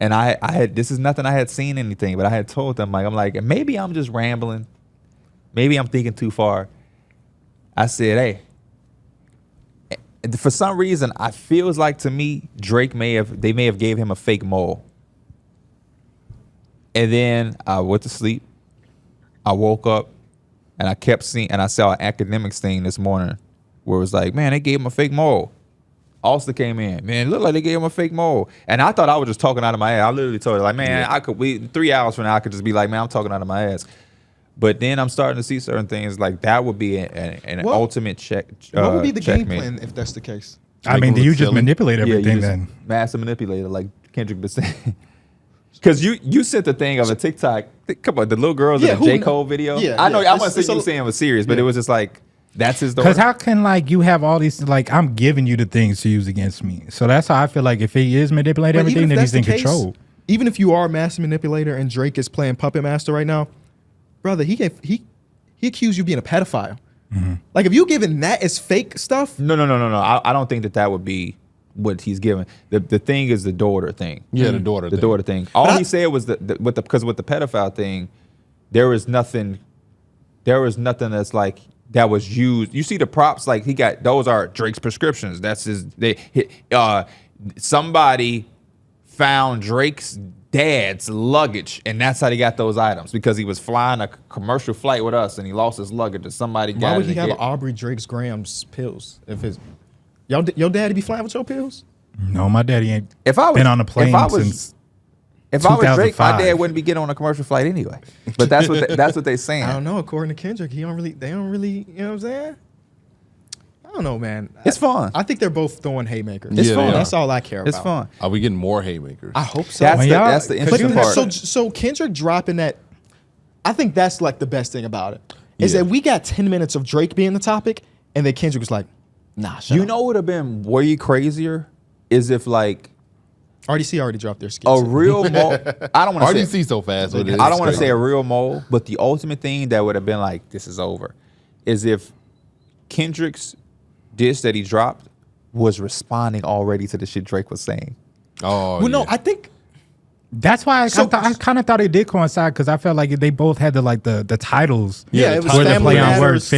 and I had, this is nothing I had seen anything, but I had told them, like, I'm like, maybe I'm just rambling, maybe I'm thinking too far. I said, hey, for some reason, I feels like to me, Drake may have gave him a fake mole, and then I went to sleep. I woke up, and I kept seeing, and I saw an academics thing this morning where it was like, man, they gave him a fake mole. Ulster came in, man, it looked like they gave him a fake mole. And I thought I was just talking out of my ass. I literally told her, like, man, I could, 3 hours from now, I could just be like, man, I'm talking out of my ass. But then I'm starting to see certain things like that would be an What- ultimate check. What would be the game checkmate. plan if that's the case? I mean, do you just Silly. manipulate Yeah, you everything just then? master manipulator, like Kendrick been saying. Because you sent the thing of a TikTok. Come on, the little girls Yeah, in the J. who- Cole video. yeah, I know. yeah. I want to say It's you a- were saying it was serious, but it was just like, that's his daughter. Because how can like you have all these like I'm giving you the things to use against me? So that's how I feel like if he is manipulating But even everything, if then he's that's in the case, control. Even if you are a master manipulator and Drake is playing puppet master right now, brother, he accused you of being a pedophile. Like if you giving that as fake stuff, No. I don't think that would be what he's giving. The thing is the daughter thing. Yeah, the daughter The thing. daughter thing. All But he said was because with the pedophile thing, there was nothing that's like that was used. You see the props, like he got, those are Drake's prescriptions. That's somebody found Drake's dad's luggage, and that's how they got those items, because he was flying a commercial flight with us and he lost his luggage and somebody got why would it he and have get- Aubrey Drake's Grams pills? If his your daddy be flying with your pills? No, my daddy ain't If I was been on a plane if I was, since. if I was Drake, my 2005. dad wouldn't be getting on a commercial flight anyway. But that's what they saying. I don't know. According to Kendrick, they don't really, you know what I'm saying? I don't know, man. It's fun. I think they're both throwing haymakers. It's Yeah, fun. they are. That's all I care about. It's fun. Are we getting more haymakers? I hope so. That's y'all- that's the interesting But part. so Kendrick dropping that, I think that's like the best thing about it is Yeah. that we got 10 minutes of Drake being the topic, and then Kendrick was like, "Nah, shut You up." know what would have been way crazier is if like RDC already dropped their skits. a real mole. I don't want to say. RDC so fast with it. I don't want to say a real mole, but the ultimate thing that would have been like, this is over, is if Kendrick's diss that he dropped was responding already to the shit Drake was saying. Oh, Well, no, yeah. I think That's why So- I kind of thought it did coincide because I felt like they both had the titles. Yeah, the it was title. Where they Family play on Matters. words,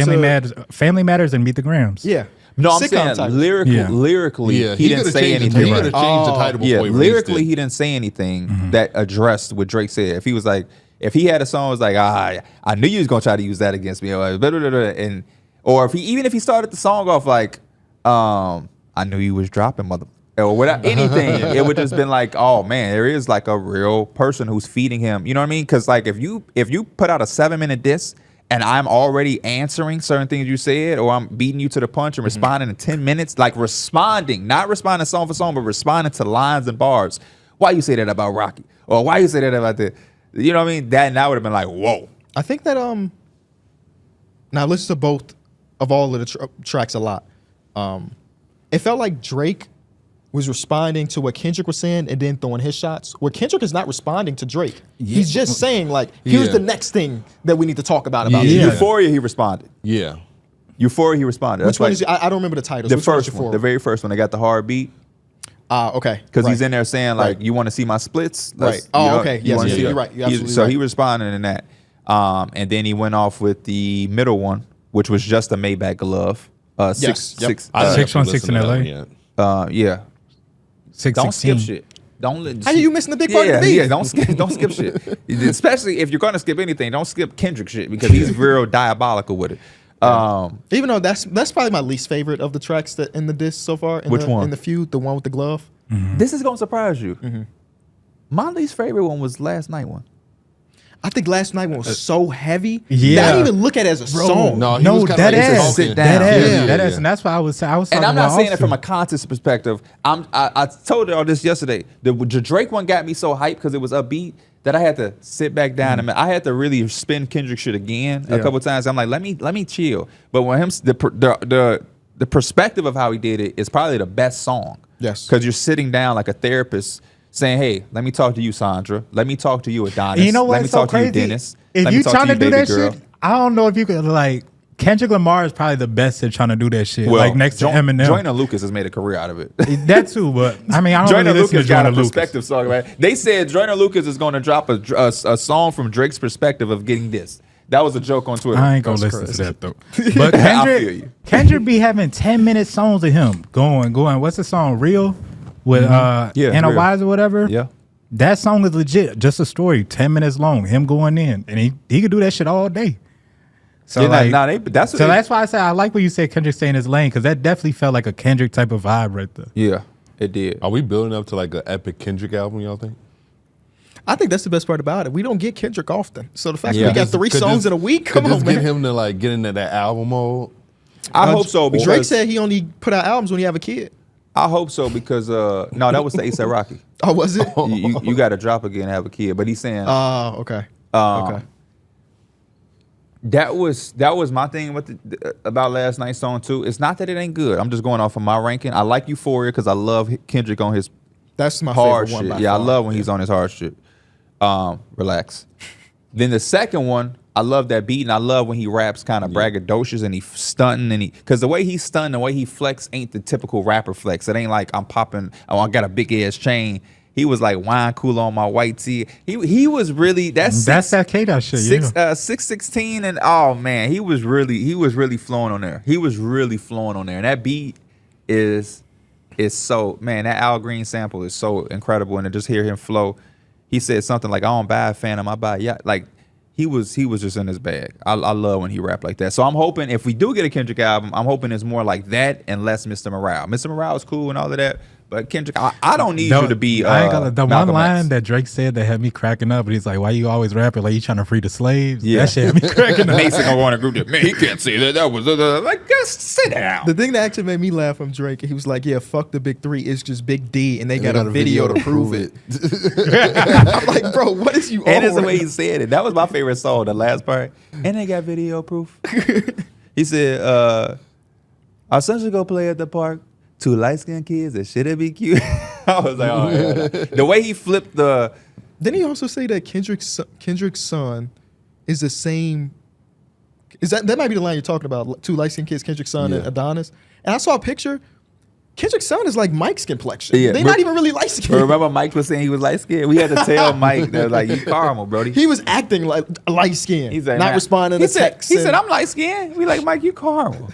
Family Matters, and Meet the Grams. Yeah. No, I'm Sitcom saying titles. lyrically, Yeah, he didn't could've say changed anything. He could have changed the title before Yeah, he released lyrically, it. he didn't say anything that addressed what Drake said. If he was like, if he had a song, it was like, I knew you was gonna try to use that against me, or blah, blah, blah, blah, and or if he started the song off like, I knew you was dropping, mother, or without anything, it would just been like, oh man, there is like a real person who's feeding him. You know what I mean? Because like if you put out a 7-minute diss and I'm already answering certain things you said, or I'm beating you to the punch and responding in 10 minutes, like responding, not responding song for song, but responding to lines and bars. Why you say that about Rocky? Or why you say that about the, you know what I mean? That would have been like, whoa. I think that now listen to both of all of the tracks a lot. It felt like Drake was responding to what Kendrick was saying and then throwing his shots. Where Kendrick is not responding to Drake. He's just saying like, here's Yeah. the next thing that we need to talk about Yeah. you. Euphoria, he responded. Yeah. Euphoria, he responded. Which That's one like is? I don't remember the titles. the Which one is first one, Euphoria? the very first one. They got the hard beat. Okay. Because right. he's in there saying like, Right. you want to see my splits? Right. Oh, you know, okay. you Yes, wanna yeah, see you're that? right. You're absolutely So right. he responded in that. And then he went off with the middle one, which was just a Maybach glove. Yes. Yep. I didn't 616 listen to in that LA. one yet. Yeah. 616. Don't skip shit. Don't let. How you missing the big part of the beat? Yeah, don't skip shit. Especially if you're gonna skip anything, don't skip Kendrick shit because he's real diabolical with it. Even though that's probably my least favorite of the tracks that in the disc so far. Which one? In the feud, the one with the glove. This is gonna surprise you. My least favorite one was last night one. I think last night one was so heavy. Yeah. that I didn't even look at it as a song. No, he No, was kinda that like ass. sit talking. down. That ass. Yeah, That yeah, ass. yeah. And that's why I was talking And I'm not about saying it Offseason. from a contest perspective. I told y'all this yesterday. The Drake one got me so hyped because it was upbeat that I had to sit back down and I had to really spin Kendrick shit again a couple times. I'm like, let me chill. But when the perspective of how he did it is probably the best song. Yes. Because you're sitting down like a therapist saying, hey, let me talk to you, Sandra. Let me talk to you, Adonis. And you know Let me what's so talk to you, crazy? Dennis. If Let me you talk trying to you, do baby that girl. shit, I don't know if you could like. Kendrick Lamar is probably the best at trying to do that shit. Well, like next to Eminem. Joyner Lucas has made a career out of it. That too, but I mean, I don't Joyner really listen Lucas to got Joyner a Lucas. perspective song, right? They said Joyner Lucas is going to drop a song from Drake's perspective of getting this. That was a joke on Twitter. I ain't gonna That's listen crazy. to that though. But I feel you. Kendrick be having 10-minute songs of him going. What's the song? Real with Yeah, Anna Real. Wise or whatever. Yeah. That song is legit. Just a story, 10 minutes long. Him going in, and he could do that shit all day. So Yeah, that's that's why I say I like what you said. Kendrick stay in his lane because that definitely felt like a Kendrick type of vibe right there. yeah, it did. Are we building up to like an epic Kendrick album, y'all think? I think that's the best part about it. We don't get Kendrick often, so the fact Yeah. that we got 3 Could songs this- in a week, Could come this on, get man. him to like get into that album mode? I hope so because Drake said he only put out albums when he have a kid. I hope so because no, that was the A$AP Rocky. Oh, was it? You got to drop again and have a kid, but he's saying Oh, okay. Um, Okay. that was my thing with about last night's song too. It's not that it ain't good. I'm just going off of my ranking. I like Euphoria because I love Kendrick on his That's my hard favorite shit. one. By Yeah, I far. love when he's on his hard shit. Relax. Then the second one, I love that beat, and I love when he raps kind of braggadocious and he stunting because the way he's stunting, the way he flex ain't the typical rapper flex. It ain't like I'm popping. Oh, I got a big ass chain. He was like wine cooler on my white tee. He was really that's that K-Dot shit. Yeah. 616 and oh man, he was really flowing on there. He was really flowing on there, and that beat is so man. That Al Green sample is so incredible, and to just hear him flow. He said something like, "I don't buy a Phantom, I buy yeah." Like he was just in his bag. I love when he rap like that. So I'm hoping if we do get a Kendrick album, I'm hoping it's more like that and less Mr. Morale. Mr. Morale is cool and all of that, but Kendrick, I don't need you to be. I ain't gonna, the one Malcolm line X. that Drake said that had me cracking up, but he's like, "Why you always rapping like you trying to free the slaves?" Yeah. That shit had me cracking up. Mason gonna go on a group that man, he can't say that. That was like just sit down. The thing that actually made me laugh from Drake, he was like, "Yeah, fuck the big 3. It's just Big D, and they got a video to prove it." I'm like, bro, what is you? And it's on the way right he said it. That was my favorite song, the last part. And they got video proof. He said, our son should go play at the park. 2 light-skinned kids that should be cute. I was like, oh, yeah. The way he flipped the... Didn't he also say that Kendrick's son is the same? Is that might be the line you're talking about? 2 light-skinned kids, Kendrick's son and Yeah. Adonis. And I saw a picture. Kendrick's son is like Mike's complexion. Yeah, They're not even really light skinned. Remember Mike was saying he was light skinned? We had to tell Mike that like you caramel, Brody. He was acting like light skinned, He's like, not man. responding to texts. He said, I'm light skinned. We like, Mike, you caramel.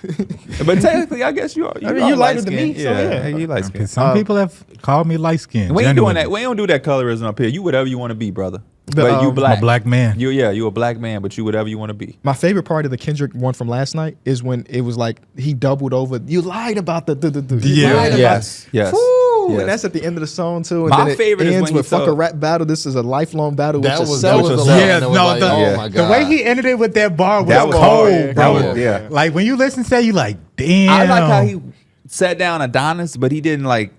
But technically, I guess you are. I mean, you lighter than me, so yeah. You light skinned. Some people have called me light skinned. We ain't doing that. We don't do that colorism up here. You whatever you want to be, brother. But you black. I'm a black man. You a black man, but you whatever you want to be. My favorite part of the Kendrick one from last night is when it was like he doubled over. You lied about the. You Yeah. lied about- Yes. Woo! Yes. And that's at the end of the song too. And My then it favorite is ends when with he fuck a told- rap battle. This is a lifelong battle That with was yourself. the yourself. line Yeah, that was no, like, the, oh my god. the way he ended it with that bar was, That was cold, hard. bro. That was- yeah. Like when you listen to that, you like, damn. I like how he sat down Adonis, but he didn't like.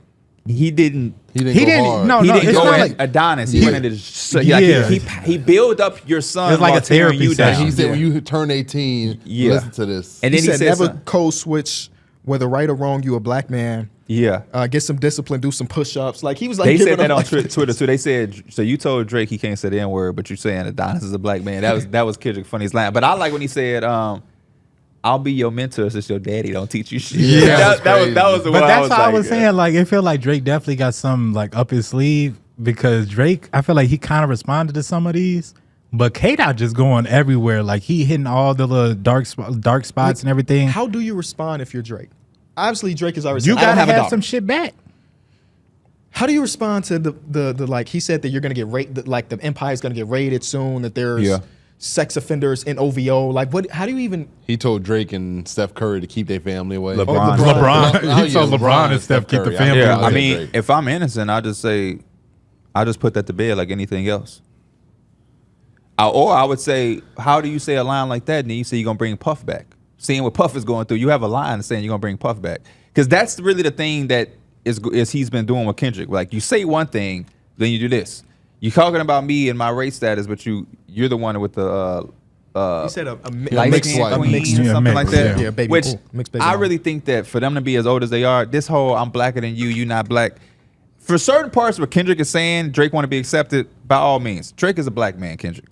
He didn't. He didn't He go didn't- hard. no, He didn't it's go not at like- Adonis. He Yeah. went into Yeah. he built up your son. It's like while a tearing therapy you down. session. He said Yeah. when you turn 18, Yeah. listen to this. And He then said never something. code switch, whether right or wrong. You a black man. Yeah. Get some discipline. Do some push ups. Like he was like. They giving said that up, on like, Twitter too. They said, so you told Drake he can't say the N word, but you're saying Adonis is a black man. That was Kendrick funniest line. But I like when he said, "I'll be your mentor since your daddy don't teach you shit." Yeah, that was the But one. that's what I like, was saying. Like, it felt like Drake definitely got something like up his sleeve because Drake, I feel like he kind of responded to some of these. But K-Dot just going everywhere. Like, he hitting all the little dark spots and everything. How do you respond if you're Drake? Obviously, Drake is already. You saying, I don't got to a have dog. some shit back. How do you respond to the like he said that you're gonna get raided, like the empire's gonna get raided soon, that there's Yeah. sex offenders in OVO, like what? How do you even? He told Drake and Steph Curry to keep their family away. LeBron. LeBron. He told LeBron and Steph keep the Curry. family Yeah, I I like mean, Drake. if I'm innocent, I just put that to bed like anything else. Or I would say, how do you say a line like that? And then you say you're gonna bring Puff back. Seeing what Puff is going through, you have a line saying you're gonna bring Puff back, because that's really the thing that is he's been doing with Kendrick. Like, you say one thing, then you do this. You're talking about me and my race status, but you're the one with the He said a light mixed skin white. queen mixed- or yeah, something mixed, like that. yeah. Yeah, baby Which boo. Mixed baby I mama. really think that for them to be as old as they are, this whole I'm blacker than you not black. For certain parts where Kendrick is saying Drake want to be accepted, by all means, Drake is a black man. Kendrick.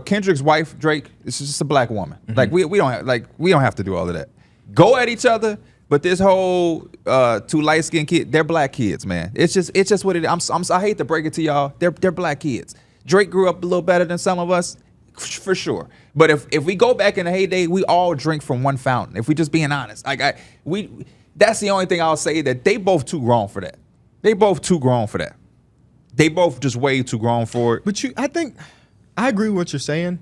Kendrick's wife, Drake, is just a black woman. Like we don't have to do all of that. Go at each other, but this whole two light skinned kid, they're black kids, man. It's just what it is. I hate to break it to y'all. They're black kids. Drake grew up a little better than some of us, for sure. But if we go back in the heyday, we all drink from one fountain. If we just being honest, that's the only thing I'll say, that they both too grown for that. They both too grown for that. They both just way too grown for it. But I think I agree with what you're saying.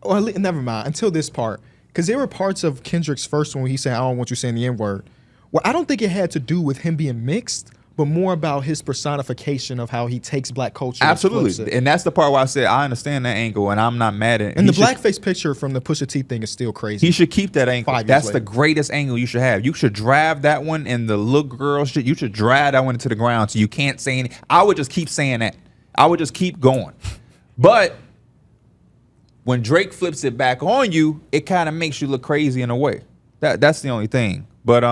Well, never mind until this part, because there were parts of Kendrick's first one where he said, "I don't want you saying the N word." Well, I don't think it had to do with him being mixed, but more about his personification of how he takes black culture. and flips Absolutely, it. and that's the part where I said I understand that angle, and I'm not mad at it. And the He should- blackface picture from the Pusha T thing is still crazy. He should keep that angle. 5 years That's the later. greatest angle you should have. You should drive that one and the little girl shit. You should drive that one into the ground so you can't say any. I would just keep saying that. I would just keep going. But when Drake flips it back on you, it kind of makes you look crazy in a way. That's the only thing. But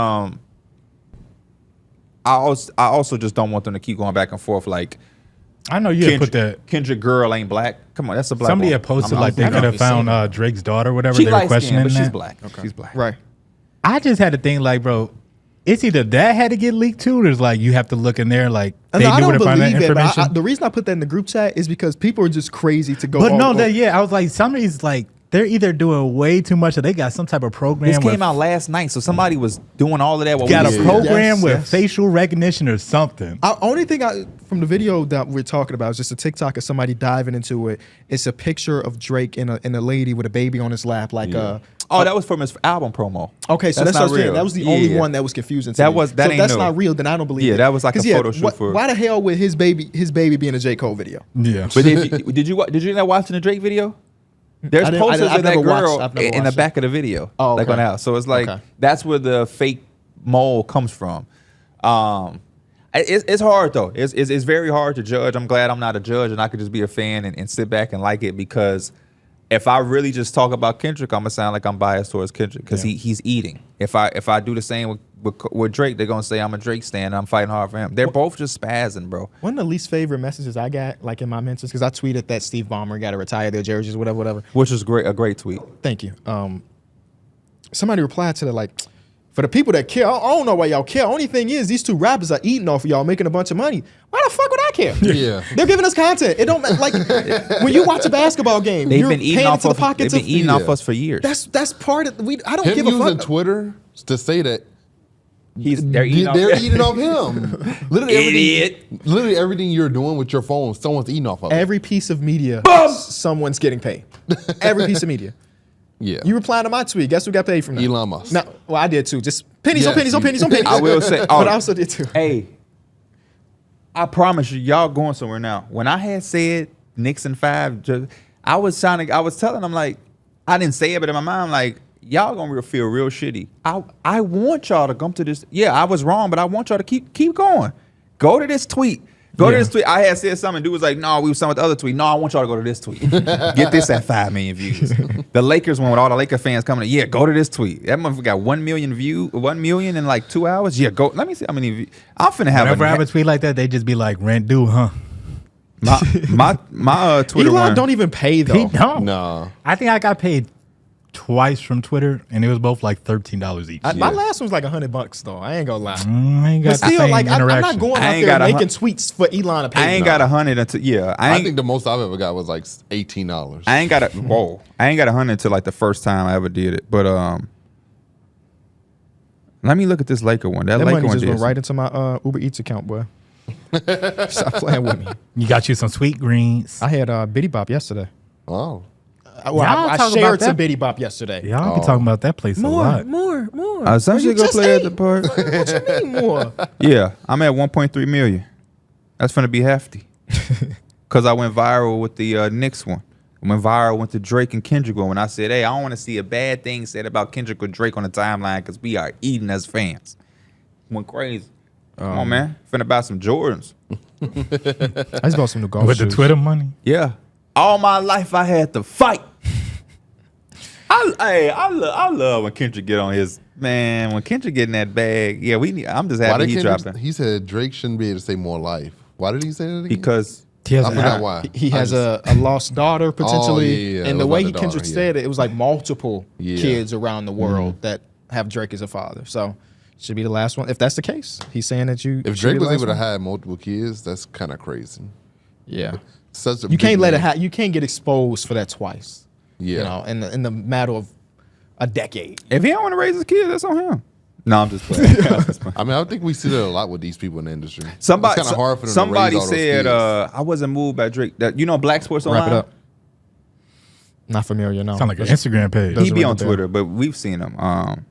I also just don't want them to keep going back and forth like I know you had put that. Kendrick girl ain't black. Come on, that's a black Somebody woman. had posted I'm- like they I could don't have be found Drake's daughter, whatever She they were light skinned, questioning. but she's that. black. She's black. right. I just had to think like, bro, it's either that had to get leaked too, or it's like you have to look in there like they I knew where don't to find that believe it. But information. the reason I put that in the group chat is because people are just crazy to go. But all- no, all- I was like, some of these like they're either doing way too much or they got some type of program. This with- came out last night, so somebody was doing all of that. While got we a was- program Yes, with yes. facial recognition or something. Only thing from the video that we're talking about is just a TikTok of somebody diving into it. It's a picture of Drake and a lady with a baby on his lap, like Oh, that was from his album promo. Okay, so that's not what I'm saying. real. That was the Yeah. only one that was confusing to That me. was- that so ain't that's no- not real. Then I don't believe Yeah, it. that was like a 'Cause, photo shoot for- Why the hell would his baby be in a J. Cole video? Yeah, But did you end up watching the Drake video? There's I didn't- posters I've of that never watched- girl I've never in the watched back of the video, Oh, like okay. on the house. So it's like Okay. that's where the fake mole comes from. It's hard though. It's very hard to judge. I'm glad I'm not a judge and I could just be a fan and sit back and like it, because if I really just talk about Kendrick, I'm gonna sound like I'm biased towards Kendrick because he's eating. If I do the same with Drake, they're gonna say I'm a Drake stan and I'm fighting hard for him. They're both just spazzing, bro. One of the least favorite messages I got, like in my mentions, because I tweeted that Steve Ballmer got to retire their jerseys, whatever. Which is a great tweet. Thank you. Somebody replied to that like, For the people that care, I don't know why y'all care. Only thing is, these two rappers are eating off of y'all, making a bunch of money. Why the fuck would I care? Yeah. They're giving us content. It don't like when you watch a basketball game. They've you're been eating paying off into of the pockets they've been eating off us for years. That's part of I don't Him give a using fuck. Twitter to say that They're eating off him. Literally everything you're doing with your phone, someone's eating off of it. Every piece of media, someone's getting paid. Every piece of media. Yeah. You replying to my tweet. Guess who got paid from that? Elon Musk. No, well, I did too. Just pennies on Yes, pennies on you- pennies on pennies. I will say, but I also did too. Hey, I promise you, y'all going somewhere now. When I had said Knicks in 5, I was telling them like, I didn't say it, but in my mind, like, y'all gonna feel real shitty. I want y'all to come to this. Yeah, I was wrong, but I want y'all to keep going. Go to this tweet. Go to this tweet. I had said something. Dude was like, no, we was talking about the other tweet. No, I want y'all to go to this tweet. Get this at 5 million views. The Lakers one with all the Laker fans coming in. Yeah, go to this tweet. That motherfucker got 1 million view, 1 million in like 2 hours. Yeah, go. Let me see how many views. I'm finna have Whenever I have a tweet like that, they just be like, rent due, huh? my Twitter Elon one. don't even pay though. He don't. Nah. I think I got paid twice from Twitter, and it was both like $13 each. My last one was like $100 though. I ain't gonna lie. I ain't got But the still, same like I'm not interaction. going I out ain't there got a making tweets for Elon to pay. I ain't me. got 100 until I think the most I've ever got was like $18. I ain't got a whoa. I ain't got 100 until like the first time I ever did it. But let me look at this Laker one. That That Laker money one just went did. right into my Uber Eats account, boy. Stop playing with me. You got you some sweet greens. I had Bitty Bop yesterday. Oh. Y'all I talk shared about some that. Bitty Bop yesterday. Y'all be talking about that place a lot. more. I essentially go just play at ate. the park. What you mean more? Yeah, I'm at 1.3 million. That's gonna be hefty. Cause I went viral with the Knicks one. I went viral with the Drake and Kendrick one when I said, hey, I don't want to see a bad thing said about Kendrick or Drake on the timeline because we are eating as fans. Went crazy. Come on, man. Finna buy some Jordans. I just bought some new golf With shoes. the Twitter money. Yeah. All my life I had to fight. I love when Kendrick get on his man. When Kendrick get in that bag, yeah, I'm just Why happy did he Kendrick, dropping he said Drake shouldn't be able to say more life. Why did he say that again? because He has I an forgot app. why. He has I a lost daughter potentially, yeah. and It the was way about the Kendrick daughter, said it, it was like multiple Yeah. kids around the world that have Drake as a father. So should be the last one. If that's the case, he's saying that you. If should Drake be the was last able to one. have multiple kids, that's kind of crazy. Yeah, Such a you can't big let it. name. You can't get exposed for that twice. Yeah. You know, in the matter of a decade. if he don't want to raise his kid, that's on him. No, I'm just playing. I'm just playing. I mean, I think we see that a lot with these people in the industry. Somebody, it's kind of hard for them somebody to raise all those said, kids. I wasn't moved by Drake. That, you know, Black Sports Online. Wrap it up. Not familiar. No. Sound like an Instagram page. He Doesn't be ring on a bell. Twitter, but we've seen him.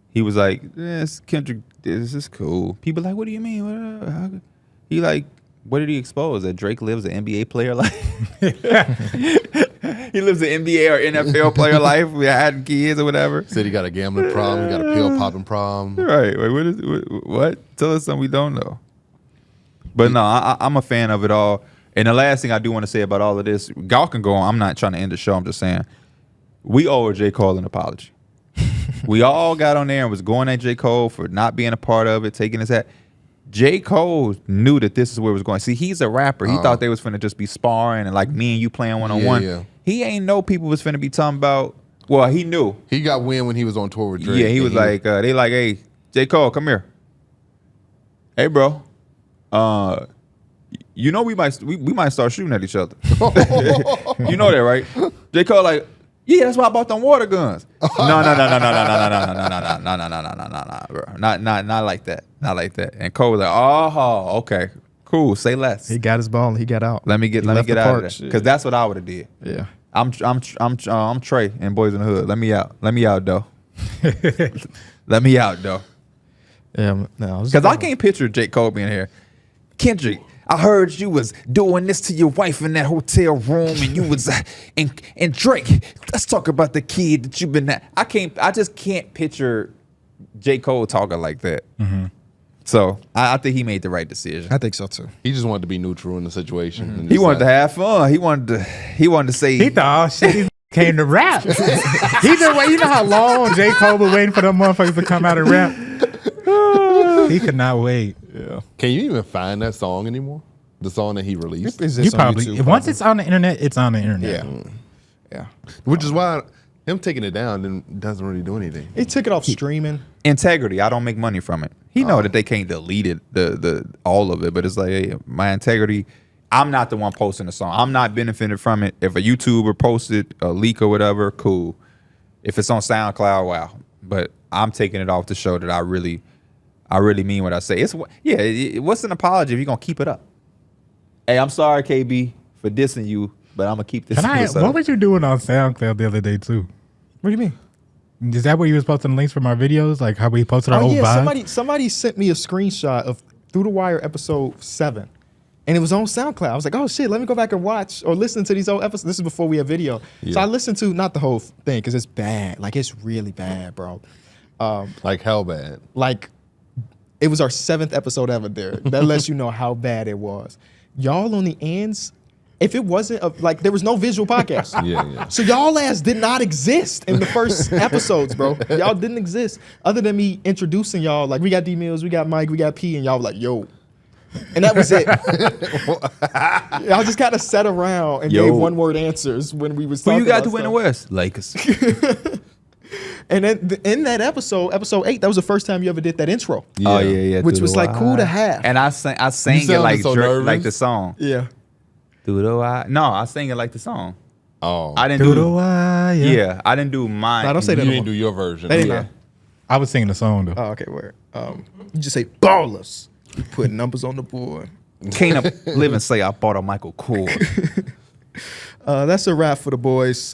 He was like, "This Kendrick, this is cool." People like, "What do you mean?" He like, what did he expose? That Drake lives an NBA player life. He lives an NBA or NFL player life. We had kids or whatever. Said he got a gambling problem, he got a pill popping problem. Right? Wait, what? Tell us something we don't know. But no, I'm a fan of it all. And the last thing I do want to say about all of this, y'all can go on. I'm not trying to end the show. I'm just saying, we owe J. Cole an apology. We all got on there and was going at J. Cole for not being a part of it, taking his hat. J. Cole knew that this is where it was going. See, he's a rapper. He thought they was finna just be sparring and like me and you playing one-on-one. Yeah. He ain't know people was finna be talking about, well, he knew. He got wind when he was on tour with Drake. Yeah, he and was like, they like, hey, J. Cole, come here. Hey, bro. You know we might start shooting at each other. You know that, right? J. Cole like, yeah, that's why I bought them water guns. No, bro. Not like that. Not like that. And Cole was like, oh, okay, cool. Say less. He got his ball and he got out. Let me get left the out of park. there. Because that's what I would have did. Yeah. I'm Trey and Boys in the Hood. Let me out. Let me out, though. Let me out, though. Yeah. No. Because I can't picture J. Cole being here. Kendrick, I heard you was doing this to your wife in that hotel room, and you was and Drake. Let's talk about the kid that you've been at. I just can't picture J. Cole talking like that. Mm-hmm. So I think he made the right decision. I think so too. he just wanted to be neutral in the situation. and He just wanted to like- have fun. He wanted to say. He thought, oh shit, he came to rap. He been waiting. You know how long J. Cole been waiting for them motherfuckers to come out and rap? He could not wait. Yeah. Can you even find that song anymore? The song that he released? Is You this on probably YouTube, once it's on the internet, it's on the internet. Yeah. Yeah. Which is why Him taking it down then doesn't really do anything. He took it off streaming. Integrity. I don't make money from it. He know that they can't delete it, the all of it, but it's like, hey, my integrity. I'm not the one posting the song. I'm not benefiting from it. If a YouTuber posted a leak or whatever, cool. If it's on SoundCloud, wow. But I'm taking it off to show that I really mean what I say. What's an apology if you're gonna keep it up? Hey, I'm sorry, KB, for dissing you, but I'm gonna keep this. What was you doing on SoundCloud the other day too? What do you mean? Is that where you was posting links from our videos, like how we posted our old vibe? Somebody sent me a screenshot of Through the Wire episode 7, and it was on SoundCloud. I was like, oh shit, let me go back and watch or listen to these old episodes. This is before we had video, so I listened to not the whole thing because it's bad. Like it's really bad, bro. Like hell bad. Like it was our 7th episode ever there. That lets you know how bad it was. Y'all on the ends. If it wasn't like there was no visual podcast. Yeah. So y'all ass did not exist in the first episodes, bro. Y'all didn't exist other than me introducing y'all. Like we got D Mills, we got Mike, we got P, and y'all were like, yo. And that was it. Y'all just kind of sat around and gave one-word answers when we was talking. Who you got about to win the stuff. West? Lakers. And then in that episode 8, that was the first time you ever did that intro. Yeah. Oh yeah. Which Through was the like cool to wire. have. And I sang it sounded like so Drake, nervous. like the song. Yeah. Through the wire. No, I sang it like the song. Oh. I didn't Through do the wire. Yeah, I didn't do mine. No, don't say You that no didn't more. do your version. That ain't Yeah. mine. I was singing the song though. Oh, okay, word. You just say ballers. You put numbers on the board. Can't live and say I bought a Michael Kors. That's a wrap for the boys.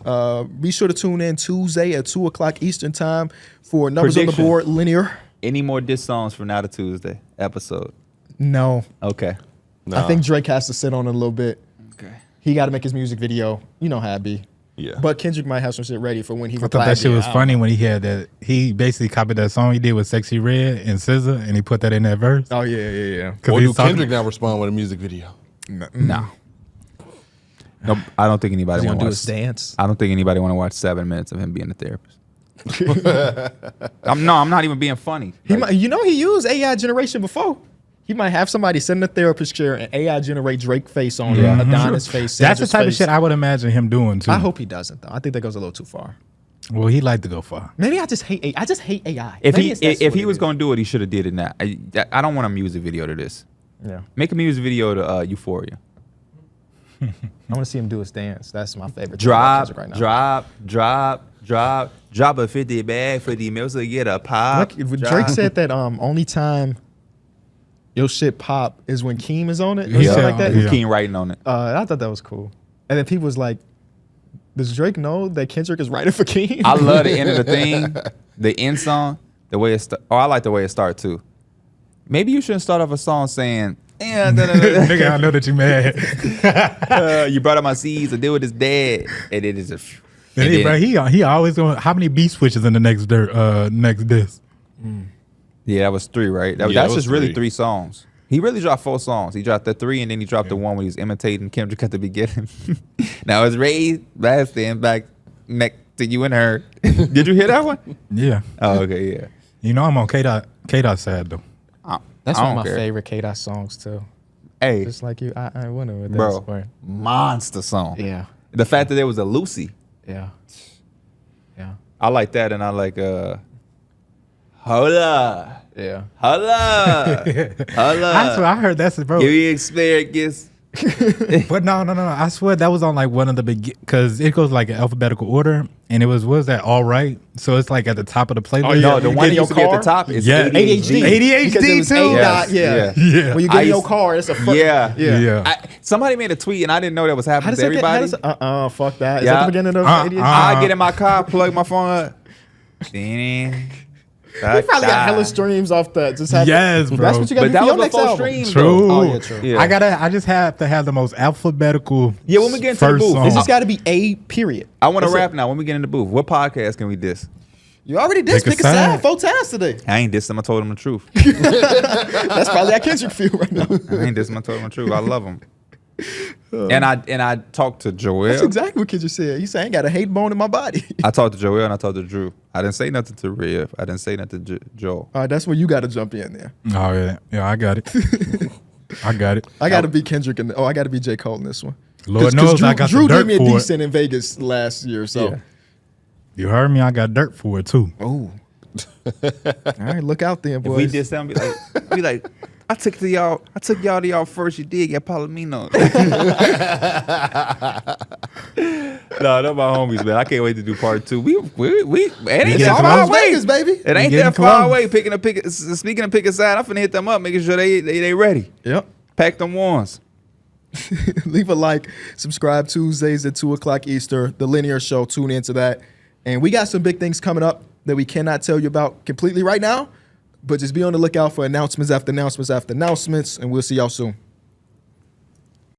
Be sure to tune in Tuesday at 2 o'clock Eastern time for numbers on the Prediction. board linear. Any more diss songs for now to Tuesday episode? No, Okay. I think Drake has to sit on it a little bit. Okay. He got to make his music video. You know how it be. Yeah. But Kendrick might have some shit ready for when he. I thought that shit was funny when he had that. He basically copied that song he did with Sexy Red and SZA, and he put that in that verse. Oh yeah. Or he do was talking- Kendrick now respond with a music video? No. No, I don't think anybody He's want gonna to do his watch. dance. I don't think anybody want to watch 7 minutes of him being a therapist. I'm not even being funny. He Like, might, he used AI generation before. He might have somebody sit in the therapist chair and AI generate Drake face on it, Adonis face. That's the Sandra's type of face. shit I would imagine him doing too. I hope he doesn't though. I think that goes a little too far. Well, he like to go far. Maybe I just hate AI. I just hate AI. if Maybe he that's if what he it was is. going to do it, he should have did it now. I don't want a music video to this. Yeah. Make a music video to Euphoria. I want to see him do his dance. That's my favorite. thing about Kendrick right now. Drop a 50 bag for the meals to get a pop. Look, Drake said that only time your shit pop is when Keem is on it. Or Yeah. something like that. Yeah. Keen writing on it. I thought that was cool. And then people was like, does Drake know that Kendrick is writing for Keem? I love the end of the thing, the end song, the way it I like the way it starts too. Maybe you shouldn't start off a song saying, yeah, Nigga, I know that you mad. you brought up my seeds, I deal with his dad, and it is a. And then- bro, he always going. How many beat switches in the next disc? Yeah, that was 3, right? Yeah, That's that was just really 3. 3 songs. He really dropped 4 songs. He dropped the 3, and then he dropped the one where he was imitating Kendrick at the beginning. Now it's raised, last stand back next to you and her. Did you hear that one? Yeah. Oh, okay, yeah. You know I'm on K-Dot side though. That's I one of don't my care. favorite K-Dot songs too. Hey, Just like you, I wonder what bro, that's for. monster song. Yeah. The fact that there was a Lucy, Yeah. I like that, and I like hola, Yeah. hola, hola. I swear I heard that's bro. Give me experience. But no. I swear that was on like one of the because it goes like in alphabetical order, and it was that all right? So it's like at the top of the playlist. Oh, yeah. No, the You one get that your used to be at car? the top is Yeah. ADHD. ADHD Because it was too. A Yes. dot, yeah. Yeah. When you get in your used- car, it's a fuck. Yeah. Yeah. Somebody made a tweet, and I didn't know that was How happening does to that get? everybody. Fuck that. Is Yeah. that the beginning of ADHD? I get in my car, plug my phone up. We probably got hella streams off that. Just have Yes, bro. That's what you got to But do that for your was next before album. streams. True. Oh, yeah, true. Yeah. I just have to have the most alphabetical. Yeah, when we get into the first booth, song. It's just got to be a period. I want to That's it. rap now. When we get in the booth, what podcast can we diss? You already did. Pick a Pick a side side. 4 times today. I ain't dissed him. I told him the truth. That's probably how Kendrick feel right now. I ain't dissed him. I told him the truth. I love him. And I talked to Joel. That's exactly what Kendrick said. He said, I ain't got a hate bone in my body. I talked to Joel and I talked to Drew. I didn't say nothing to Riv. I didn't say nothing to Joel. All right, that's where you got to jump in there. Oh yeah, I got it. I got it. I got to be Kendrick and I got to be J. Cole in this one. Lord 'Cause knows Drew, I got Drew the did dirt me a for it. decent in Vegas last year, so Yeah. You heard me. I got dirt for it too. Oh. All right, look out there, If boys. we did something, be like, I took y'all to y'all first. You did get Palomino. No, they're my homies, man. I can't wait to do part 2. It ain't get that close. far away, Vegas, baby. It ain't getting that far close. away. Speaking of picking side, I'm finna hit them up, making sure they ready. Yep. Pack them ones. Leave a like. Subscribe Tuesdays at 2 o'clock Eastern. The Linear Show. Tune into that. And we got some big things coming up that we cannot tell you about completely right now. But just be on the lookout for announcements after announcements after announcements. And we'll see y'all soon.